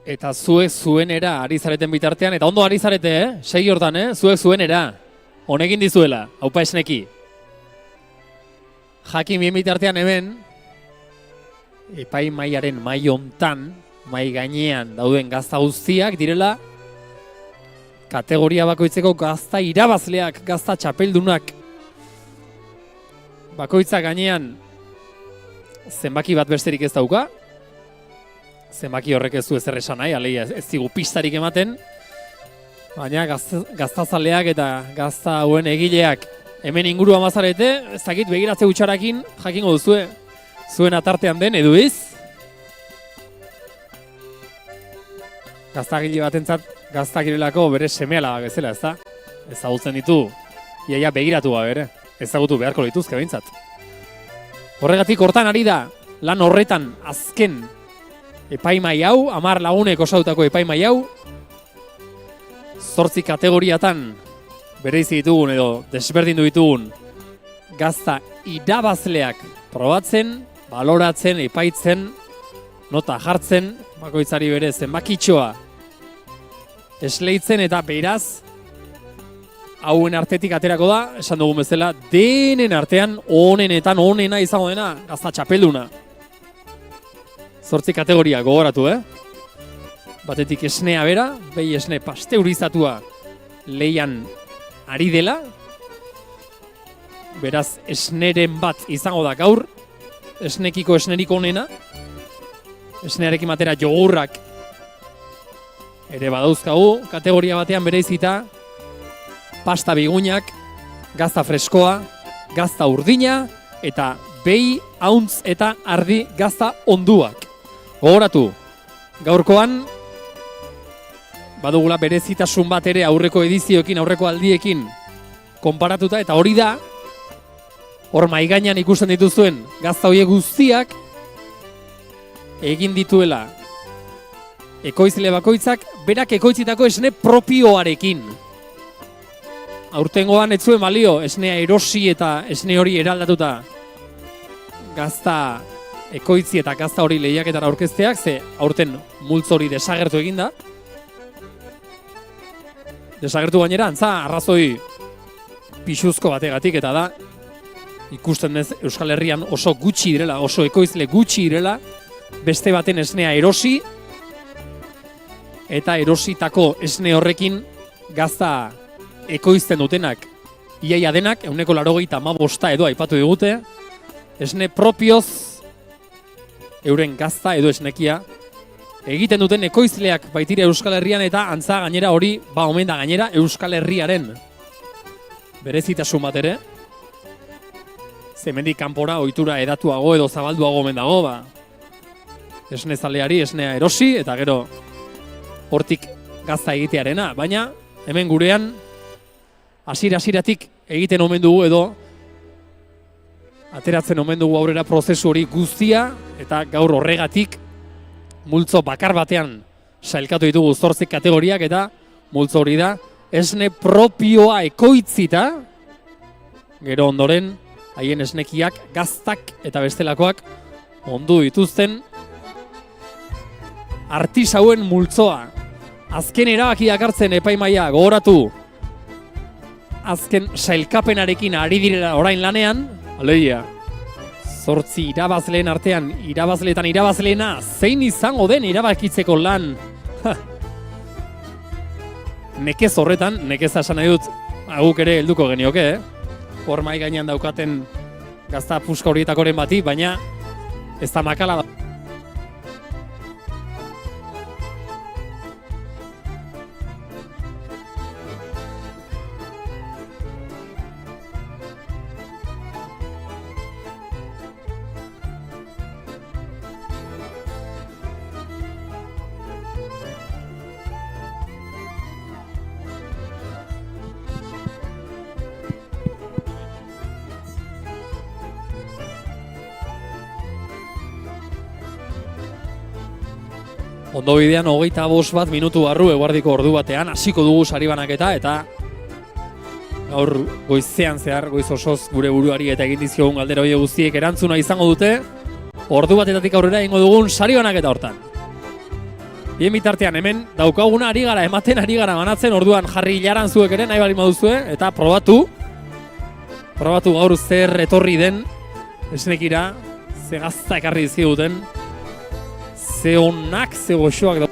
Eta zuek zuenera ari zareten bitartean, eta ondo ari zarete, segi hortan, zuek zuenera. Honekin dizuela, haupa esneki. Jakin bien bitartean hemen, epai mailaren mai hontan, mai gainean dauden gazta guztiak direla, kategoria bakoitzeko gazta irabazleak, gazta txapeldunak. Bakoitza gainean zenbaki bat besterik ez dauka, zenbaki horrek ez du ezer esan nahi, alegia ez digu pistarik ematen, baina gaztazaleak eta gazta hauen egileak hemen ingurua mazarete, ez dakit begiratze gutxarakin jakingo duzue, zuen atartean den edu iz. Gaztagile batentzat gaztakirelako bere semeala bezala, ez da? Ezagutzen ditu, iaia begiratu gabe ere, ezagutu beharko lituzke behintzat. Horregatik hortan ari da, lan horretan azken epaimai hau, 10 lagunek osautako epaimai hau, 8 kategoriatan bereizi ditugun edo desberdindu ditugun gazta irabazleak probatzen, baloratzen, epaitzen, nota jartzen, bakoitzari bere zenbakitxoa esleitzen eta beraz hauen artetik aterako da, esan dugun bezala, denen artean onenetan onena izango dena gazta txapelduna. 8 kategoria gogoratu, Batetik esnea bera, behi esne pasteurizatua leian ari dela. Beraz, esneren bat izango da gaur, esnekiko esnerik onena. Esnearekin batera jogurrak ere badauzkagu, kategoria batean bereizita, pasta bigunak, gazta freskoa, gazta urdina, eta behi, hauntz eta ardi gazta onduak. Gogoratu, gaurkoan, badugula berezitasun bat ere aurreko edizioekin, aurreko aldiekin konparatuta, eta hori da, hor maigainan ikusten dituzuen gazta horiek guztiak, egin dituela ekoizle bakoitzak, berak ekoitzitako esne propioarekin. Aurtengoan ez zuen balio, esnea erosi eta esne hori eraldatuta gazta ekoitzi eta gazta hori lehiaketara aurkezteak, ze aurten multzo hori desagertu eginda. Desagertu gainera, antza, arrazoi pixuzko bategatik, eta da, ikusten ez Euskal Herrian oso gutxi direla, oso ekoizle gutxi direla, beste baten esnea erosi, eta erositako esne horrekin gazta ekoizten dutenak, iaia denak, 185 edo aipatu digute, esne propioz euren gazta edo esnekia egiten duten ekoizleak baitire Euskal Herrian, eta antza gainera hori, omen da gainera Euskal Herriaren berezitasun bat ere. Zemendik kanpora ohitura edatuago edo zabalduago omen dago, esne zaleari esnea erosi, eta gero hortik gazta egitearena, baina hemen gurean hasieratik egiten omen dugu edo ateratzen omen dugu aurrera prozesu hori guztia, eta gaur horregatik multzo bakar batean sailkatu ditugu 8 kategoriak, eta multzo hori da esne propioa ekoitzita, gero ondoren haien esnekiak, gaztak eta bestelakoak ondu dituzten artisauen multzoa. Azken erabakiak hartzen epaimaia, gogoratu, azken sailkapenarekin ari direla orain lanean, alegia, 8 irabazleen artean, irabazleetan irabazleena, zein izango den erabakitzeko lan. Nekez horretan, nekeza esan nahi dut, guk ere helduko genioke, hor mai gainean daukaten gazta puska horietakoren bati, baina ez da makala da. Ondo bidean 25 minutu barru eguardiko ordu batean hasiko dugu saribanaketa, eta gaur goizean zehar, goiz osoz gure buruari eta egin dizkiogun galdera horiek guztiek erantzuna izango dute ordu batetatik aurrera egingo dugun saribanaketa hortan. Bien bitartean hemen daukaguna ari gara, ematen ari gara banatzen, orduan jarri hilaran zuek ere nahi bali moduzue, eta probatu gaur zer etorri den esnekira, ze gazta ekarri dizkiguten, ze onak, ze goxoak da.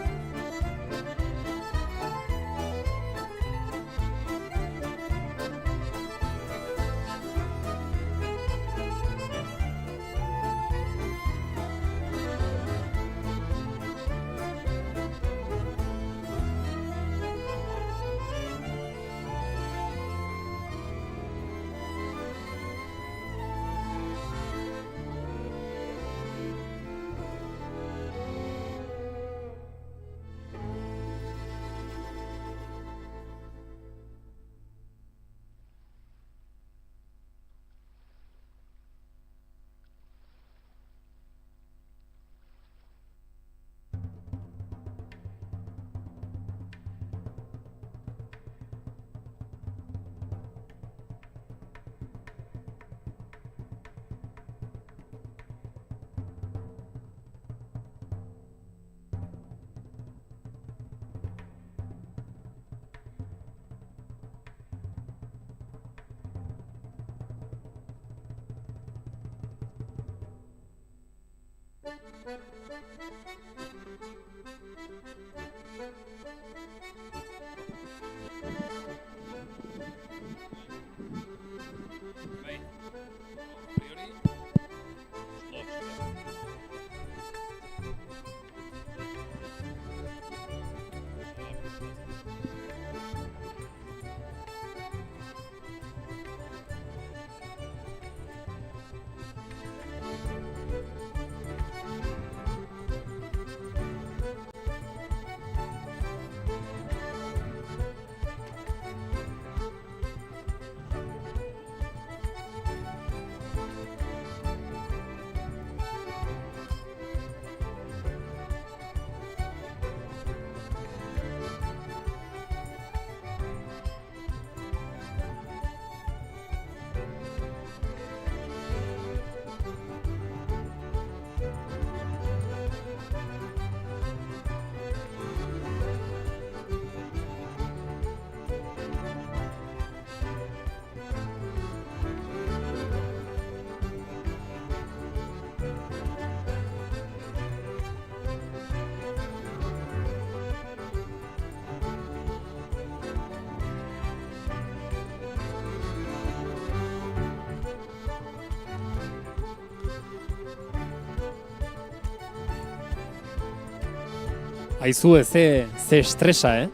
Aizue, ze estresa,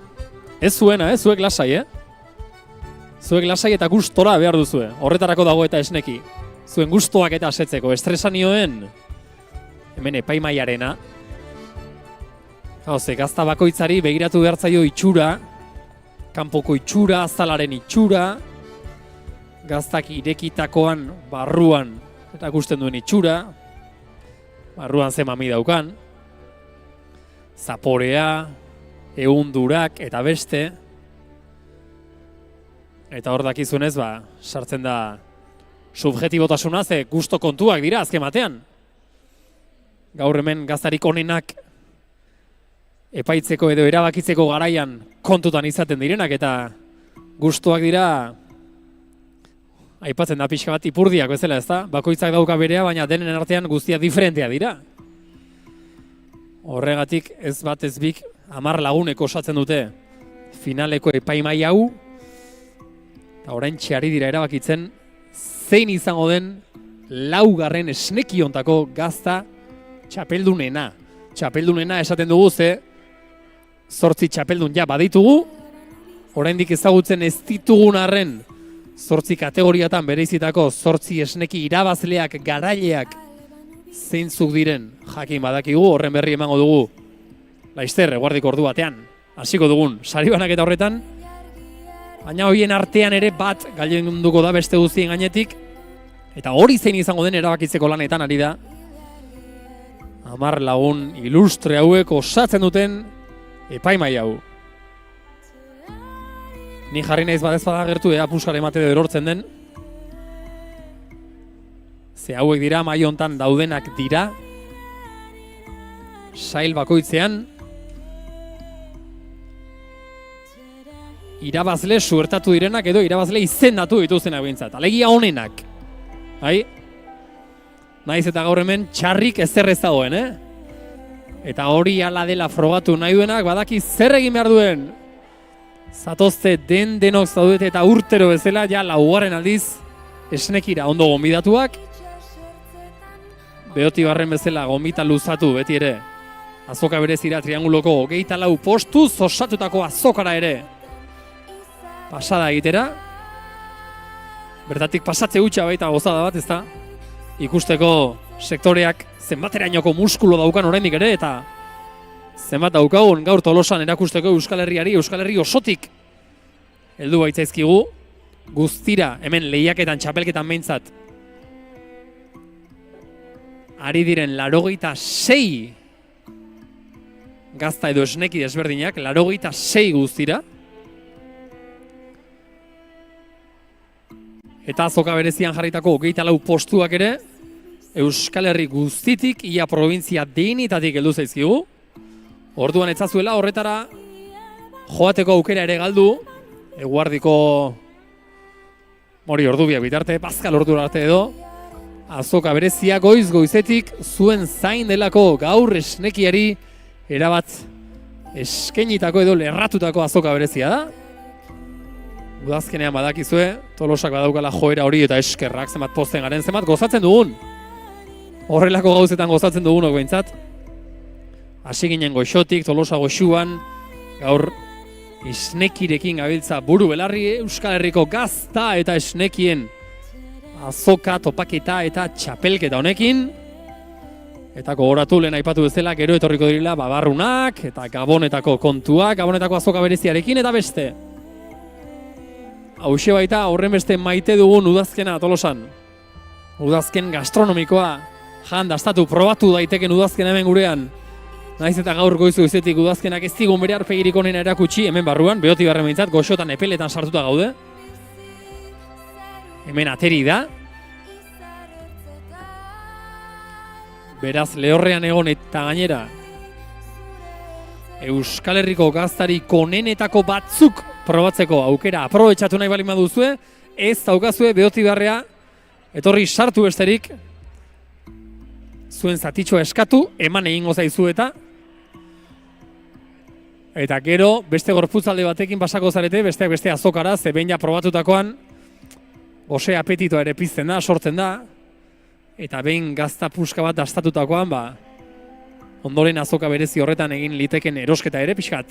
Ez zuena, zuek lasai, Zuek lasai eta gustora behar duzue. Horretarako dago eta esneki. Zuen gustoak eta asetzeko. Estresa nioen, hemen epaimaiarena. Hauze, gazta bakoitzari begiratu behartzaio itxura, kanpoko itxura, azalaren itxura, gaztak irekitakoan, barruan, eta gusten duen itxura, barruan ze mami daukan, zaporea, ehundurak eta beste, eta hor dakizunez, sartzen da subjetibotasuna, ze gusto kontuak dira azken batean. Gaur hemen gaztarik onenak epaitzeko edo erabakitzeko garaian kontutan izaten direnak, eta gustoak dira, aipatzen da pixka bat ipurdiak bezala, ezta? Bakoitzak dauka berea, baina denen artean guztia diferentea dira. Horregatik ez bat ez bik 10 lagunek osatzen dute finaleko epaimai hau, eta orain txari dira erabakitzen zein izango den 4. esnekiontako gazta txapeldunena. Txapeldunena esaten dugu ze 8 txapeldun ja baditugu, oraindik ezagutzen ez ditugun arren 8 kategoriatan bereizitako 8 esneki irabazleak, garaileak zeintzuk diren jakin badakigu, horren berri emango dugu laizter, eguardiko ordu batean. Hasiko dugun, saribanaketa horretan, baina horien artean ere bat gailenduko da beste guztien gainetik, eta hori zein izango den erabakitzeko lanetan ari da 10 lagun ilustre hauek osatzen duten epaimai hau. Ni jarri naiz badez bada gertu puskar emate erortzen den. Ze hauek dira, mai hontan daudenak dira, sail bakoitzean, irabazle suertatu direnak edo irabazle izendatu dituztenak behintzat. Alegia honenak. Bai? Naiz eta gaur hemen txarrik ezer ez dagoen, Eta hori ala dela frogatu nahi duenak badaki zer egin behar duen. Zatozte denok zaudete eta urtero bezala, ja laugarren aldiz esnekira ondo gonbidatuak. Beoti barren bezala gonbita luzatu beti ere. Azoka berezira trianguloko 24 postuz osatutako azokara ere. Pasada egitera. Bertatik pasatze hutsa baita gozada bat, ezta? Ikusteko sektoreak zenbaterainoko muskulo daukan oraindik ere eta zenbat daukagun gaur Tolosan erakusteko Euskal Herriari, Euskal Herri osotik heldu baitzaizkigu guztira hemen lehiaketan txapelketan behintzat ari diren 86 gazta edo esneki desberdinak, 86 guztira. Eta azoka berezian jarritako 24 postuak ere Euskal Herri guztitik, ia provintzia denitatik heldu zaizkigu. Orduan etzazuela horretara joateko aukera ere galdu, eguardiko ordubia bitarte, Pascal ordura arte edo, azoka berezia goizetik zuen zain delako gaur esnekiari erabat eskenitako edo lerratutako azoka berezia da. Udazkenean badakizue, Tolosak badaukala joera hori eta eskerrak zenbat posten garen, zenbat gozatzen dugun. Horrelako gauzetan gozatzen dugunok behintzat. Hasi ginen goxotik, Tolosa goxuan, gaur esnekirekin gabiltza buru belarri, Euskal Herriko gazta eta esnekien azoka, topaketa eta txapelketa honekin. Eta gogoratu lehen aipatu bezala, gero etorriko direla babarrunak eta Gabonetako kontuak, Gabonetako azoka bereziarekin eta beste. Hauxe baita horren beste maite dugun udazkena Tolosan. Udazken gastronomikoa, dastatu probatu daiteken udazken hemen gurean. Naiz eta gaur goizetik udazkenak ez digun bere arpegirik onena erakutsi hemen barruan, Beoti barren behintzat, goxotan epeletan sartuta gaude. Hemen ateri da. Beraz, lehorrean egon eta gainera Euskal Herriko gaztarik onenetako batzuk probatzeko aukera aprobetxatu nahi bali maduzue, ez daukazue Beoti barrea etorri sartu besterik zuen zatitxoa eskatu, eman egingo zaizu eta gero beste gorputzalde batekin pasako zarete, besteak beste azokara, ze behin ja probatutakoan ose apetitoa ere pizten da, sortzen da, eta behin gazta puska bat dastatutakoan, ondoren azoka berezi horretan egin liteken erosketa ere pixkat.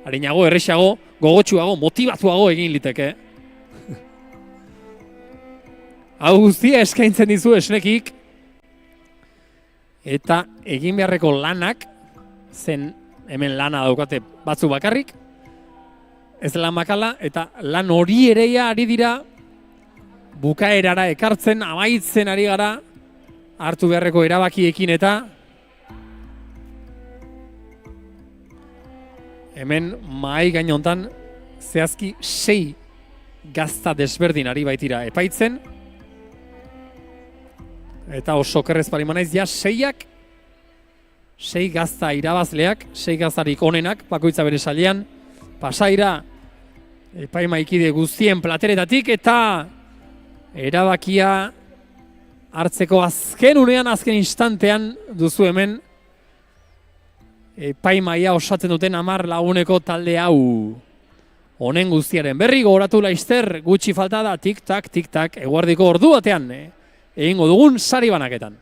Harinago, errexago, gogotsuago, motibatuago egin liteke. Hau guztia eskaintzen dizu esnekik, eta egin beharreko lanak, zen hemen lana daukate batzu bakarrik, ez lan makala, eta lan hori ereia ari dira bukaerara ekartzen, amaitzen ari gara, hartu beharreko erabakiekin eta hemen mahai gainontan zehazki 6 gazta desberdin ari baitira epaitzen. Eta oso kerrez parimanaiz, ja 6 gazta irabazleak, 6 gaztarik onenak, bakoitza bere sailean, pasaira epaimaikide guztien plateretatik eta erabakia hartzeko azken unean, azken instantean duzu hemen epaimaia osatzen duten 10 laguneko talde hau. Honen guztiaren berri gogoratu laizter, gutxi falta da, tik-tak, eguardiko ordu batean, egingo dugun sari banaketan.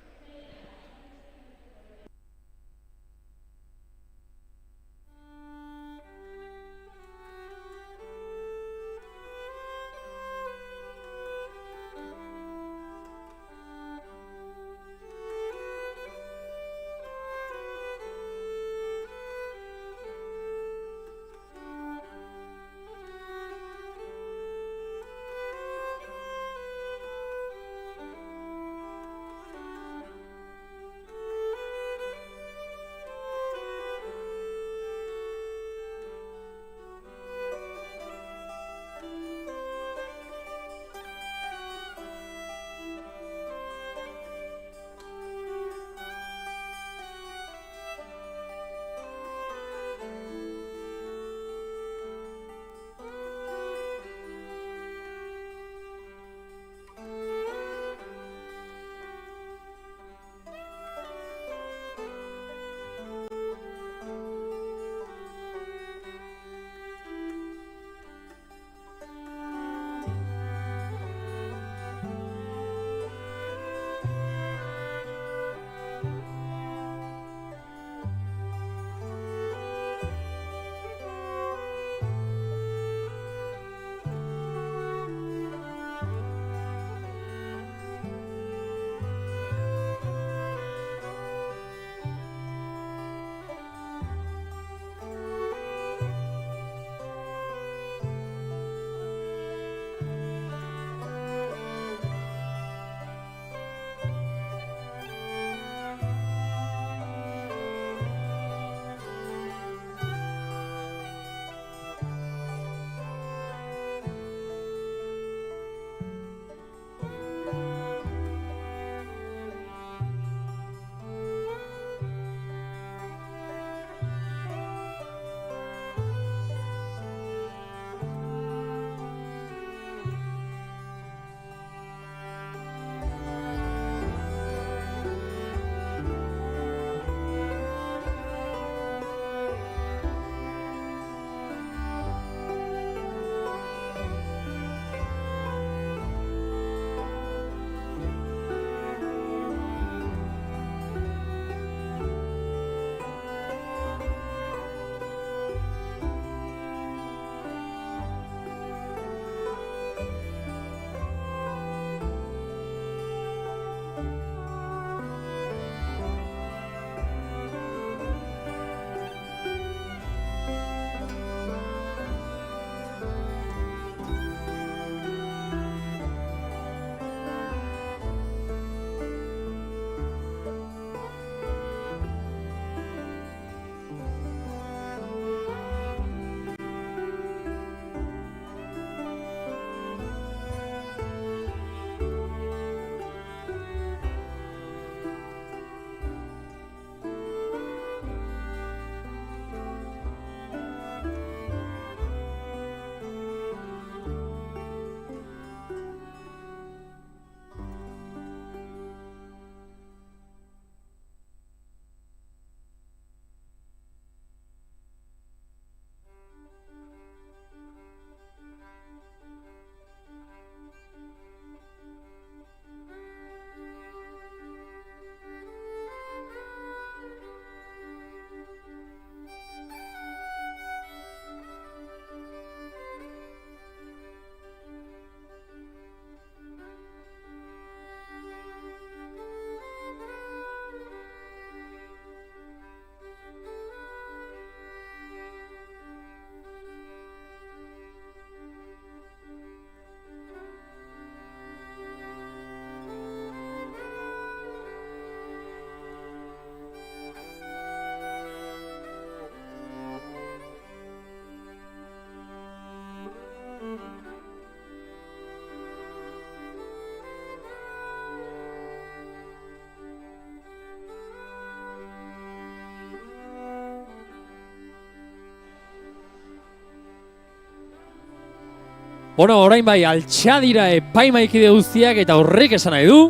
Bueno, orain bai, altxa dira epaimaikide guztiak eta horrek esan nahi du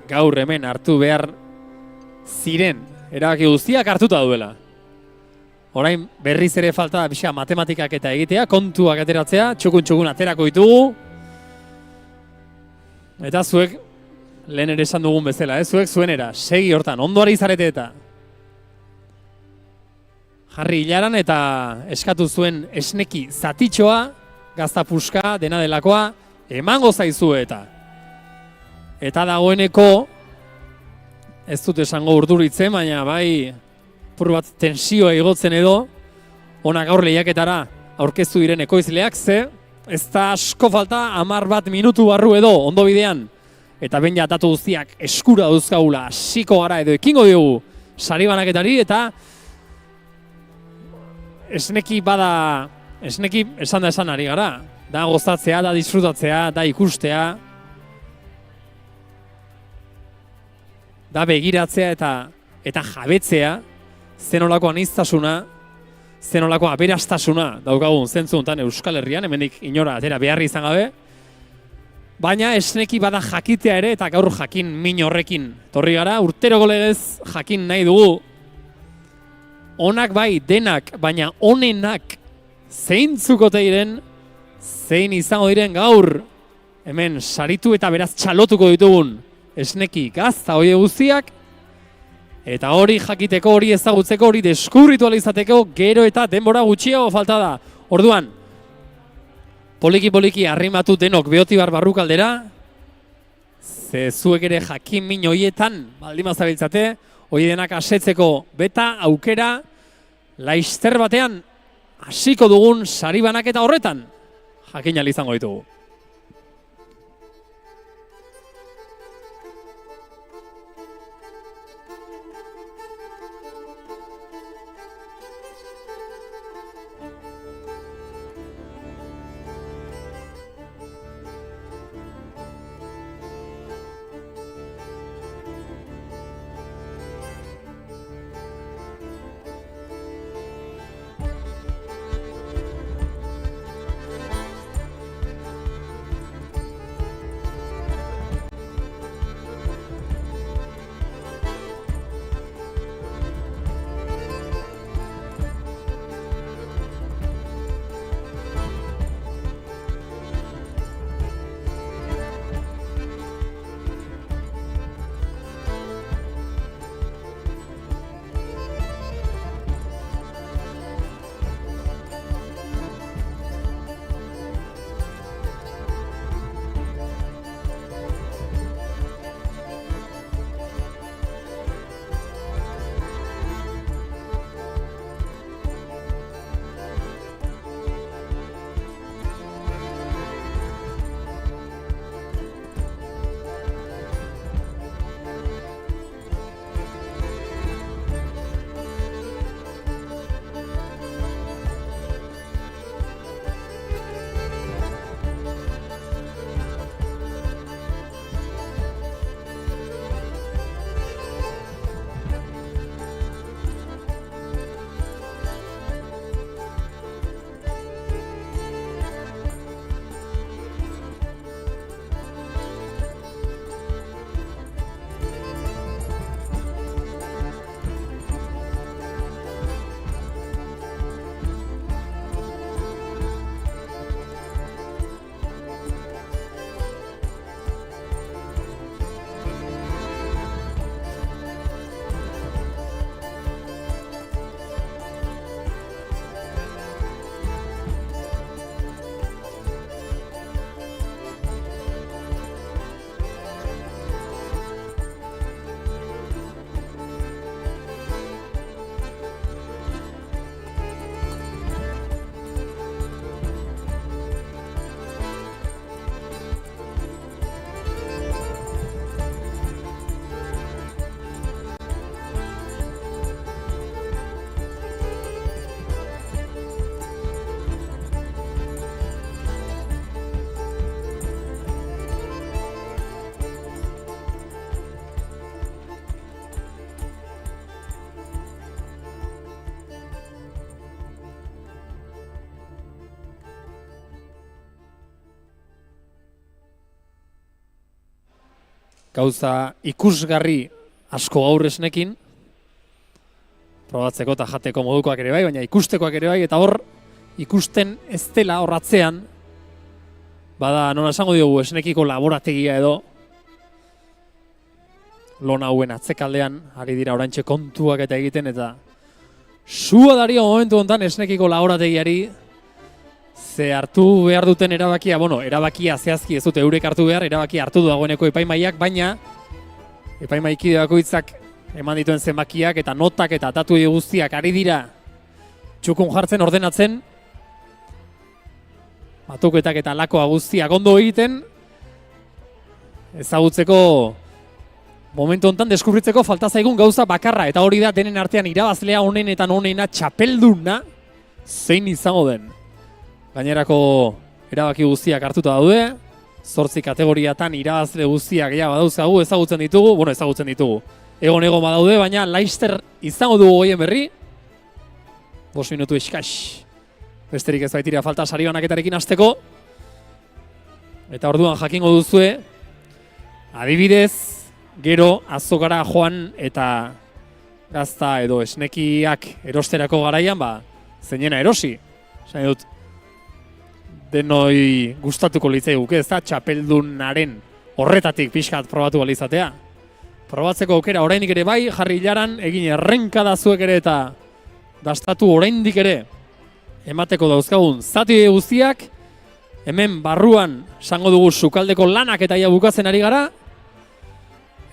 gaur hemen hartu behar ziren erabaki guztiak hartuta duela. Orain berriz ere falta da pixka matematikak eta egitea, kontuak ateratzea, txukun aterako ditugu. Eta zuek, lehen ere esan dugun bezala, zuek zuenera, segi hortan, ondoari zarete eta. Jarri hilaran eta eskatu zuen esneki zatitxoa, gazta puska, dena delakoa, emango zaizu eta. Eta dagoeneko, ez dut esango urduritzen, baina bai pur bat tensioa igotzen edo, onak gaur lehiaketara aurkeztu diren ekoizleak, ze ez da asko falta 10 minutu barru edo ondo bidean, eta ben ja datu guztiak eskura dauzkagula, hasiko gara edo ekingo diogu sari banaketari, eta esneki bada, esneki esan da esan ari gara, da gozatzea, da disfrutatzea, da ikustea, da begiratzea eta jabetzea, zenolako aniztasuna, zenolako aberastasuna daukagun zentzu honetan Euskal Herrian, hemendik inora atera beharri izan gabe, baina esneki bada jakitea ere eta gaur jakin min horrekin torri gara, urteroko legez jakin nahi dugu, onak bai denak, baina onenak zeintzukote diren, zein izango diren gaur, hemen saritu eta beraz txalotuko ditugun esneki gazta hori guztiak, eta hori jakiteko, hori ezagutzeko, hori deskubritu izateko gero eta denbora gutxiago falta da. Orduan, poliki arrimatu denok Beotibar barrukaldera, ze zuek ere jakin min horietan, baldin bazabiltzate, hori denak asetzeko beta, aukera, laizter batean, hasiko dugun sari banaketa horretan, jakin ahal izango ditugu. gauza ikusgarri asko gaur esnekin, probatzeko eta jateko modukoak ere bai, baina ikustekoak ere bai, eta hor ikusten ez dela horratzean, bada, nola esango diogu, esnekiko laborategia edo, lona hauen atzekaldean, ari dira oraintxe kontuak eta egiten, eta sua dario momentu honetan esnekiko laborategiari, ze hartu behar duten erabakia, erabakia zehazki ez dute eurek hartu behar, erabakia hartu du dagoeneko epaimaiak, baina epaimaikide bakoitzak eman dituen zenbakiak eta notak eta datu guztiak ari dira txukun jartzen, ordenatzen, batuketak eta lakoa guztiak ondo egiten, ezagutzeko momentu honetan deskubritzeko falta zaigun gauza bakarra, eta hori da denen artean irabazlea honenetan honena txapelduna zein izango den. Gainerako erabaki guztiak hartuta daude, 8 kategoriatan irabazle guztiak badauzkagu, ezagutzen ditugu. Egon badaude, baina Laister izango dugu goien berri. 5 minutu eskas. Besterik ez baitira falta sari banaketarekin hasteko. Eta orduan jakingo duzue, adibidez, gero azokara joan eta gazta edo esnekiak erosterako garaian, zeinena erosi. Zain dut, denoi gustatuko litzaiguke, ez da, txapeldunaren horretatik pixkat probatu balizatea. Probatzeko aukera oraindik ere bai, jarri hilaran, egin errenka da zuek ere eta dastatu oraindik ere emateko dauzkagun zati guztiak, hemen barruan sango dugu sukaldeko lanak eta ia bukatzen ari gara,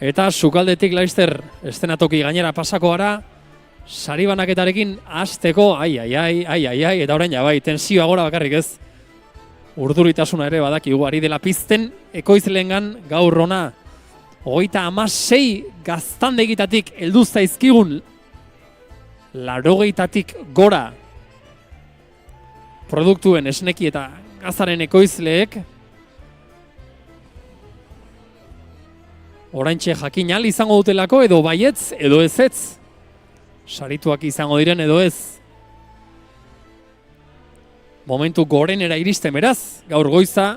eta sukaldetik Laister estenatoki gainera pasako gara, sari banaketarekin hasteko, eta orain bai, tensioa gora bakarrik ez, urduritasuna ere badakigu ari dela pizten, ekoizlengan gaur ona, 36 gaztandegitatik heldu zaizkigun 80tatik gora produktuen esneki eta gazaren ekoizleek oraintxe jakin ahal izango dutelako edo baietz edo ezetz, sarituak izango diren edo ez. Momentu gorenera iristen beraz, gaur goiza,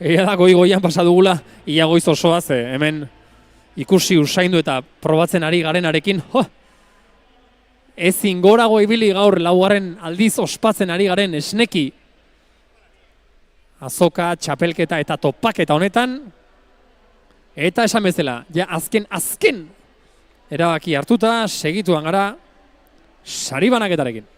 ea da goian pasadugula, ia goiz osoaz, hemen ikusi usaindu eta probatzen ari garenarekin, ezin gorago ibili gaur laugarren aldiz ospatzen ari garen esneki, azoka, txapelketa eta topaketa honetan, eta esan bezala, ja azken erabaki hartuta, segituan gara, sari banaketarekin.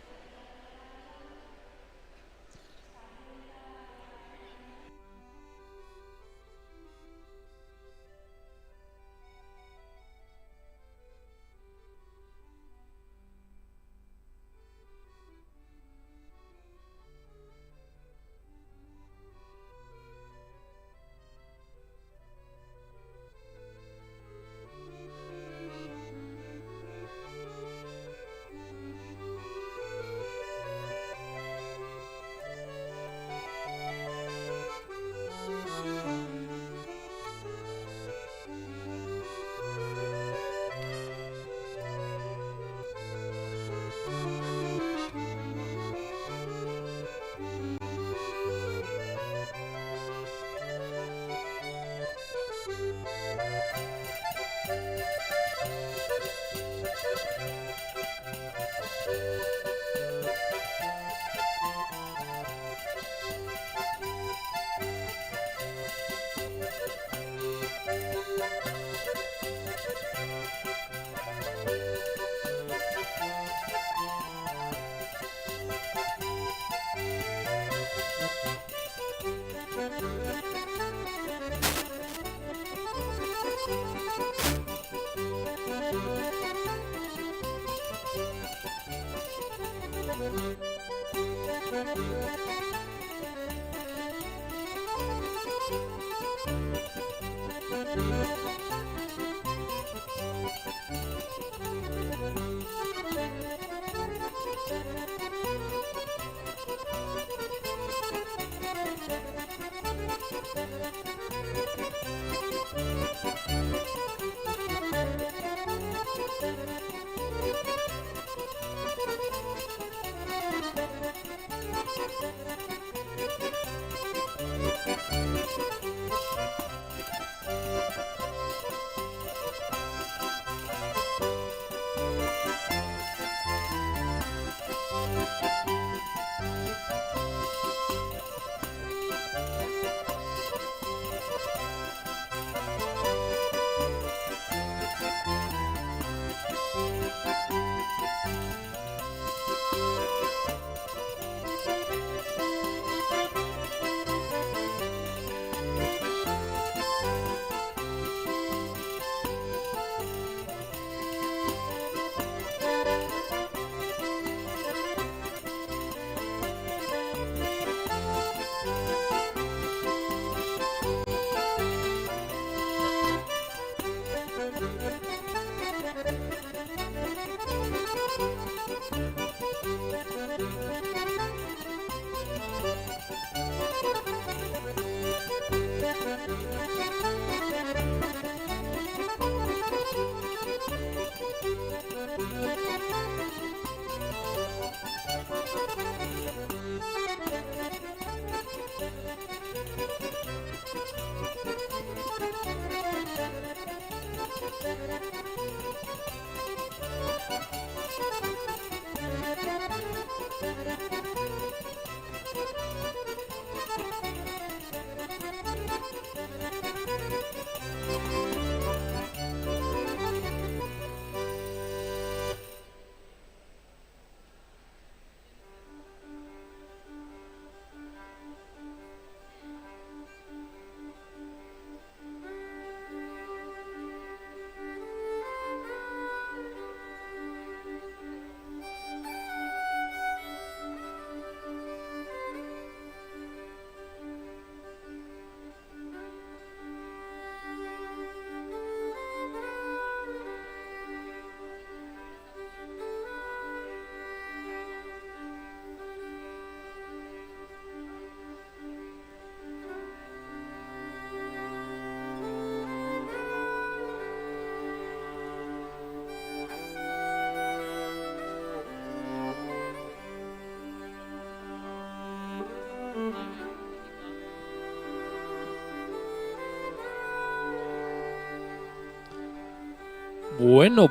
Bueno,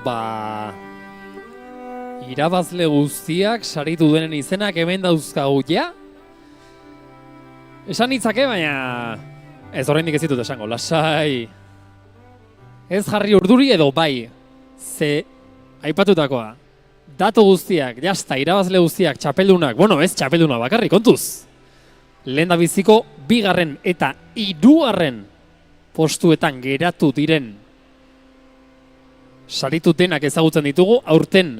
irabazle guztiak saritu denen izenak hemen dauzkagu ja. Esan nitzake, baina ez oraindik ez ditut esango, lasai. Ez jarri urduri edo bai, ze aipatutakoa. Datu guztiak, jasta, irabazle guztiak, txapeldunak, bueno, ez txapelduna bakarrik, kontuz. Lehendabiziko 2. eta 3. postuetan geratu diren saritu denak ezagutzen ditugu, aurten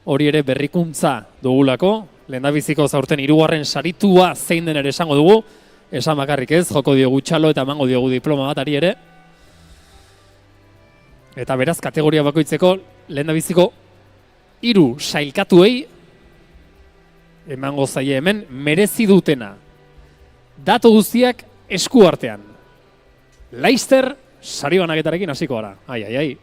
hori ere berrikuntza dugulako, lehendabiziko aurten 3. saritua zein den ere esango dugu, esan bakarrik ez, joko diogu txalo eta emango diogu diploma bat ari ere. Eta beraz, kategoria bakoitzeko lehendabiziko 3 sailkatuei emango zaie hemen merezi dutena. Datu guztiak esku artean. Laster, sari banaketarekin hasiko gara. Ai.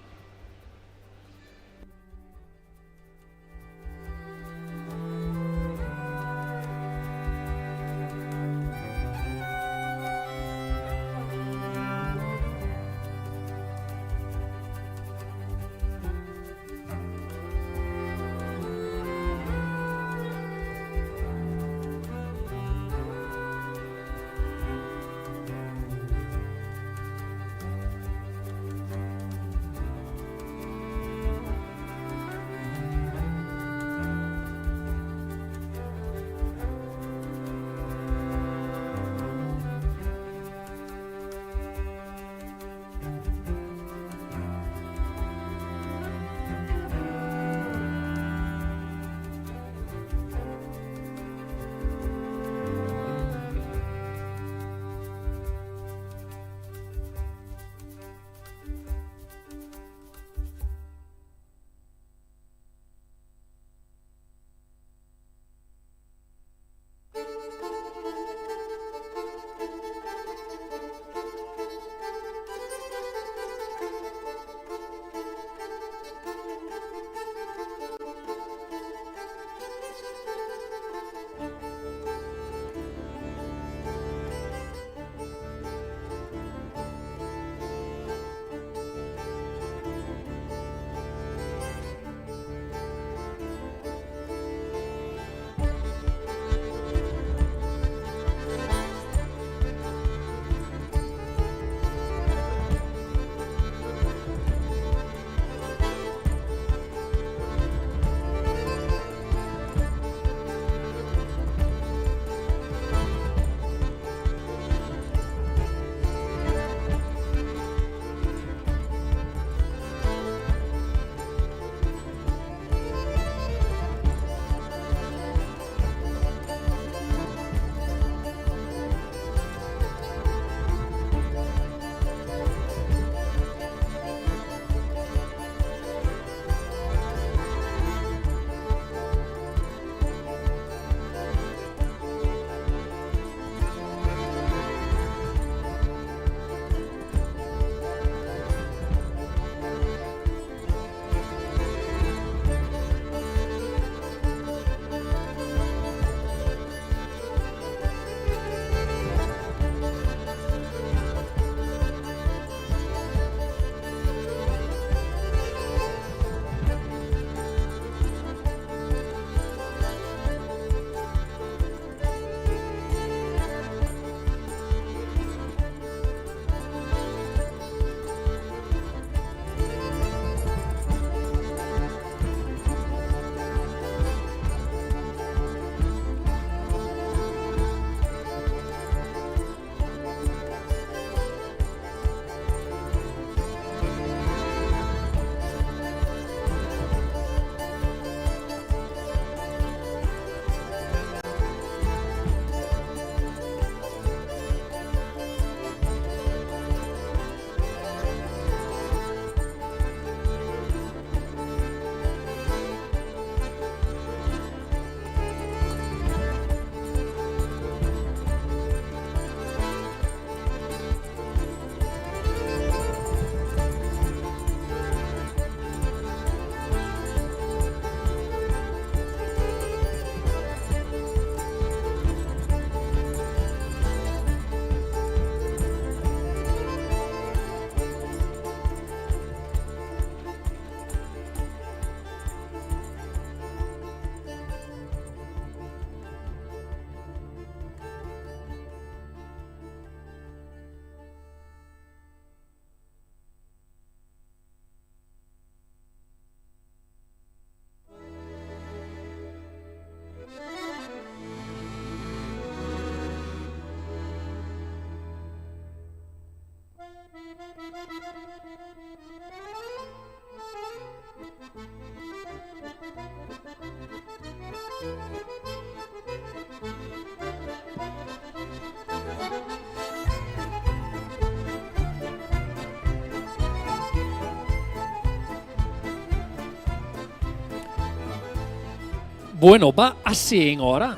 Bueno, hasi egingo gara.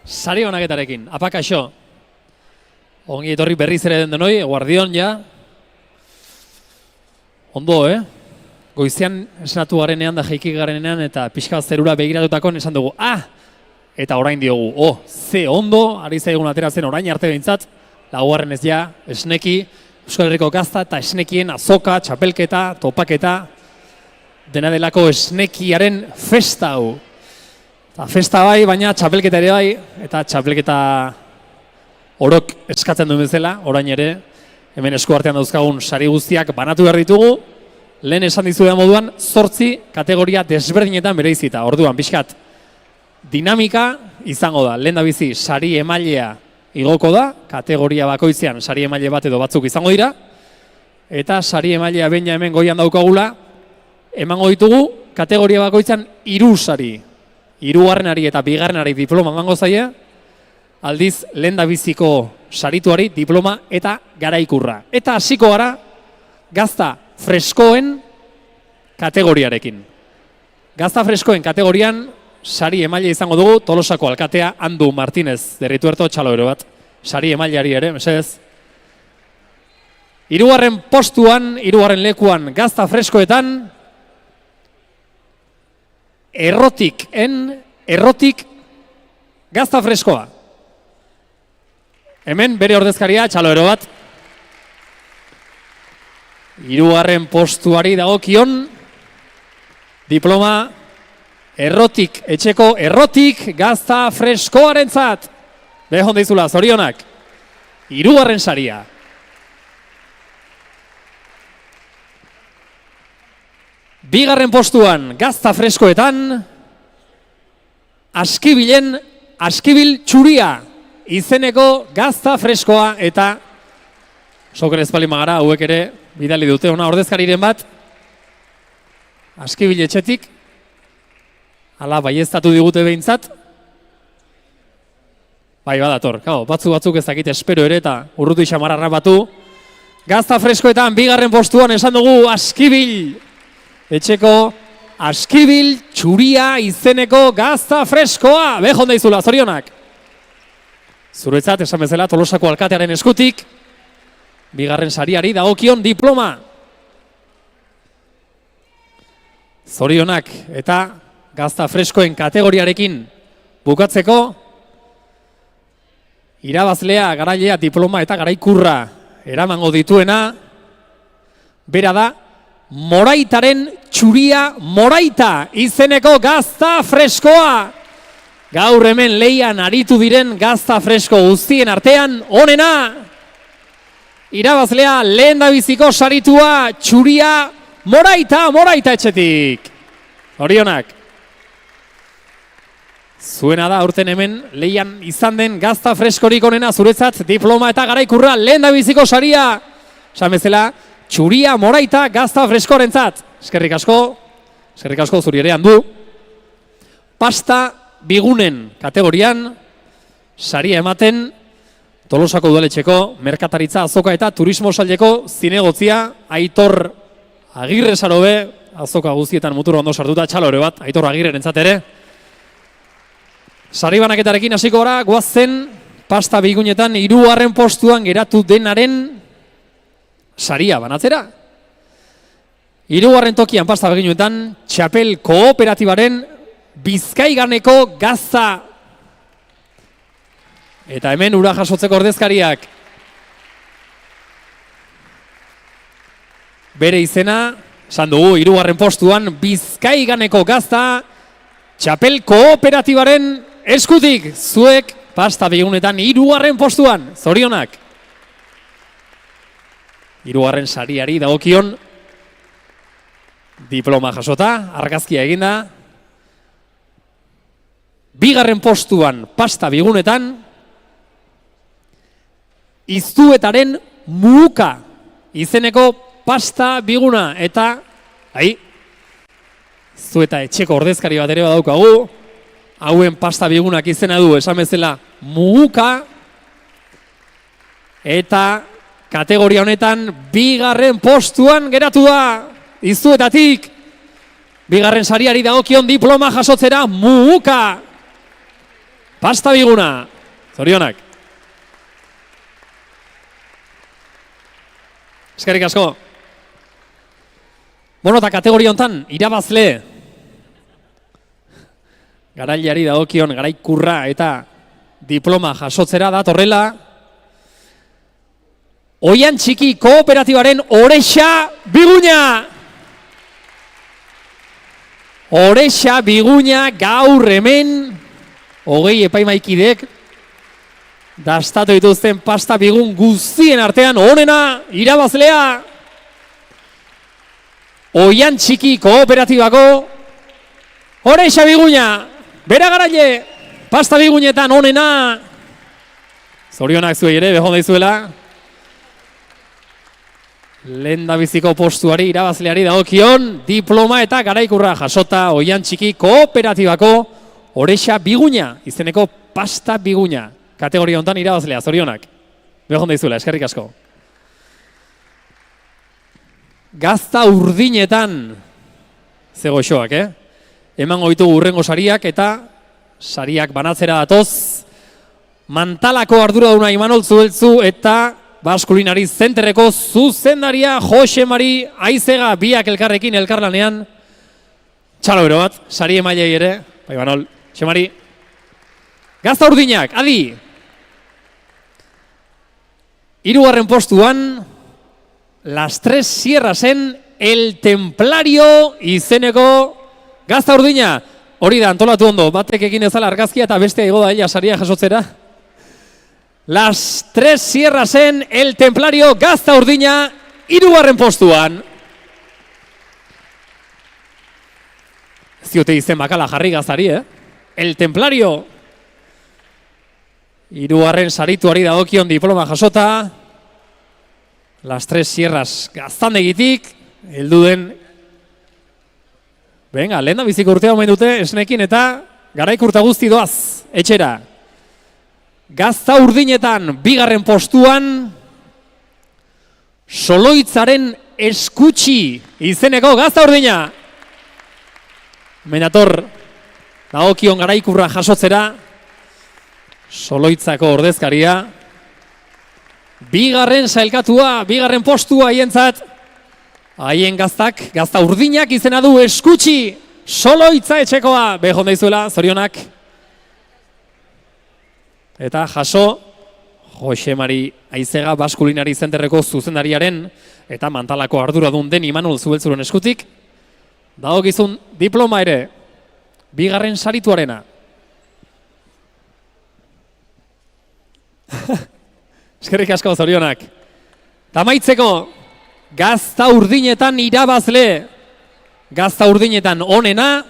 Sari banaketarekin, apakaixo. Ongi etorri berriz ere den denoi, guardion ja. Ondo, Goizean esnatu garenean da jaiki garenean eta pixka zerura begiratutakoan esan dugu, eta orain diogu, ze ondo, ari zaigun ateratzen orain arte behintzat, laugarren ez ja, esneki, Euskal Herriko gazta eta esnekien azoka, txapelketa, topaketa, dena delako esnekiaren festa hau. Eta festa bai, baina txapelketa ere bai, eta txapelketa orok eskatzen duen bezala, orain ere, hemen esku artean dauzkagun sari guztiak banatu behar ditugu, lehen esan dizuetan moduan, 8 kategoria desberdinetan bereizita. Orduan, pixkat, dinamika izango da. Lehen da bizi, sari emailea igoko da, kategoria bakoitzean sari emaile bat edo batzuk izango dira, eta sari emailea beina hemen goian daukagula, emango ditugu, kategoria bakoitzean 3 sari. 3. eta 2. diploma emango zaie, aldiz lehen da biziko sarituari diploma eta garaikurra. Eta hasiko gara, gazta freskoen kategoriarekin. Gazta freskoen kategorian, sari emaile izango dugu, Tolosako alkatea Andu Martinez, derrituerto txaloero bat. Sari emaileari ere, mesedez. 3. postuan, 3. lekuan, gazta freskoetan, errotik gazta freskoa. Hemen bere ordezkaria txaloero bat. 3. postuari dagokion diploma errotik, etxeko errotik gazta freskoarentzat. Behon deizula, zorionak. 3. saria. Bigarren postuan gazta freskoetan Askibil txuria izeneko gazta freskoa eta soker ezpalin magara hauek ere bidali dute ona ordezkariren bat Askibil etxetik hala baieztatu digute behintzat bai badator, batzuk ez dakit espero ere eta urrutu xamarra batu gazta freskoetan bigarren postuan esan dugu Askibil etxeko Askibil txuria izeneko gazta freskoa. Behon daizula, zorionak. Zuretzat, esan bezala, Tolosako alkatearen eskutik, bigarren sariari dagokion diploma. Zorionak eta gazta freskoen kategoriarekin bukatzeko, irabazlea, garailea, diploma eta garaikurra eramango dituena, bera da, Moraitaren txuria Moraita izeneko gazta freskoa. Gaur hemen leian aritu diren gazta fresko guztien artean onena. Irabazlea lehen da biziko saritua txuria Moraita etxetik. Orionak. Zuena da aurten hemen leian izan den gazta freskorik onena zuretzat diploma eta garaikurra lehen da biziko saria. Samezela. Txuria Moraita gazta freskorentzat. Eskerrik asko zuri ere Andu. Pasta bigunen kategorian saria ematen Tolosako udaletxeko merkataritza azoka eta turismo saileko zinegotzia Aitor Agirre Sarobe, azoka guztietan mutur ondo sartuta txalore bat, Aitor Agirrerentzat ere. Sari banaketarekin hasiko gara, goazen pasta bigunetan 3. postuan geratu denaren saria banatzera. 3. tokian pasta beginuetan txapel kooperatibaren Bizkaiganeko gazta. Eta hemen ura jasotzeko ordezkariak. Bere izena, esan dugu, 3. postuan Bizkaiganeko gazta txapel kooperatibaren eskutik. Zuek pasta begunetan 3. postuan, zorionak. 3. sariari dagokion diploma jasota, argazkia eginda. 2. postuan pasta bigunetan Iztuetaren Muka izeneko pasta biguna eta Iztueta etxeko ordezkari bat ere badaukagu. Hauen pasta bigunak izena du esan bezala Muka eta kategoria honetan 2. postuan geratu da Iztuetatik Bigarren sariari dagokion diploma jasotzera Muka. Pasta Biguna. Zorionak. Eskerrik asko. Bueno, eta kategoria hontan irabazle garailari dagokion garaikurra eta diploma jasotzera datorrela Oian Txiki Kooperatibaren Orexa Biguna. Orexa Biguna gaur hemen 20 epaimaikideek dastatu dituzten pasta bigun guztien artean onena irabazlea Oian Txiki Kooperatibako Orexa Biguna. Bera garaile pasta bigunetan onena. Zorionak zuei ere, behon daizuela. Lehendabiziko postuari irabazleari dagokion diploma eta garaikurra jasota Oian Txiki Kooperatibako Orexa Biguna izeneko pasta biguna. Kategoria hontan irabazlea, zorionak. Behon daizuela, eskerrik asko. Gazta urdinetan zegoixoak, Eman goitugu urrengo sariak eta sariak banatzera datoz. Mantalako arduraduna Imanol Zubeltzu eta Baskulinari Zenterreko zuzendaria Jose Mari Aizega biak elkarrekin elkarlanean. Txalo bero bat, sari emailei ere. Bai, Imanol, Jose Mari. Gazta urdinak, adi. Hirugarren postuan, Las Tres Sierrasen El Templario izeneko gazta urdina. Hori da, antolatu ondo, batek egin ezala argazkia eta bestea igo da ella saria jasotzera. Las Tres Sierrasen El Templario gazta urdina hirugarren postuan. Ez diote izen bakala jarri gaztari, El Templario. Hirugarren sarituari dagokion diploma jasota. Las Tres Sierras gaztandegitik, heldu den. Venga, lehen da biziko urtea omen dute esnekin eta garaikurta guzti doaz, etxera. Gazta urdinetan bigarren postuan, Soloitzaren Eskutsi izeneko gazta urdina. Menator, dagokion garaikurra jasotzera, Soloitzako ordezkaria. Bigarren sailkatua, bigarren postua haientzat. Haien gaztak, gazta urdinak izena du Eskutsi. Soloitza etxekoa, behon daizuela, zorionak. Eta jaso, Jose Mari Aizega Baskulinari Zenterreko zuzendariaren eta Mantalako arduradun den Imanol Zubeltzuren eskutik. Dagokizun diploma ere, bigarren sarituarena. Eskerrik asko, zorionak. Tamaitzeko, gazta urdinetan irabazle, gazta urdinetan onena,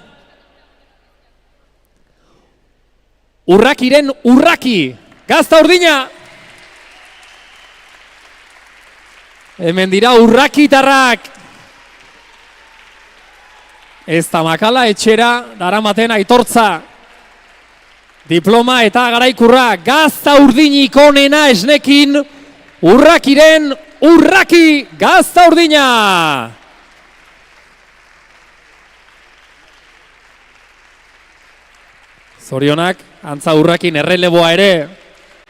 Urrakiren Urraki, gazta urdina. Hemen dira urrakitarrak. Ez da makala etxera daramaten aitortza. Diploma eta garaikurra gazta urdinik onena esnekin Urrakiren Urraki gazta urdina. Zorionak, antza Urrakin erreleboa ere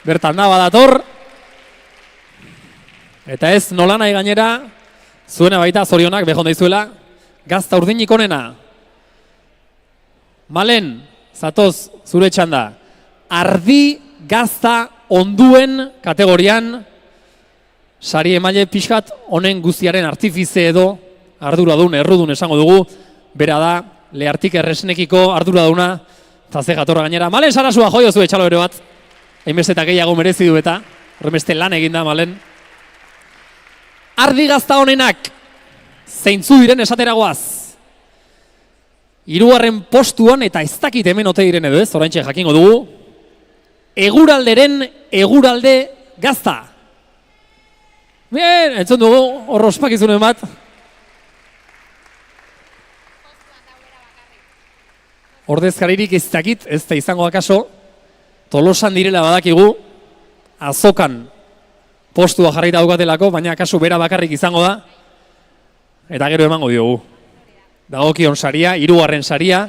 bertan da badator. Eta ez nola nahi gainera, zuena baita zorionak behon daizuela, gazta urdinik onena. Malen, zatoz zure txanda, ardi gazta onduen kategorian, sari emaile pixkat honen guztiaren artifize edo arduradun, errudun esango dugu, bera da, lehartik erresnekiko arduraduna, eta ze jatorra gainera. Malen Sarasua joio zu etxalo ere bat, hainbeste eta gehiago merezi du eta, horremeste lan eginda Malen. Ardi gazta honenak, zeintzu diren esateragoaz. Hirugarren postuan eta ez dakit hemen ote diren edo ez, oraintxe jakingo dugu. Eguralderen eguralde gazta. Bien, entzun dugu, hor ospakizunen bat. Ordezkaririk ez dakit, ez da izango akaso, Tolosan direla badakigu, azokan postua jarrita daukatelako, baina akaso bera bakarrik izango da, eta gero emango diogu. dagokion saria, 3. saria,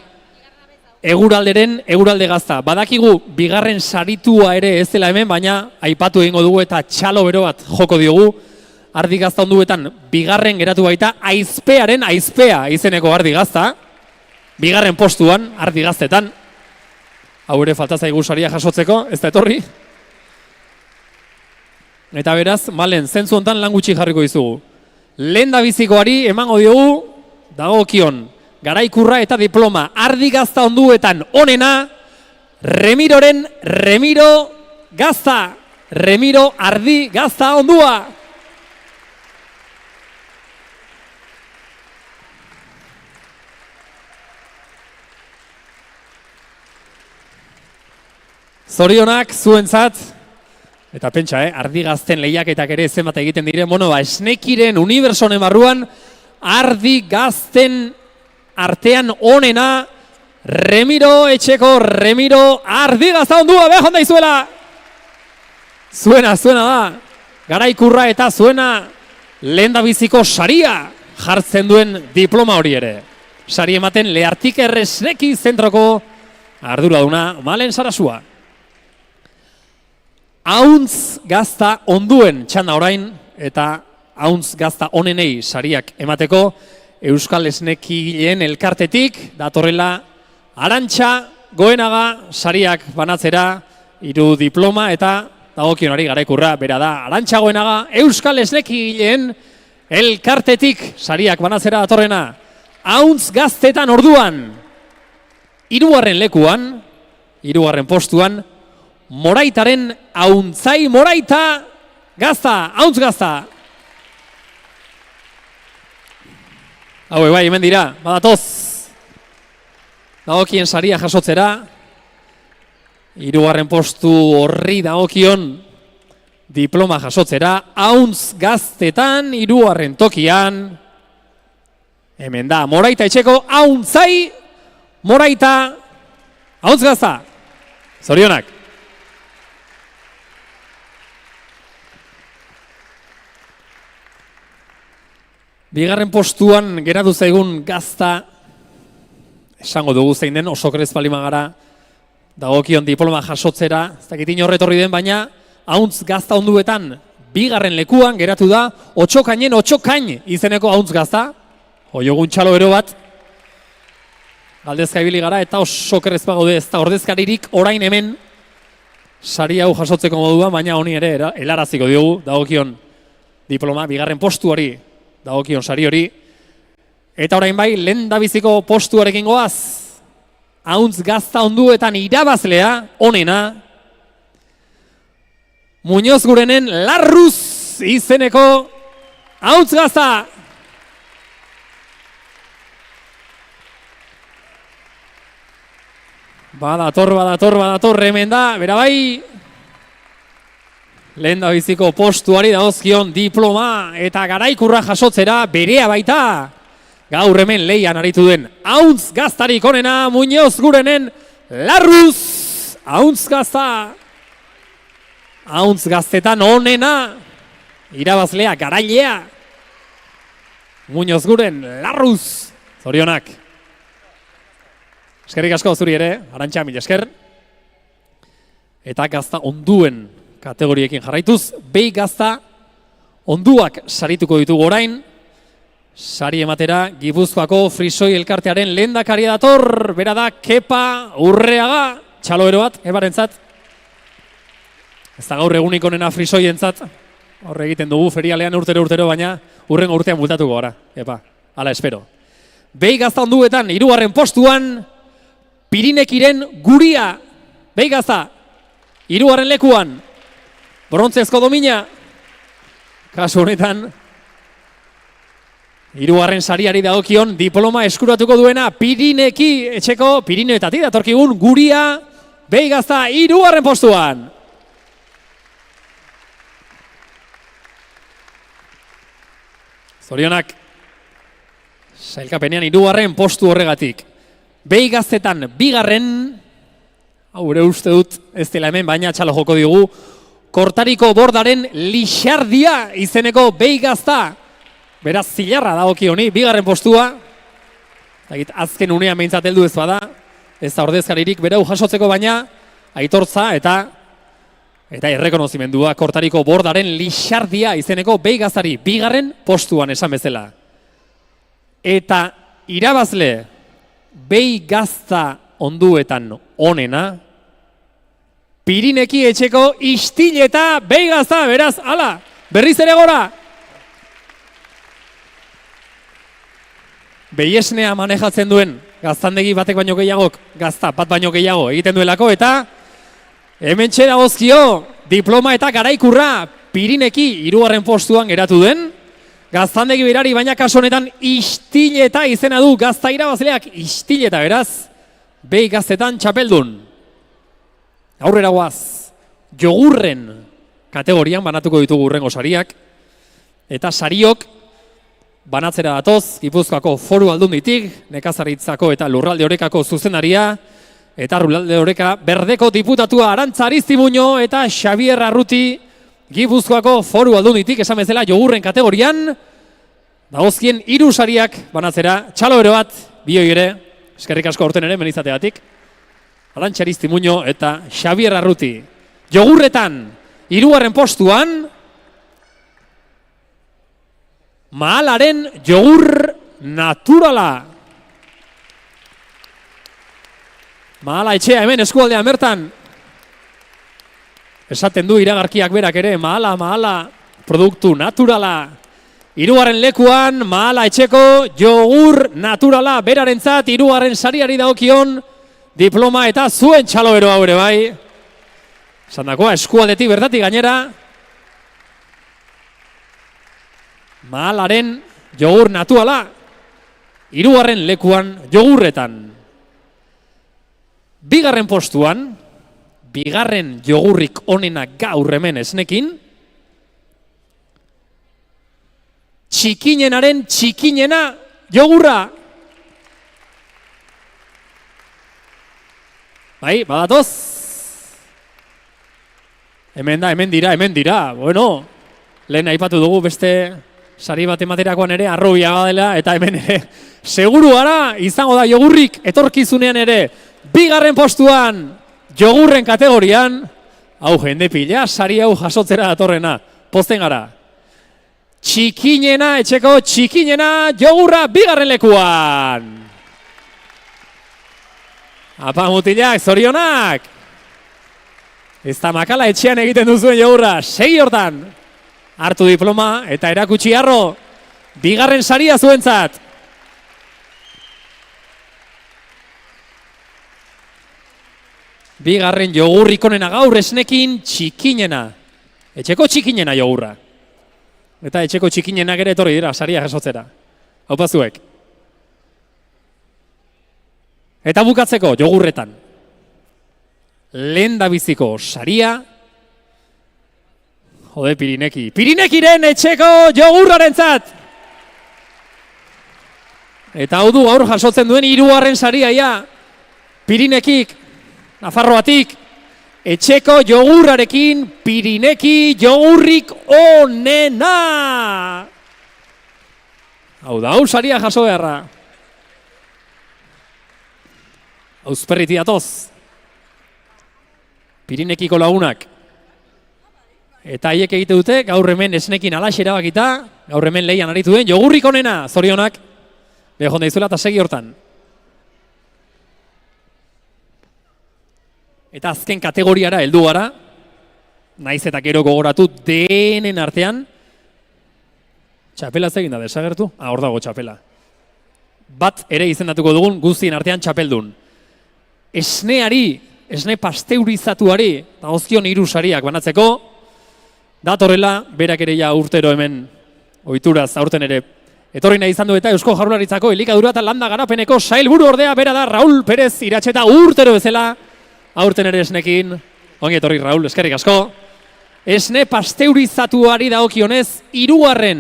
eguralde gazta. Badakigu, 2. saritua ere ez dela hemen, baina aipatu egingo dugu eta txalo bero bat joko diogu. Ardi gazta onduetan, 2. geratu baita, aizpea izeneko ardi gazta. 2. postuan, ardi gaztetan. Hau ere falta zaigu saria jasotzeko, ez da etorri. Eta beraz, malen, zentzu hontan lan gutxi jarriko dizugu. Lehendabizikoari emango diogu, dagokion, garaikurra eta diploma. Ardi gazta onduetan onena, Remiro gazta. Remiro ardi gazta ondua. Zorionak zuentzat, eta pentsa, ardi gazten lehiaketak ere zenbat egiten dire, esnekiren unibertsonen barruan, ardi gazten artean onena, Remiro etxeko, Remiro ardi gazta ondua, behon da izuela! Zuena da, garaikurra eta zuena lehendabiziko saria jartzen duen diploma hori ere. Sari ematen Lehartik Esneki zentroko arduraduna Malen Sarasua. Auntz gazta onduen txanda orain eta auntz gazta onenei sariak emateko Euskal Esnekileen elkartetik datorrela Arantxa Goenaga sariak banatzera 3 diploma eta dagokionari garaikurra bera da. Arantxa Goenaga Euskal Esnekileen elkartetik sariak banatzera datorrena. Auntz gaztetan orduan 3. lekuan, 3. postuan, Moraitaren Auntzai Moraita gazta, auntz gazta. Hau bai, hemen dira, badatoz. Dagokien saria jasotzera. 3. postu horri dagokion diploma jasotzera. Auntz gaztetan, 3. tokian. Hemen da, Moraita etxeko, Auntzai Moraita, auntz gazta. Zorionak. Bigarren postuan geratu zaigun gazta, esango dugu zein den, oso krez palimagara dagokion diploma jasotzera, ez dakitin horretorri den, baina auntz gazta onduetan 2. lekuan geratu da Otxokainen Otxokain izeneko auntz gazta, oiogun txalo ero bat, galdezka ibili gara eta oso krez gaude ez da ordezkaririk orain hemen sari hau jasotzeko moduan, baina honi ere helaraziko diogu dagokion diploma, 2. postuari dagokion sari hori. Eta orain bai, lehendabiziko postuarekin goaz. Auntz gazta onduetan irabazlea, onena. Muñoz Gurenen Larruz izeneko auntz gazta. Badator, hemen da, bera bai. Lehendabiziko postuari dagozkion diploma eta garaikurra jasotzera berea baita. Gaur hemen leian aritu den auntz gaztarik onena, Muñoz Gurenen Larruz. Auntz gazta. Auntz gaztetan onena. Irabazlea, garailea. Muñoz Guren Larruz. Zorionak. Eskerrik asko zuri ere, Arantxa, mila esker. Eta gazta onduen kategoriekin jarraituz, behi gazta onduak sarituko ditugu orain. Sari ematera Gipuzkoako Frisoi elkartearen lehendakaria dator, bera da Kepa Urreaga, txaloero bat, ebarentzat. Ez da gaur egunik onena Frisoientzat, horre egiten dugu ferialean urtero, baina urrengo urtean bultatuko gara, Kepa, hala espero. Behi gazta onduetan, 3. postuan, Pirinekiren Guria, behi gazta, 3. lekuan, brontzezko domina, kasu honetan, 3. sariari dagokion diploma eskuratuko duena Pirineki etxeko, Pirineetatik datorkigun Guria, behi gazta, 3. postuan. Zorionak, sailkapenean 3. postu horregatik. Behi gaztetan 2. Haure uste dut ez dela hemen, baina txalo joko diogu. Kortariko Bordaren Lixardia izeneko behi gazta. Beraz zilarra dagoki honi, 2. postua. Azken unean behintzat heldu ez bada, ez da ordezkaririk berau jasotzeko, baina aitortza eta errekonozimendua Kortariko Bordaren Lixardia izeneko behi gaztari bigarren postuan esan bezala. Eta irabazle behi gazta onduetan onena, Pirineki etxeko Istileta behi gazta, beraz, ala, berriz ere gora! Behiesnea manejatzen duen gaztandegi batek baino gehiagok, gazta bat baino gehiago egiten duelako, eta hemen dagozkio diploma eta garaikurra Pirineki 3. postuan geratu den, gaztandegi berari baina kasu honetan Istileta izena du, gazta irabazleak Istileta, beraz, behi gaztetan txapeldun. Aurrera guaz, jogurren kategorian banatuko ditugu hurrengo sariak, eta sariok banatzera datoz, Gipuzkoako Foru Aldunditik, Nekazaritzako eta Lurralde Orekako zuzenaria, eta Lurralde Oreka Berdeko diputatua Arantza Aristimuño eta Xabier Arruti, Gipuzkoako Foru Aldunditik, esan bezala jogurren kategorian, dagozkien 3 sariak banatzera, txalo bero bat, bioi ere, eskerrik asko aurten ere, menizateatik, Arantza Aristimuño eta Xabier Arruti. Jogurretan, 3. postuan, Mahalaren jogur naturala. Mahala etxea hemen eskualdean bertan. Esaten du iragarkiak berak ere, mahala, produktu naturala. 3. lekuan, Mahala etxeko jogur naturala. Berarentzat 3. sariari dagokion diploma eta zuen txalobero haure bai. Esandakoa eskualdetik bertatik gainera. Mahalaren jogur naturala, 3. lekuan jogurretan. 2. postuan, 2. jogurrik onena gaur hemen esnekin, txikinenaren txikinena jogurra. Bai, badatoz? Hemen dira. Bueno, lehen aipatu dugu beste sari bat ematerakoan ere arrobia badela, eta hemen ere seguru gara izango da jogurrik etorkizunean ere 2. postuan jogurren kategorian, hau jende pila, sari hau jasotzera datorrena, pozten gara. Txikinena, etxeko txikinena jogurra 2. lekuan. Apa mutilak, zorionak! Ez da makala etxean egiten duzuen jogurra, segi hortan! Hartu diploma eta erakutsi harro, 2. saria zuentzat. Bigarren jogurrik onena gaur esnekin txikinena. Etxeko txikinena jogurra. Eta etxeko txikinenak ere etorri dira, saria jasotzera. Hau pazuek. Eta bukatzeko jogurretan. Lehendabiziko saria, jode Pirineki. Pirinekiren etxeko jogurrarentzat. Eta hau du gaur jasotzen duen 3. saria ja. Pirinekik, Nafarroatik, etxeko jogurrarekin Pirineki jogurrik onena. Hau da, hau saria jaso beharra. Auzperriti datoz. Pirinekiko lagunak. Eta haiek egite dute, gaur hemen esnekin alaxe erabakita, gaur hemen lehian aritu den, jogurrik onena, zorionak. Behon daizuela eta segi hortan. Eta azken kategoriara heldu gara, naiz eta gero gogoratu denen artean, txapela zegin da desagertu? Hor dago txapela. Bat ere izendatuko dugun guztien artean txapeldun. Esneari, esne pasteurizatuari, eta gozkion 3 sariak banatzeko, datorrela, berak ere ja urtero hemen ohituraz aurten ere etorri nahi izan du eta Eusko Jaurlaritzako elikadura eta landa garapeneko sailburu ordea bera da Raul Perez Iratxeta urtero bezala aurten ere esnekin. Ongi etorri Raul, eskerrik asko. Esne pasteurizatuari dagokionez 3.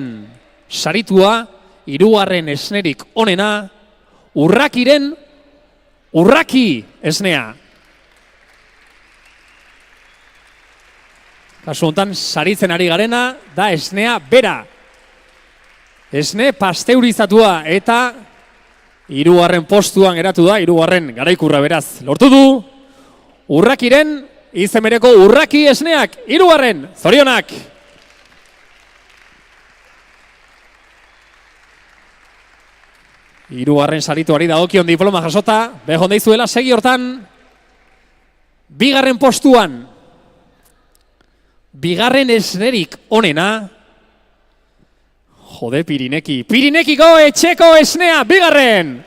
saritua, 3. esnerik onena, urrakiren urraki esnea. Kasu honetan, saritzen ari garena, da esnea bera. Esne pasteurizatuta eta Hirugarren postuan geratu da, hirugarren Garaikurra beraz. Lortu du, Urrakiren, izen bereko Urraki Esneak, hirugarren, zorionak! Hirugarren sarituari dagokion diploma jasota, behon deizuela segi hortan, bigarren postuan, bigarren esnerik onena, jode Pirineki, Pirinekiko etxeko esnea, bigarren!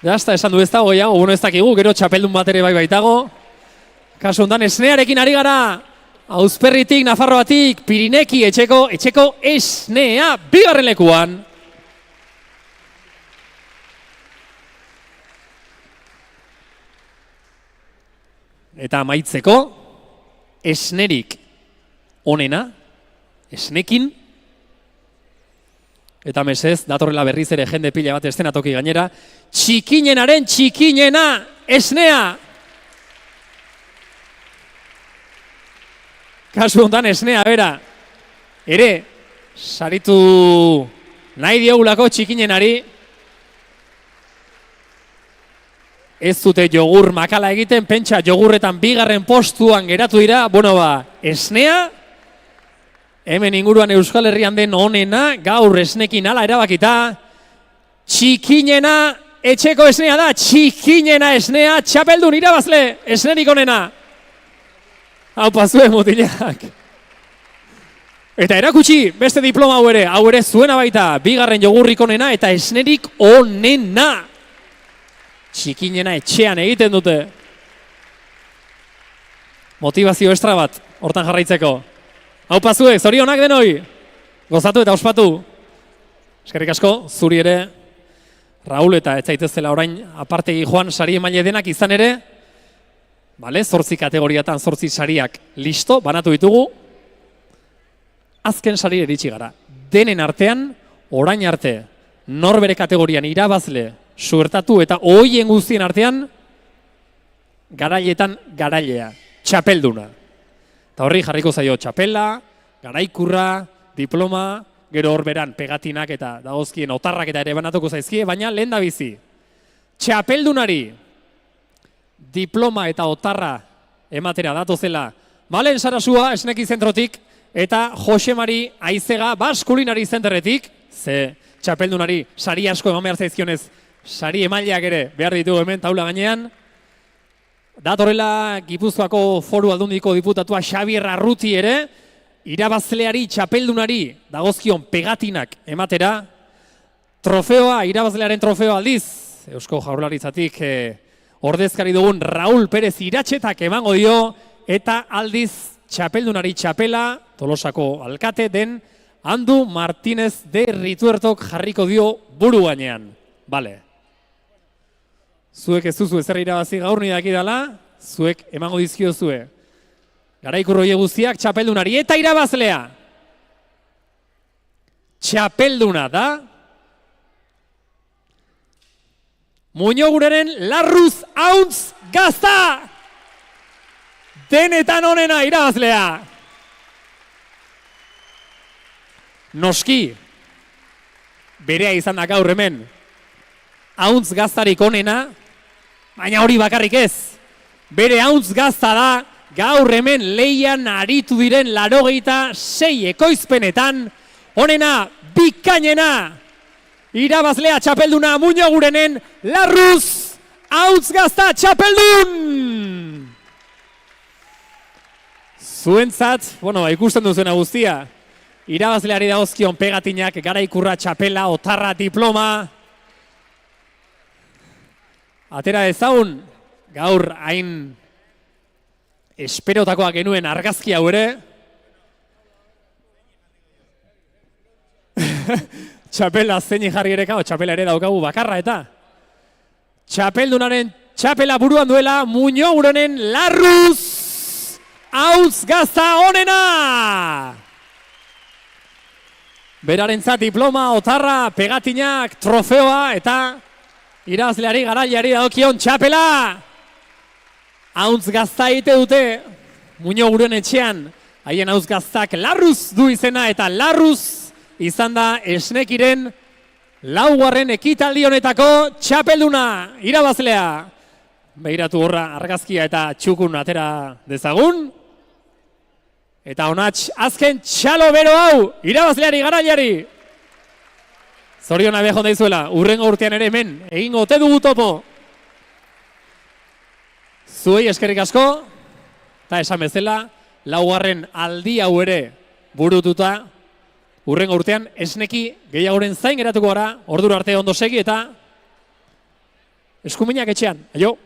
Jazta, esan du ez dago gehiago, bueno ez dakigu, gero txapeldun bat ere bai baitago. Kasu hontan esnearekin ari gara, Auzperritik, Nafarroatik, Pirineki etxeko esnea, bigarren lekuan. Eta amaitzeko, esnerik onena, esnekin, eta mesez, datorrela berriz ere jende pila bat estenatoki gainera, txikinenaren txikinena, esnea! Kasu hontan esnea, bera, ere, saritu nahi diogulako txikinenari, ez dute jogur makala egiten, pentsa jogurretan bigarren postuan geratu dira, bueno ba, esnea, hemen inguruan Euskal Herrian den onena, gaur esnekin ala erabakita, txikinena etxeko esnea da, txikinena esnea, txapeldun irabazle, esnerik onena. Hau pasue mutilak. Eta erakutsi beste diploma hau ere zuena baita, bigarren jogurrik onena eta esnerik onena. Txikinena etxean egiten dute. Motivazio estra bat, hortan jarraitzeko. Hau pasue, zorionak denoi. Gozatu eta ospatu. Eskerrik asko, zuri ere, Raul eta ez zaitezela orain apartegi joan sari emaile denak izan ere, Bale, 8 kategoriatan 8 sariak listo, banatu ditugu. Azken sari iritsi gara. Denen artean, orain arte, norbere kategorian irabazle, suertatu eta ohien guztien artean, garailetan garailea, txapelduna. Eta horri jarriko zaio txapela, garaikurra, diploma, gero horberan pegatinak eta dagozkien otarrak eta ere banatuko zaizkie, baina lehen da bizi. Txapeldunari, diploma eta otarra ematera datozela Malen Sarasua esneki zentrotik eta Jose Mari Aizega Baskulinari zenterretik, ze txapeldunari sari asko eman behar zaizkionez, sari emaileak ere behar ditugu hemen taula gainean. Datorrela Gipuzkoako Foru Aldundiko diputatua Xabier Arruti ere, irabazleari txapeldunari dagozkion pegatinak ematera, trofeoa, irabazlearen trofeoa aldiz, Eusko Jaurlaritzatik ordezkari dugun Raul Pérez Iratxetak emango dio, eta aldiz txapeldunari txapela, Tolosako alkate den, Andu Martínez de Rituertok jarriko dio buru gainean. Bale. Zuek ez duzu ezer irabazi gaur ni dakidala, zuek emango dizkio zue. Garaikurroie guztiak txapeldunari eta irabazlea. Txapelduna da, Muñogureren Larruz Auntz Gazta! Denetan onena irabazlea! Noski, berea izan da gaur hemen, Auntz Gaztarik onena, baina hori bakarrik ez. Bere Auntz Gazta da, gaur hemen leian aritu diren 86 ekoizpenetan, onena, bikainena, irabazlea txapelduna Muñogurenen Larruz Auntz Gazta txapeldun! Zuentzat, bueno, ikusten duzena guztia, irabazleari dagozkion pegatinak, garaikurra, txapela, otarra, diploma. Atera ezagun, gaur hain esperotakoa genuen argazki hau ere. Txapela zein jarri ere, txapela ere daukagu bakarra eta. Txapeldunaren txapela buruan duela, Muñogurenen Larruz Auntz Gazta onena! Berarentzat diploma, otarra, pegatinak, trofeoa eta irabazleari garaileari dagokion txapela! Auntz Gazta egite dute, Muñoguren etxean, haien Auntz Gaztak Larruz du izena eta Larruz izan da esnekiren laugarren ekitaldi honetako txapelduna irabazlea. Behiratu horra argazkia eta txukun atera dezagun. Eta honatx azken txalo bero hau irabazleari garaiari. Zoriona behon daizuela, urrengo urtean ere hemen egingo ote dugu topo. Zuei eskerrik asko, eta esan bezala, laugarren aldi hau ere burututa, urrengo urtean esneki gehiagoren zain geratuko gara, ordura arte ondo segi eta eskuminak etxean. Aio!